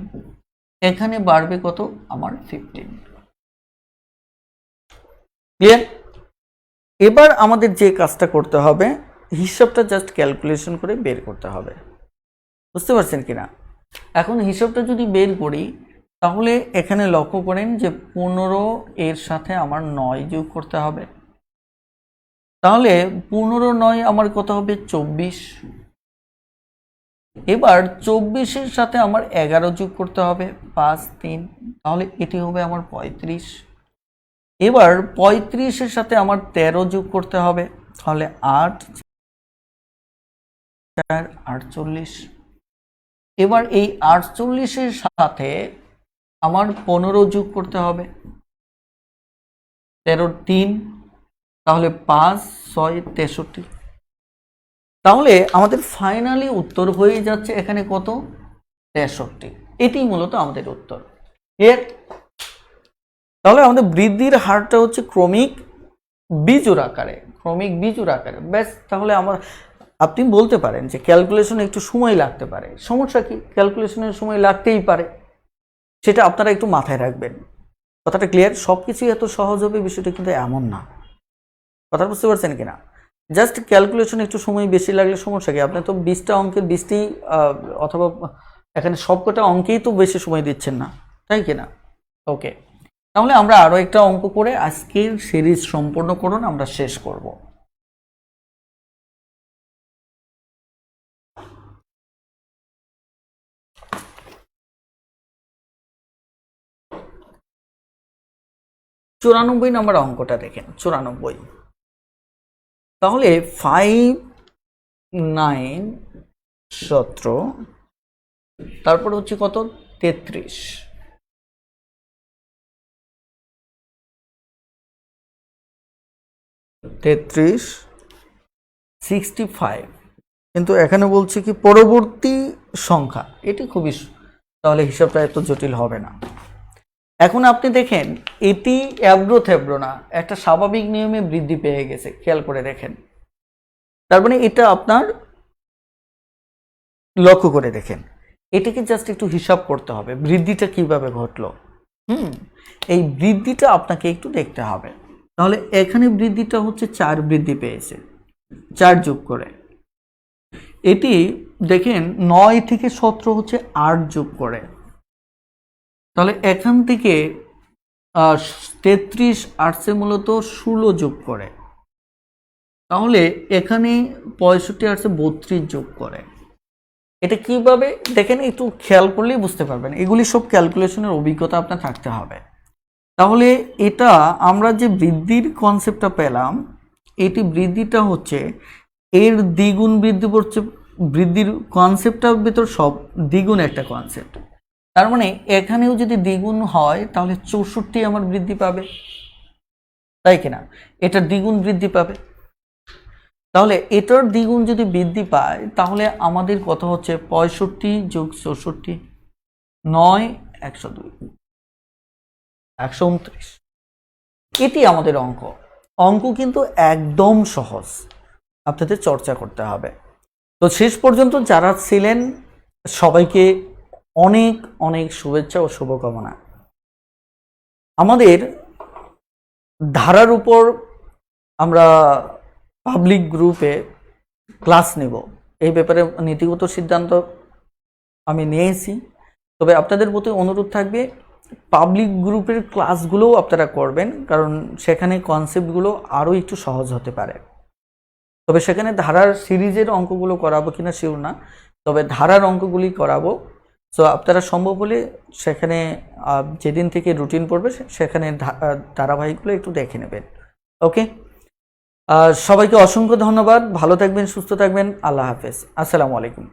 এখানে বাড়বে কত আমার 15। ক্লিয়ার? এবার আমাদের যে কাজটা করতে হবে হিসাবটা জাস্ট ক্যালকুলেশন করে বের করতে হবে। বুঝতে পারছেন কিনা? এখন হিসাবটা যদি বের করি তাহলে এখানে লক্ষ্য করেন যে 15 এর সাথে আমার 9 যোগ করতে হবে, তাহলে 15 9 আমার কত হবে 24। এবার 24-এর সাথে আমার 11 যোগ করতে হবে 5 3, তাহলে এটি হবে আমার 35। এবার 35-এর সাথে আমার 13 যোগ করতে হবে, তাহলে 8 4 48। এবার এই 48-এর সাথে আমার 15 যোগ করতে হবে, 13 3, তাহলে 5 6 63। তাহলে আমাদের ফাইনালি উত্তর হয়ে যাচ্ছে এখানে কত 63। এটি মূলত আমাদের উত্তর। এর তাহলে আমাদের বৃদ্ধির হারটা হচ্ছে ক্রমিক বিজোড় আকারে, ক্রমিক বিজোড় আকারে। ব্যাস, তাহলে আপনি বলতে পারেন যে ক্যালকুলেশনে একটু সময় লাগতে পারে, সমস্যা কি, ক্যালকুলেশনের সময় লাগতেই পারে, সেটা আপনারা একটু মাথায় রাখবেন। কথাটা ক্লিয়ার? সব কিছুই এত সহজ হবে বিষয়টা কিন্তু এমন না। কথা বুঝতে পারছেন কিনা? জাস্ট ক্যালকুলেশন একটু সময় বেশি লাগলে সমস্যা কি, আপনি তো 20টা অঙ্কের 20টি অথবা এখানে সবকটা অঙ্কেই তো বেশি সময় দিচ্ছেন না, তাই কিনা? ওকে, তাহলে আমরা আরো একটা অঙ্ক করে আজকের সিরিজ সম্পূর্ণ করুন, আমরা শেষ করব। চুরানব্বই নম্বর অঙ্কটা দেখেন, 94। তাহলে 5 9 17, তারপর হচ্ছে কত 33, 65, কিন্তু এখানে বলছে কি পরবর্তী সংখ্যা, এটি খুবই, তাহলে হিসাবটা এত জটিল হবে না। এখন আপনি দেখেন এটি অ্যাব্রো থেব্রো না, একটা স্বাভাবিক নিয়মে বৃদ্ধি পেয়ে গেছে, খেয়াল করে দেখেন। তার মানে এটা আপনার লক্ষ্য করে দেখেন, এটাকে জাস্ট একটু হিসাব করতে হবে বৃদ্ধিটা কিভাবে ঘটলো। এই বৃদ্ধিটা আপনাকে একটু দেখতে হবে। তাহলে এখানে বৃদ্ধিটা হচ্ছে 4 বৃদ্ধি পেয়েছে, 4 যোগ করে। এটি দেখেন 9 থেকে 17 হচ্ছে 8 যোগ করে, তাহলে এখান থেকে 33 আসছে মূলত 16 যোগ করে, তাহলে এখানে 65 আসছে 32 যোগ করে। এটা কিভাবে দেখেন একটু খেয়াল করলেই বুঝতে পারবেন, এগুলি সব ক্যালকুলেশনের অভিজ্ঞতা আপনার থাকতে হবে। তাহলে এটা আমরা যে বৃদ্ধির কনসেপ্টটা পেলাম, এটি বৃদ্ধিটা হচ্ছে এর দ্বিগুণ বৃদ্ধি করছে, বৃদ্ধির কনসেপ্টটার ভিতর সব দ্বিগুণ একটা কনসেপ্ট। তার মানে এখানেও যদি দ্বিগুণ হয় তাহলে 64 আমার বৃদ্ধি পাবে, তাই কিনা? এটার দ্বিগুণ বৃদ্ধি পাবে, তাহলে এটার দ্বিগুণ যদি বৃদ্ধি পায় তাহলে আমাদের কত হচ্ছে 65 যোগ 64, 9 102 129। এটি আমাদের অঙ্ক। অঙ্ক কিন্তু একদম সহজ, আপনাদের চর্চা করতে হবে। তো শেষ পর্যন্ত যারা ছিলেন সবাইকে অনেক অনেক শুভেচ্ছা ও শুভকামনা। আমাদের ধারার উপর আমরা পাবলিক গ্রুপে ক্লাস নেব, এই ব্যাপারে নীতিগত সিদ্ধান্ত আমি নিয়েছি। তবে আপনাদের প্রতি অনুরোধ থাকবে পাবলিক গ্রুপের ক্লাসগুলোও আপনারা করবেন, কারণ সেখানে কনসেপ্টগুলো আরও একটু সহজ হতে পারে। তবে সেখানে ধারার সিরিজের অঙ্কগুলো করাবো কিনা শিওর না, তবে ধারার অঙ্কগুলি করাবো। সো আপনারা সম্ভব হলে সেখানে যেদিন থেকে রুটিন পড়বে সেখানে ধারাবাহিকগুলো একটু দেখে নেবেন। ওকে, সবাইকে অসংখ্য ধন্যবাদ, ভালো থাকবেন, সুস্থ থাকবেন, আল্লাহ হাফেজ, আসসালামু আলাইকুম।